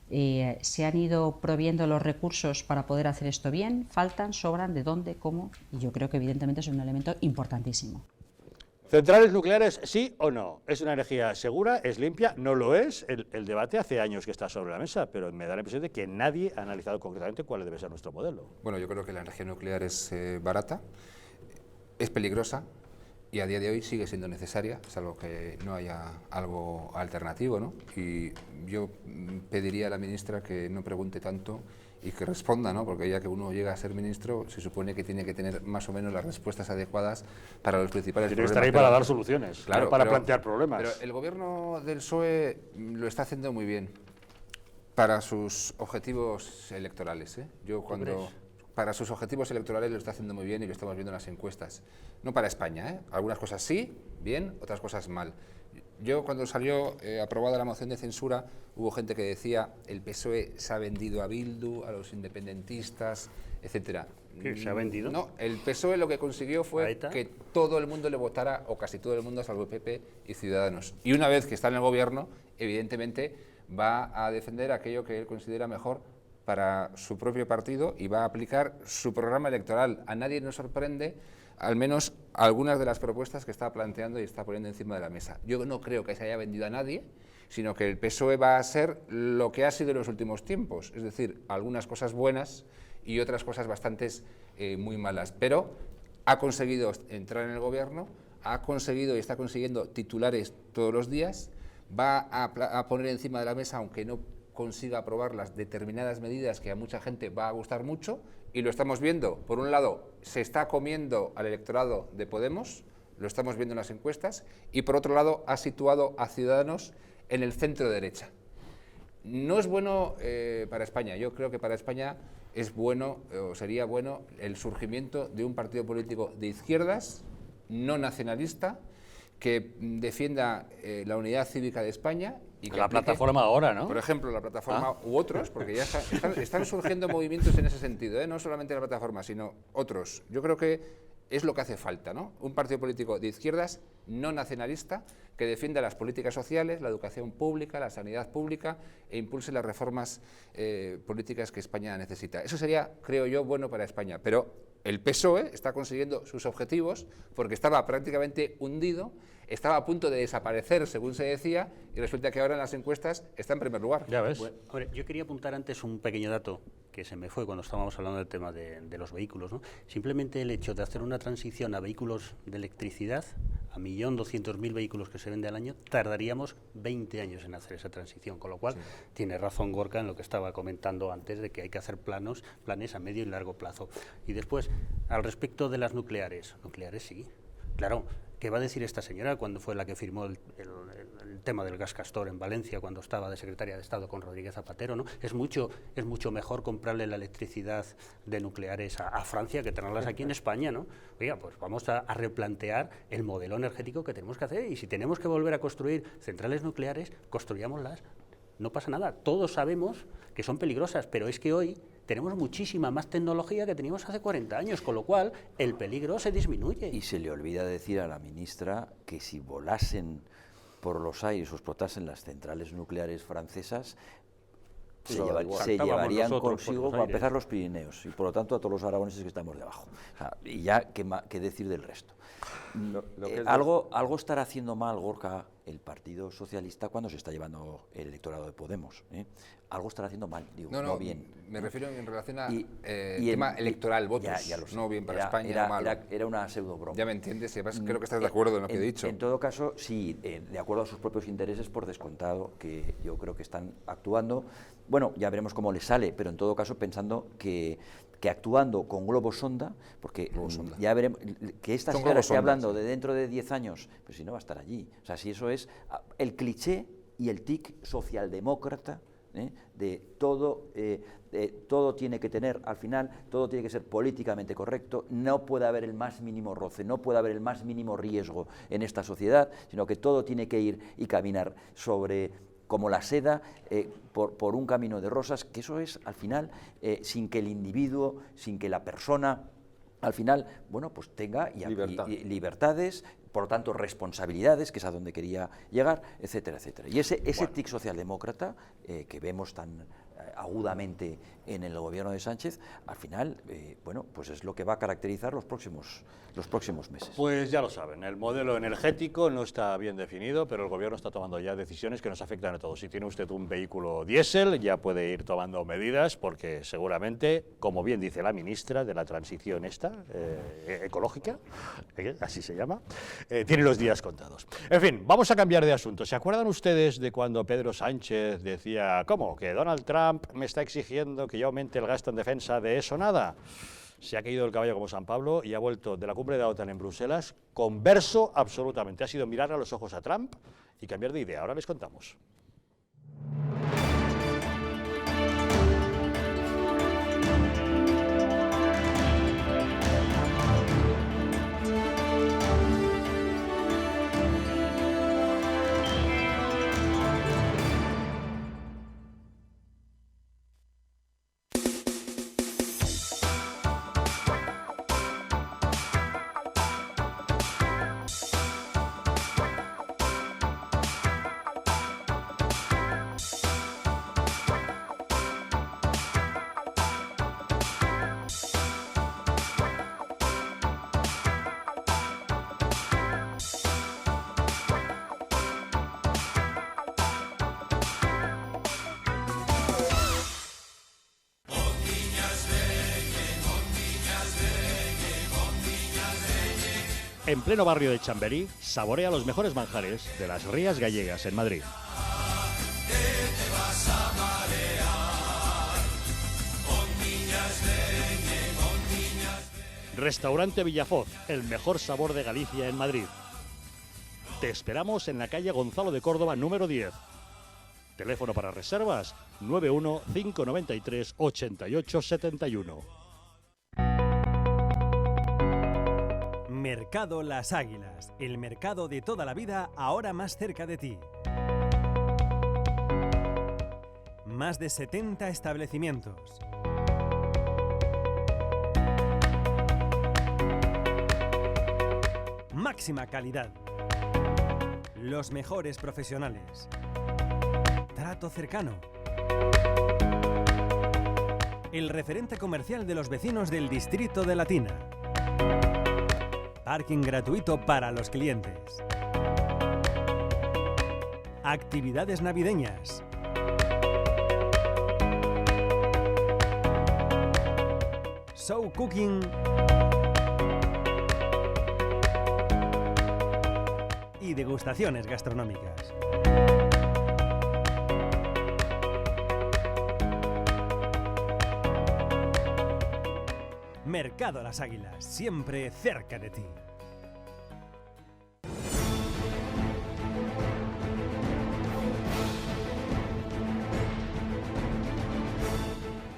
Se han ido proviendo los recursos para poder hacer esto bien, faltan, sobran, de dónde, cómo, y yo creo que evidentemente es un elemento importantísimo. ¿Centrales nucleares sí o no? ¿Es una energía segura? ¿Es limpia? ¿No lo es? El debate hace años que está sobre la mesa, pero me da la impresión de que nadie ha analizado concretamente cuál debe ser nuestro modelo. Bueno, yo creo que la energía nuclear es barata, es peligrosa y a día de hoy sigue siendo necesaria, salvo que no haya algo alternativo, ¿no? Y yo pediría a la ministra que no pregunte tanto y que responda, ¿no? Porque ya que uno llega a ser ministro, se supone que tiene que tener más o menos las respuestas adecuadas para los principales problemas. Tiene que estar ahí para dar soluciones, claro, no para plantear problemas. Pero el gobierno del PSOE lo está haciendo muy bien para sus objetivos electorales, ¿eh? Para sus objetivos electorales lo está haciendo muy bien y lo estamos viendo en las encuestas. No para España, ¿eh? Algunas cosas sí, bien, otras cosas mal. Yo, cuando salió aprobada la moción de censura, hubo gente que decía el PSOE se ha vendido a Bildu, a los independentistas, etcétera. ¿Qué, se ha vendido? No, el PSOE lo que consiguió fue que todo el mundo le votara, o casi todo el mundo, salvo el PP y Ciudadanos. Y una vez que está en el gobierno, evidentemente va a defender aquello que él considera mejor para su propio partido y va a aplicar su programa electoral. A nadie nos sorprende, al menos algunas de las propuestas que está planteando y está poniendo encima de la mesa. Yo no creo que se haya vendido a nadie, sino que el PSOE va a ser lo que ha sido en los últimos tiempos, es decir, algunas cosas buenas y otras cosas bastante muy malas, pero ha conseguido entrar en el gobierno, ha conseguido y está consiguiendo titulares todos los días, va a poner encima de la mesa, aunque no consiga aprobar las determinadas medidas que a mucha gente va a gustar mucho, y lo estamos viendo. Por un lado, se está comiendo al electorado de Podemos, lo estamos viendo en las encuestas, y por otro lado ha situado a Ciudadanos en el centro derecha. No es bueno para España. Yo creo que para España es bueno, o sería bueno, el surgimiento de un partido político de izquierdas, no nacionalista, que defienda la unidad cívica de España. Y que la aplique, plataforma ahora, ¿no? Por ejemplo, la plataforma u otros, porque ya están surgiendo movimientos en ese sentido, no solamente la plataforma, sino otros. Yo creo que es lo que hace falta, ¿no? Un partido político de izquierdas, no nacionalista, que defienda las políticas sociales, la educación pública, la sanidad pública e impulse las reformas políticas que España necesita. Eso sería, creo yo, bueno para España. Pero el PSOE está consiguiendo sus objetivos porque estaba prácticamente hundido, estaba a punto de desaparecer, según se decía, y resulta que ahora en las encuestas está en primer lugar. Ya ves. Bueno, hombre, yo quería apuntar antes un pequeño dato que se me fue cuando estábamos hablando del tema de los vehículos, ¿no? Simplemente el hecho de hacer una transición a vehículos de electricidad, a 1.200.000 vehículos que se venden al año, tardaríamos 20 años en hacer esa transición, con lo cual tiene razón Gorka en lo que estaba comentando antes de que hay que hacer planes a medio y largo plazo. Y después, al respecto de las nucleares sí, claro. ¿Qué va a decir esta señora cuando fue la que firmó el tema del gas Castor en Valencia cuando estaba de secretaria de Estado con Rodríguez Zapatero, ¿no? Es mucho mejor comprarle la electricidad de nucleares a Francia que tenerlas aquí en España, ¿no? Oiga, pues vamos a replantear el modelo energético que tenemos que hacer, y si tenemos que volver a construir centrales nucleares, construyámoslas. No pasa nada, todos sabemos que son peligrosas, pero es que hoy tenemos muchísima más tecnología que teníamos hace 40 años, con lo cual el peligro se disminuye. Y se le olvida decir a la ministra que si volasen por los aires o explotasen las centrales nucleares francesas, se llevarían consigo para pegar los Pirineos y por lo tanto a todos los aragoneses que estamos debajo. O sea, y ya, ¿qué decir del resto? Algo estará haciendo mal, Gorka, el Partido Socialista cuando se está llevando el electorado de Podemos. Algo estará haciendo mal, digo, no bien. Me refiero en relación al tema electoral, votos, no bien para España, malo. Era una pseudo broma. Ya me entiendes, y además creo que estás de acuerdo en lo que he dicho. En todo caso, sí, de acuerdo a sus propios intereses, por descontado, que yo creo que están actuando. Bueno, ya veremos cómo les sale, pero en todo caso pensando que actuando con globos sonda, porque ya veremos que esta señora esté hablando de dentro de 10 años, pero si no va a estar allí. O sea, si eso es el cliché y el tic socialdemócrata, de todo tiene que tener, al final, todo tiene que ser políticamente correcto, no puede haber el más mínimo roce, no puede haber el más mínimo riesgo en esta sociedad, sino que todo tiene que ir y caminar como la seda, por un camino de rosas, que eso es, al final, sin que el individuo, sin que la persona, al final, bueno, pues tenga libertades, por lo tanto, responsabilidades, que es a donde quería llegar, etcétera, etcétera. Y ese tic socialdemócrata que vemos tan agudamente en el gobierno de Sánchez, al final, bueno, pues es lo que va a caracterizar los próximos meses. Pues ya lo saben, el modelo energético no está bien definido, pero el gobierno está tomando ya decisiones que nos afectan a todos. Si tiene usted un vehículo diésel, ya puede ir tomando medidas, porque seguramente, como bien dice la ministra de la transición ecológica, así se llama, tiene los días contados. En fin, vamos a cambiar de asunto. ¿Se acuerdan ustedes de cuando Pedro Sánchez decía, ¿cómo? Que Donald Trump me está exigiendo que yo aumente el gasto en defensa? De eso nada. Se ha caído el caballo como San Pablo y ha vuelto de la cumbre de la OTAN en Bruselas converso absolutamente. Ha sido mirar a los ojos a Trump y cambiar de idea. Ahora les contamos. En pleno barrio de Chamberí, saborea los mejores manjares de las Rías Gallegas en Madrid. Restaurante Villafoz, el mejor sabor de Galicia en Madrid. Te esperamos en la calle Gonzalo de Córdoba, número 10. Teléfono para reservas 91 593 88 71. Mercado Las Águilas, el mercado de toda la vida ahora más cerca de ti. Más de 70 establecimientos. Máxima calidad. Los mejores profesionales. Trato cercano. El referente comercial de los vecinos del distrito de Latina. Parking gratuito para los clientes. Actividades navideñas. Show cooking. Y degustaciones gastronómicas. Mercado Las Águilas, siempre cerca de ti.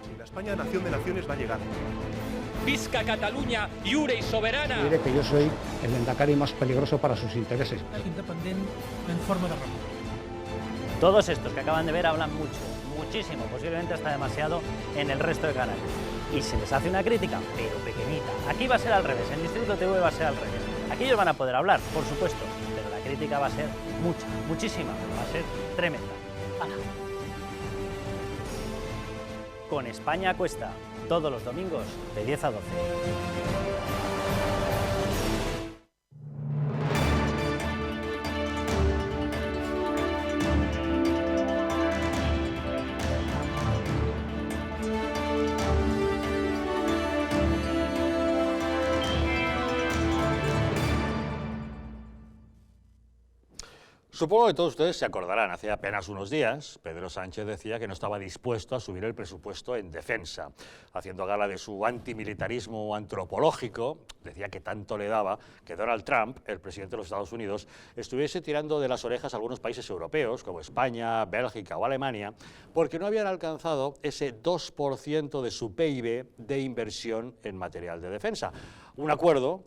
Si la España nación de naciones va a llegar. Visca Catalunya, lliure i soberana. Diré que yo soy el Endacari más peligroso para sus intereses. Independent en forma de república. Todos estos que acaban de ver hablan mucho, muchísimo, posiblemente hasta demasiado en el resto de canales. Y se les hace una crítica, pero pequeñita. Aquí va a ser al revés, en Distrito TV va a ser al revés. Aquí ellos van a poder hablar, por supuesto, pero la crítica va a ser mucha, muchísima, va a ser tremenda. ¡Hala! Con España Cuesta, todos los domingos de 10 a 12. Supongo que todos ustedes se acordarán, hace apenas unos días, Pedro Sánchez decía que no estaba dispuesto a subir el presupuesto en defensa. Haciendo gala de su antimilitarismo antropológico, decía que tanto le daba que Donald Trump, el presidente de los Estados Unidos, estuviese tirando de las orejas a algunos países europeos, como España, Bélgica o Alemania, porque no habían alcanzado ese 2% de su PIB de inversión en material de defensa. Un acuerdo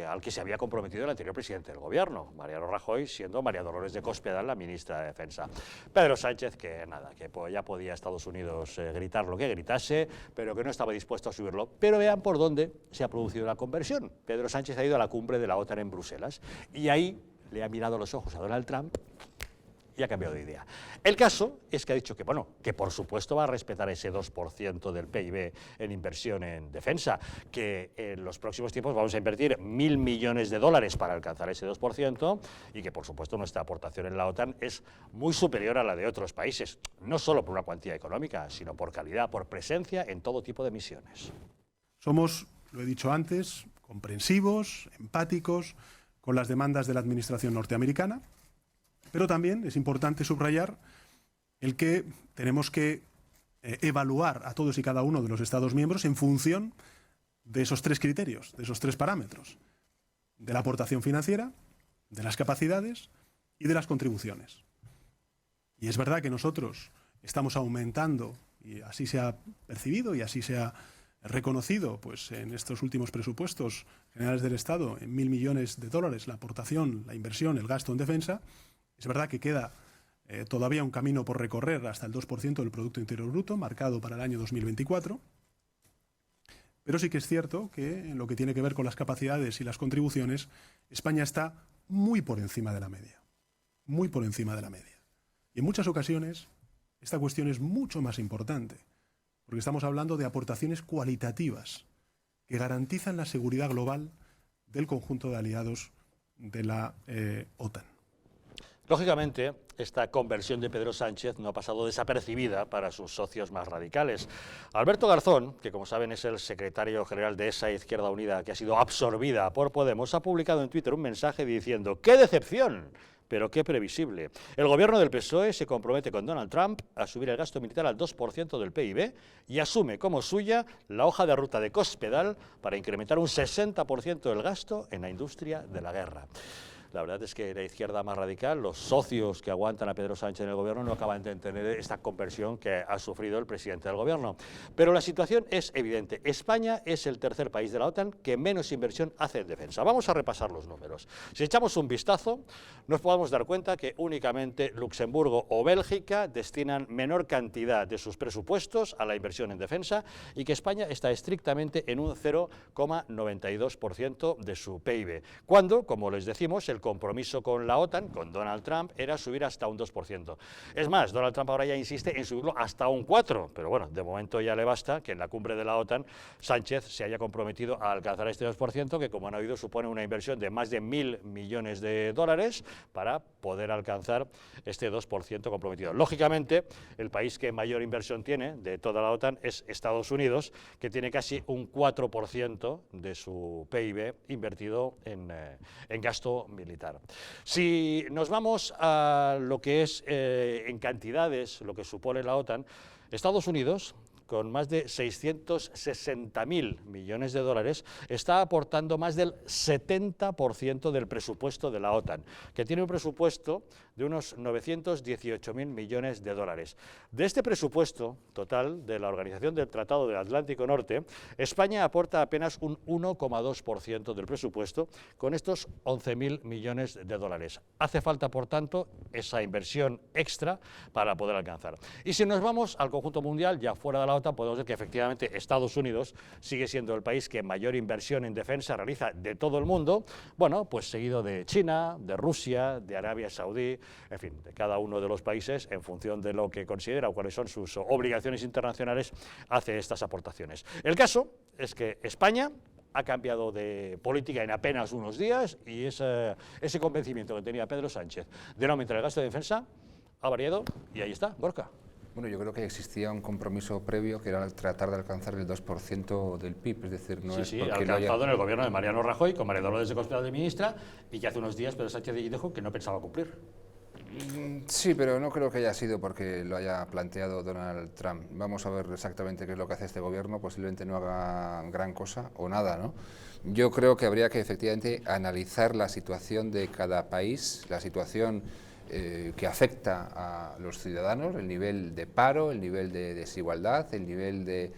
al que se había comprometido el anterior presidente del gobierno, Mariano Rajoy, siendo María Dolores de Cospedal la ministra de Defensa. Pedro Sánchez, que nada, que ya podía Estados Unidos gritar lo que gritase, pero que no estaba dispuesto a subirlo. Pero vean por dónde se ha producido la conversión. Pedro Sánchez ha ido a la cumbre de la OTAN en Bruselas y ahí le ha mirado los ojos a Donald Trump y ha cambiado de idea. El caso es que ha dicho que, bueno, que por supuesto va a respetar ese 2% del PIB en inversión en defensa, que en los próximos tiempos vamos a invertir 1.000 millones de dólares para alcanzar ese 2% y que, por supuesto, nuestra aportación en la OTAN es muy superior a la de otros países, no solo por una cuantía económica, sino por calidad, por presencia en todo tipo de misiones. Somos, lo he dicho antes, comprensivos, empáticos con las demandas de la administración norteamericana. Pero también es importante subrayar el que tenemos que evaluar a todos y cada uno de los Estados miembros en función de esos tres criterios, de esos tres parámetros, de la aportación financiera, de las capacidades y de las contribuciones. Y es verdad que nosotros estamos aumentando, y así se ha percibido y así se ha reconocido pues, en estos últimos presupuestos generales del Estado, en 1.000 millones de dólares la aportación, la inversión, el gasto en defensa. Es verdad que queda todavía un camino por recorrer hasta el 2% del Producto Interior Bruto, marcado para el año 2024, pero sí que es cierto que en lo que tiene que ver con las capacidades y las contribuciones, España está muy por encima de la media, muy por encima de la media. Y en muchas ocasiones esta cuestión es mucho más importante, porque estamos hablando de aportaciones cualitativas que garantizan la seguridad global del conjunto de aliados de la OTAN. Lógicamente, esta conversión de Pedro Sánchez no ha pasado desapercibida para sus socios más radicales. Alberto Garzón, que como saben es el secretario general de esa Izquierda Unida que ha sido absorbida por Podemos, ha publicado en Twitter un mensaje diciendo ¡qué decepción! Pero qué previsible. El gobierno del PSOE se compromete con Donald Trump a subir el gasto militar al 2% del PIB y asume como suya la hoja de ruta de Cospedal para incrementar un 60% el gasto en la industria de la guerra. La verdad es que la izquierda más radical, los socios que aguantan a Pedro Sánchez en el gobierno, no acaban de entender esta conversión que ha sufrido el presidente del gobierno. Pero la situación es evidente. España es el tercer país de la OTAN que menos inversión hace en defensa. Vamos a repasar los números. Si echamos un vistazo, nos podemos dar cuenta que únicamente Luxemburgo o Bélgica destinan menor cantidad de sus presupuestos a la inversión en defensa y que España está estrictamente en un 0,92% de su PIB. Cuando, como les decimos, el compromiso con la OTAN, con Donald Trump, era subir hasta un 2%. Es más, Donald Trump ahora ya insiste en subirlo hasta un 4%, pero bueno, de momento ya le basta que en la cumbre de la OTAN Sánchez se haya comprometido a alcanzar este 2%, que como han oído supone una inversión de más de 1.000 millones de dólares para poder alcanzar este 2% comprometido. Lógicamente, el país que mayor inversión tiene de toda la OTAN es Estados Unidos, que tiene casi un 4% de su PIB invertido en gasto militar. Si nos vamos a lo que es en cantidades, lo que supone la OTAN, Estados Unidos, con más de 660.000 millones de dólares, está aportando más del 70% del presupuesto de la OTAN, que tiene un presupuesto de unos 918.000 millones de dólares. De este presupuesto total de la Organización del Tratado del Atlántico Norte, España aporta apenas un 1,2% del presupuesto, con estos 11.000 millones de dólares. Hace falta, por tanto, esa inversión extra para poder alcanzar. Y si nos vamos al conjunto mundial, ya fuera de la OTAN, podemos ver que efectivamente Estados Unidos sigue siendo el país que mayor inversión en defensa realiza de todo el mundo, bueno, pues seguido de China, de Rusia, de Arabia Saudí, en fin, de cada uno de los países, en función de lo que considera o cuáles son sus obligaciones internacionales, hace estas aportaciones. El caso es que España ha cambiado de política en apenas unos días y ese convencimiento que tenía Pedro Sánchez de no aumentar el gasto de defensa ha variado y ahí está, Gorka. Bueno, yo creo que existía un compromiso previo que era tratar de alcanzar el 2% del PIB, es decir, no es porque alcanzado en el gobierno de Mariano Rajoy, con María Dolores de Cospedal de ministra, y que hace unos días Pedro Sánchez dijo que no pensaba cumplir. Sí, pero no creo que haya sido porque lo haya planteado Donald Trump. Vamos a ver exactamente qué es lo que hace este gobierno, posiblemente no haga gran cosa o nada, ¿no? Yo creo que habría que efectivamente analizar la situación de cada país, la situación que afecta a los ciudadanos, el nivel de paro, el nivel de desigualdad, el nivel de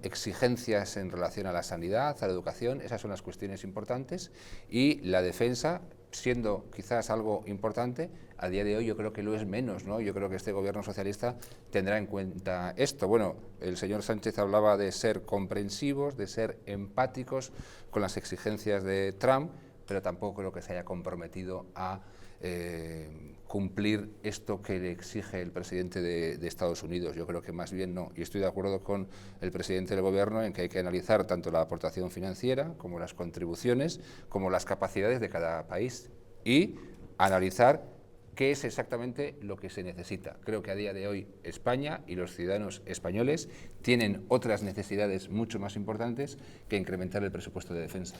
exigencias en relación a la sanidad, a la educación. Esas son las cuestiones importantes, y la defensa, siendo quizás algo importante, a día de hoy yo creo que lo es menos, ¿no? Yo creo que este gobierno socialista tendrá en cuenta esto. Bueno, el señor Sánchez hablaba de ser comprensivos, de ser empáticos con las exigencias de Trump, pero tampoco creo que se haya comprometido a cumplir esto que le exige el presidente de Estados Unidos. Yo creo que más bien no. Y estoy de acuerdo con el presidente del gobierno en que hay que analizar tanto la aportación financiera como las contribuciones, como las capacidades de cada país y analizar qué es exactamente lo que se necesita. Creo que a día de hoy España y los ciudadanos españoles tienen otras necesidades mucho más importantes que incrementar el presupuesto de defensa.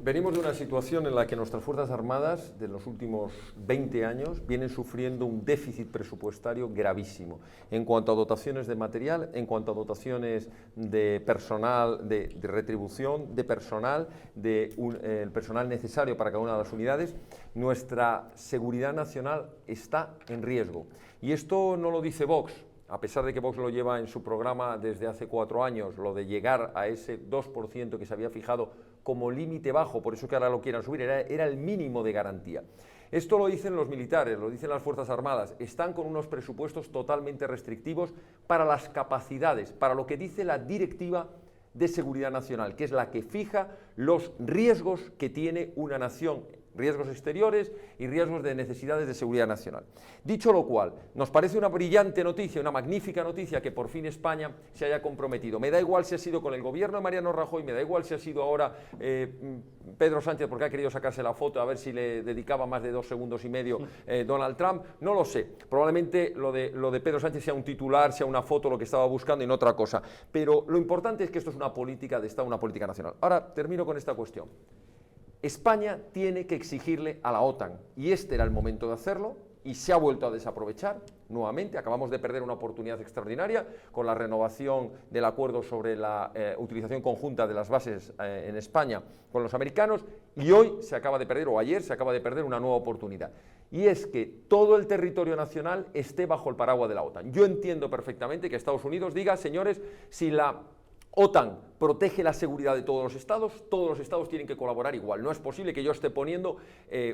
Venimos de una situación en la que nuestras Fuerzas Armadas de los últimos 20 años vienen sufriendo un déficit presupuestario gravísimo en cuanto a dotaciones de material, en cuanto a dotaciones de personal, de retribución, de personal, el personal necesario para cada una de las unidades. Nuestra seguridad nacional está en riesgo. Y esto no lo dice Vox, a pesar de que Vox lo lleva en su programa desde hace 4 años, lo de llegar a ese 2% que se había fijado como límite bajo, por eso que ahora lo quieran subir, era el mínimo de garantía. Esto lo dicen los militares, lo dicen las Fuerzas Armadas, están con unos presupuestos totalmente restrictivos para las capacidades, para lo que dice la Directiva de Seguridad Nacional, que es la que fija los riesgos que tiene una nación riesgos exteriores y riesgos de necesidades de seguridad nacional. Dicho lo cual, nos parece una brillante noticia, una magnífica noticia que por fin España se haya comprometido. Me da igual si ha sido con el gobierno de Mariano Rajoy, me da igual si ha sido ahora Pedro Sánchez porque ha querido sacarse la foto a ver si le dedicaba más de 2 segundos y medio Donald Trump, no lo sé. Probablemente lo de Pedro Sánchez sea un titular, sea una foto, lo que estaba buscando y no otra cosa. Pero lo importante es que esto es una política de Estado, una política nacional. Ahora termino con esta cuestión. España tiene que exigirle a la OTAN, y este era el momento de hacerlo, y se ha vuelto a desaprovechar nuevamente. Acabamos de perder una oportunidad extraordinaria con la renovación del acuerdo sobre la utilización conjunta de las bases en España con los americanos, y hoy se acaba de perder, o ayer se acaba de perder, una nueva oportunidad. Y es que todo el territorio nacional esté bajo el paraguas de la OTAN. Yo entiendo perfectamente que Estados Unidos diga, señores, si la OTAN protege la seguridad de todos los estados tienen que colaborar igual. No es posible que yo esté poniendo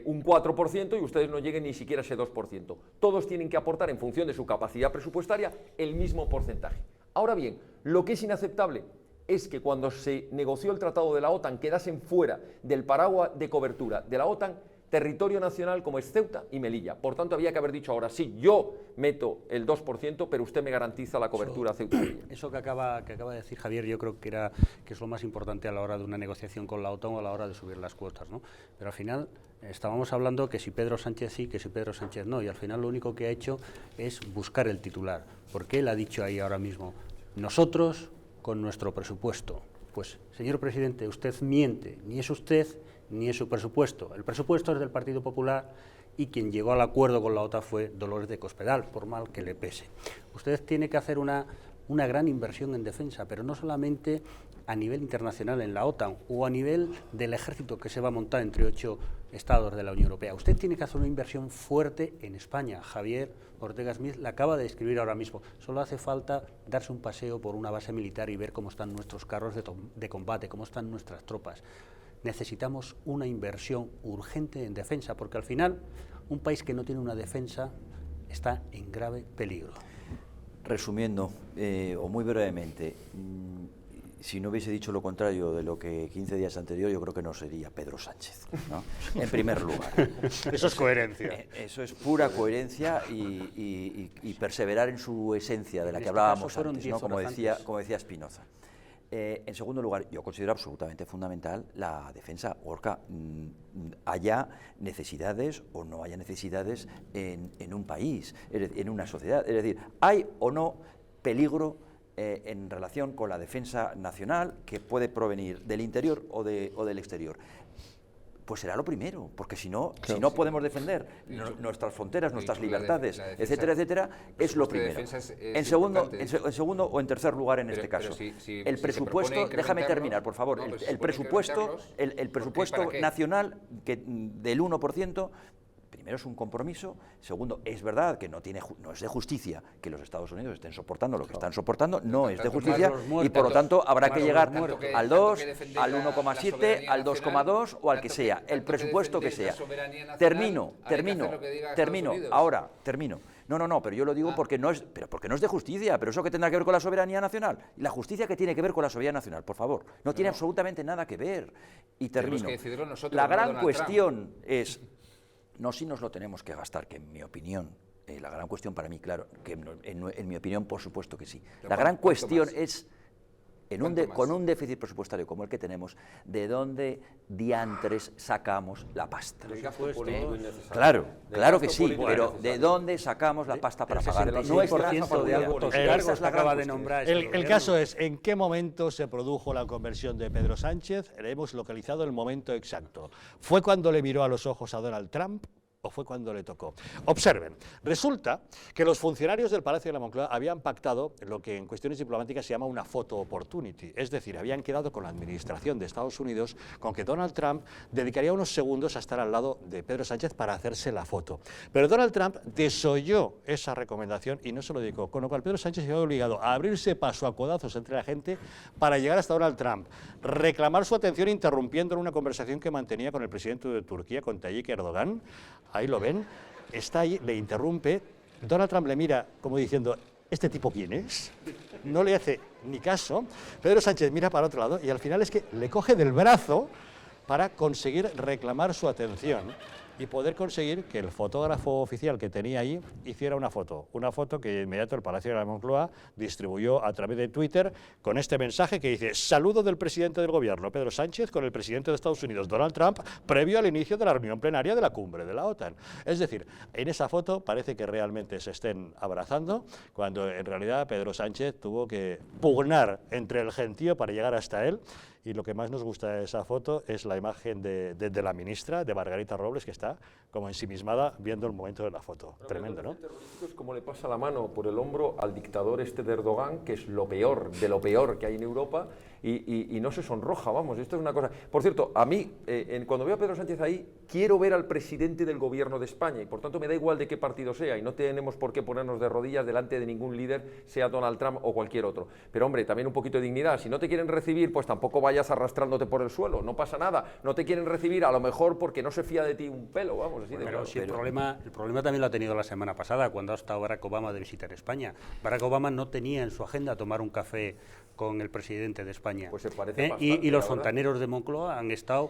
un 4% y ustedes no lleguen ni siquiera a ese 2%. Todos tienen que aportar en función de su capacidad presupuestaria el mismo porcentaje. Ahora bien, lo que es inaceptable es que cuando se negoció el tratado de la OTAN quedasen fuera del paraguas de cobertura de la OTAN territorio nacional como es Ceuta y Melilla. Por tanto, había que haber dicho ahora sí, yo meto el 2%, pero usted me garantiza la cobertura a Ceuta y Melilla. Eso que acaba de decir Javier, yo creo que es lo más importante a la hora de una negociación con la OTAN o a la hora de subir las cuotas, ¿no? Pero al final estábamos hablando que si Pedro Sánchez sí, que si Pedro Sánchez no, y al final lo único que ha hecho es buscar el titular, porque él ha dicho ahí ahora mismo, nosotros con nuestro presupuesto. Pues, señor presidente, usted miente, ni es usted ni es su presupuesto. El presupuesto es del Partido Popular y quien llegó al acuerdo con la OTAN fue Dolores de Cospedal, por mal que le pese. Usted tiene que hacer una gran inversión en defensa, pero no solamente a nivel internacional en la OTAN o a nivel del ejército que se va a montar entre 8 estados de la Unión Europea. Usted tiene que hacer una inversión fuerte en España. Javier Ortega Smith la acaba de escribir ahora mismo. Solo hace falta darse un paseo por una base militar y ver cómo están nuestros carros de combate, cómo están nuestras tropas. Necesitamos una inversión urgente en defensa, porque al final un país que no tiene una defensa está en grave peligro. Resumiendo, o muy brevemente, si no hubiese dicho lo contrario de lo que 15 días anterior, yo creo que no sería Pedro Sánchez, ¿no? En primer lugar. Eso es coherencia. Eso es pura coherencia y perseverar en su esencia, de la que hablábamos antes, ¿no? Como decía Spinoza. En segundo lugar, yo considero absolutamente fundamental la defensa. Gorka, haya necesidades o no haya necesidades en un país, en una sociedad. Es decir, ¿hay o no peligro en relación con la defensa nacional que puede provenir del interior o del exterior? Pues será lo primero, porque si no podemos defender nuestras fronteras, nuestras libertades, etcétera, es lo primero. En segundo o en tercer lugar en este caso. El presupuesto, déjame terminar, por favor, el presupuesto nacional del 1%, primero es un compromiso, segundo, es verdad que no es de justicia que los Estados Unidos estén soportando lo que están soportando, no es de justicia, y por lo tanto habrá que llegar al 2, al 1,7, al 2,2 o al que sea, el presupuesto que sea. Termino. No, pero yo lo digo porque no es de justicia, pero eso que tendrá que ver con la soberanía nacional. La justicia que tiene que ver con la soberanía nacional, por favor, no tiene absolutamente nada que ver. Y termino. La gran cuestión es, no si nos lo tenemos que gastar, que en mi opinión, la gran cuestión para mí, claro, que en mi opinión por supuesto que sí. La gran cuestión es, con un déficit presupuestario como el que tenemos, ¿de dónde diantres sacamos la pasta? Claro que sí, pero ¿de dónde sacamos la pasta para pagar? El caso es, ¿en qué momento se produjo la conversión de Pedro Sánchez? Hemos localizado el momento exacto. ¿Fue cuando le miró a los ojos a Donald Trump? ¿O fue cuando le tocó? Observen, resulta que los funcionarios del Palacio de la Moncloa habían pactado lo que en cuestiones diplomáticas se llama una photo opportunity, es decir, habían quedado con la administración de Estados Unidos con que Donald Trump dedicaría unos segundos a estar al lado de Pedro Sánchez para hacerse la foto. Pero Donald Trump desoyó esa recomendación y no se lo dedicó, con lo cual Pedro Sánchez se vio obligado a abrirse paso a codazos entre la gente para llegar hasta Donald Trump, reclamar su atención interrumpiendo una conversación que mantenía con el presidente de Turquía, con Tayyip Erdogan. Ahí lo ven, está ahí, le interrumpe, Donald Trump le mira como diciendo, ¿este tipo quién es? No le hace ni caso, Pedro Sánchez mira para otro lado y al final es que le coge del brazo para conseguir reclamar su atención y poder conseguir que el fotógrafo oficial que tenía ahí hiciera una foto que de inmediato el Palacio de la Moncloa distribuyó a través de Twitter con este mensaje que dice: saludo del presidente del gobierno, Pedro Sánchez, con el presidente de Estados Unidos, Donald Trump, previo al inicio de la reunión plenaria de la cumbre de la OTAN. Es decir, en esa foto parece que realmente se estén abrazando, cuando en realidad Pedro Sánchez tuvo que pugnar entre el gentío para llegar hasta él. Y lo que más nos gusta de esa foto es la imagen de la ministra, de Margarita Robles, que está como ensimismada viendo el momento de la foto. Pero Tremendo, ¿no? Es como le pasa la mano por el hombro al dictador este de Erdogan, que es lo peor de lo peor que hay en Europa, y no se sonroja, vamos, esto es una cosa... Por cierto, a mí, cuando veo a Pedro Sánchez ahí, quiero ver al presidente del gobierno de España, y por tanto me da igual de qué partido sea, y no tenemos por qué ponernos de rodillas delante de ningún líder, sea Donald Trump o cualquier otro. Pero hombre, también un poquito de dignidad, si no te quieren recibir, pues tampoco vayas arrastrándote por el suelo, no pasa nada, no te quieren recibir a lo mejor porque no se fía de ti un pelo, vamos, así de Pero claro. si el problema también lo ha tenido la semana pasada, cuando ha estado Barack Obama de visita en España. Barack Obama no tenía en su agenda tomar un café con el presidente de España. Pues se parece bastante, y los la fontaneros de Moncloa han estado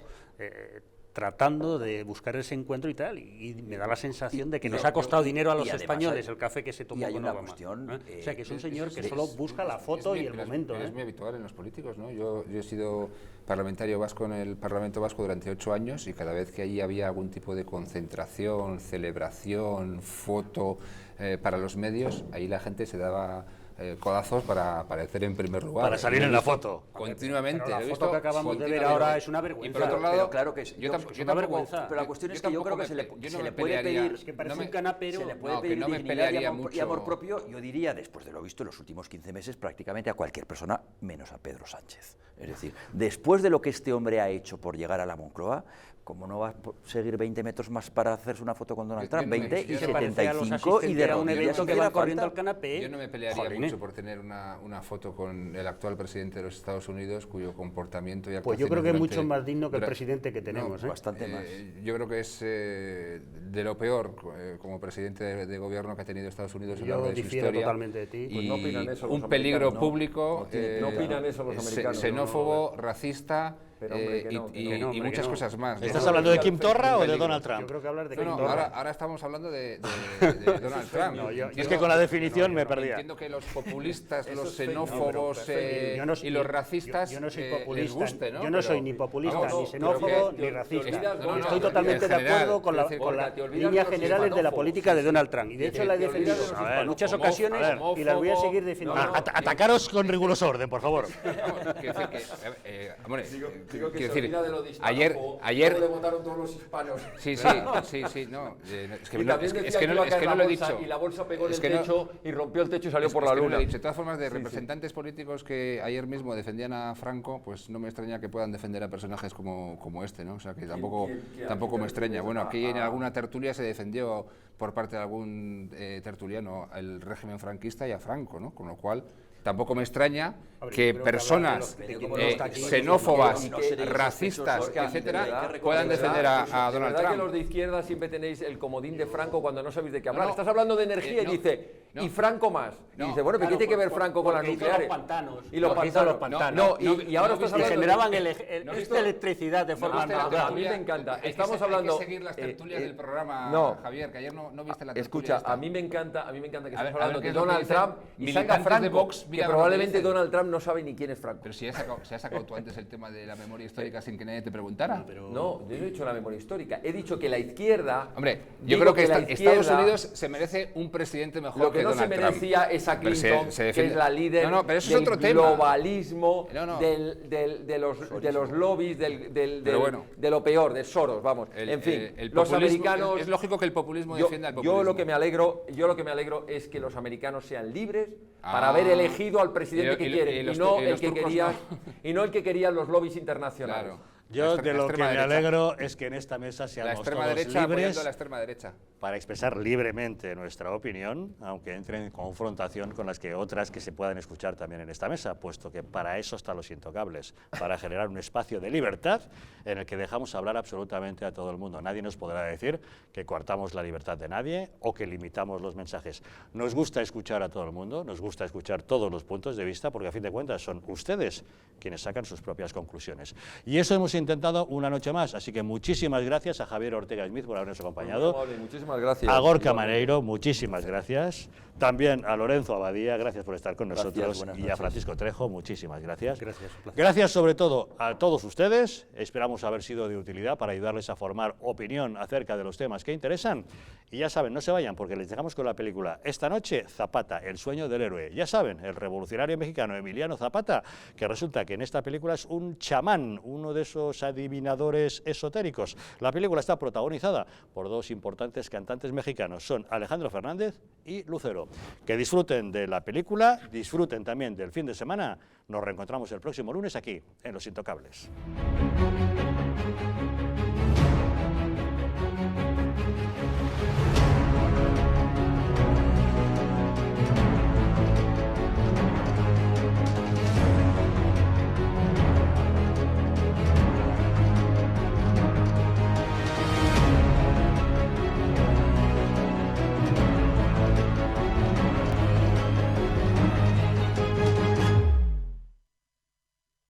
tratando de buscar ese encuentro y tal, y me da la sensación de que nos ha costado dinero a los españoles el café que se tomó con Obama. O sea, que es un señor que solo busca la foto y el momento. Es muy habitual en los políticos, ¿no? Yo he sido parlamentario vasco en el Parlamento Vasco durante 8 años y cada vez que allí había algún tipo de concentración, celebración, foto para los medios, ahí la gente se daba codazos para aparecer en primer lugar. Para salir en la foto. Continuamente. Pero la foto que acabamos de ver ahora es una vergüenza. Y por otro lado, pero claro que es una vergüenza. Pero la cuestión es que yo creo que se le puede pedir, es que parece un canapero, se le puede pedir dignidad y amor propio, yo diría, después de lo visto en los últimos 15 meses, prácticamente a cualquier persona, menos a Pedro Sánchez. Es decir, después de lo que este hombre ha hecho por llegar a la Moncloa, ¿cómo no va a seguir 20 metros más para hacerse una foto con Donald Trump? 20 y 75 y de un evento que va corriendo al canapé. Yo no me pelearía mucho por tener una foto con el actual presidente de los Estados Unidos, cuyo comportamiento y pues yo creo que es mucho más digno que el presidente que tenemos. Bastante más. Yo creo que es de lo peor como presidente de gobierno que ha tenido Estados Unidos en la Yo de su difiero historia. totalmente de ti. Y Pues no opinan eso los un peligro americanos, público, no opinan eso los americanos. Xenófobo, racista y muchas cosas más. ¿Estás hablando de Kim Torra o de Donald Trump? Yo creo que hablar de Kim No, Torra. ahora estamos hablando de Donald Trump. Es que con la definición me perdía. Entiendo que los populistas, los xenófobos y los racistas yo no soy les populista, guste, ¿no? yo no soy ni populista, ni xenófobo, ni racista. Estoy totalmente de acuerdo con las líneas generales de la política de Donald Trump. Y de hecho la he defendido en muchas ocasiones y las voy a seguir defendiendo. Atacaros con riguroso orden, por favor. Quiero decir, ayer le votaron todos los hispanos. Sí, no. Es Es que no lo he dicho. Y la bolsa pegó en el techo y rompió el techo y salió por la luna. De todas formas, de representantes políticos que ayer mismo defendían a Franco, pues no me extraña que puedan defender a personajes como este, ¿no? O sea, que tampoco me extraña. Bueno, aquí en alguna tertulia se defendió por parte de algún tertuliano el régimen franquista y a Franco, ¿no? Con lo cual tampoco me extraña que personas xenófobas, racistas, etcétera, puedan defender a Donald Trump. Que los de izquierda siempre tenéis el comodín de Franco cuando no sabéis de qué hablar. Estás hablando de energía y dice, y Franco más. Y dice, bueno, ¿pero qué tiene que ver Franco con las nucleares? Y los pantanos. Y ahora estás hablando... generaban esta electricidad de forma natural. A mí me encanta. Estamos hablando... Hay que seguir las tertulias del programa, Javier, que ayer no viste la tertulia. Escucha, a mí me encanta que estamos hablando de Donald Trump y salga Franco, que probablemente Donald Trump no sabe ni quién es Franco. Pero si has sacado tú antes el tema de la memoria histórica sin que nadie te preguntara. No, yo no he dicho la memoria histórica. He dicho que la izquierda... Hombre, yo creo que Estados Unidos se merece un presidente mejor que Donald Trump. Lo que no se merecía es a Clinton, que es la líder del globalismo, de los lobbies, de lo peor, de Soros, vamos. En fin, los americanos... Es lógico que el populismo defienda al populismo. Yo lo que me alegro es que los americanos sean libres para haber elegido al presidente que quieren y no el que querían los lobbies internacionales. Claro. Yo de lo que me alegro es que en esta mesa seamos todos libres la extrema derecha para expresar libremente nuestra opinión, aunque entre en confrontación con las que otras que se puedan escuchar también en esta mesa, puesto que para eso están los intocables, para generar un espacio de libertad en el que dejamos hablar absolutamente a todo el mundo. Nadie nos podrá decir que coartamos la libertad de nadie o que limitamos los mensajes. Nos gusta escuchar a todo el mundo, nos gusta escuchar todos los puntos de vista, porque a fin de cuentas son ustedes quienes sacan sus propias conclusiones. Y eso hemos intentado una noche más, así que muchísimas gracias a Javier Ortega Smith por habernos acompañado. Muy amable, muchísimas gracias. A Gorka Maneiro, muchísimas gracias. También a Lorenzo Abadía, gracias por estar con nosotros. Buenas Y a noches. Francisco Trejo, muchísimas gracias. Gracias, un placer. Gracias sobre todo a todos ustedes. Esperamos haber sido de utilidad para ayudarles a formar opinión acerca de los temas que interesan. Y ya saben, no se vayan porque les dejamos con la película esta noche, Zapata, el sueño del héroe. Ya saben, el revolucionario mexicano Emiliano Zapata, que resulta que en esta película es un chamán, uno de esos adivinadores esotéricos. La película está protagonizada por dos importantes cantantes mexicanos, son Alejandro Fernández y Lucero. Que disfruten de la película, disfruten también del fin de semana. Nos reencontramos el próximo lunes aquí, en Los Intocables.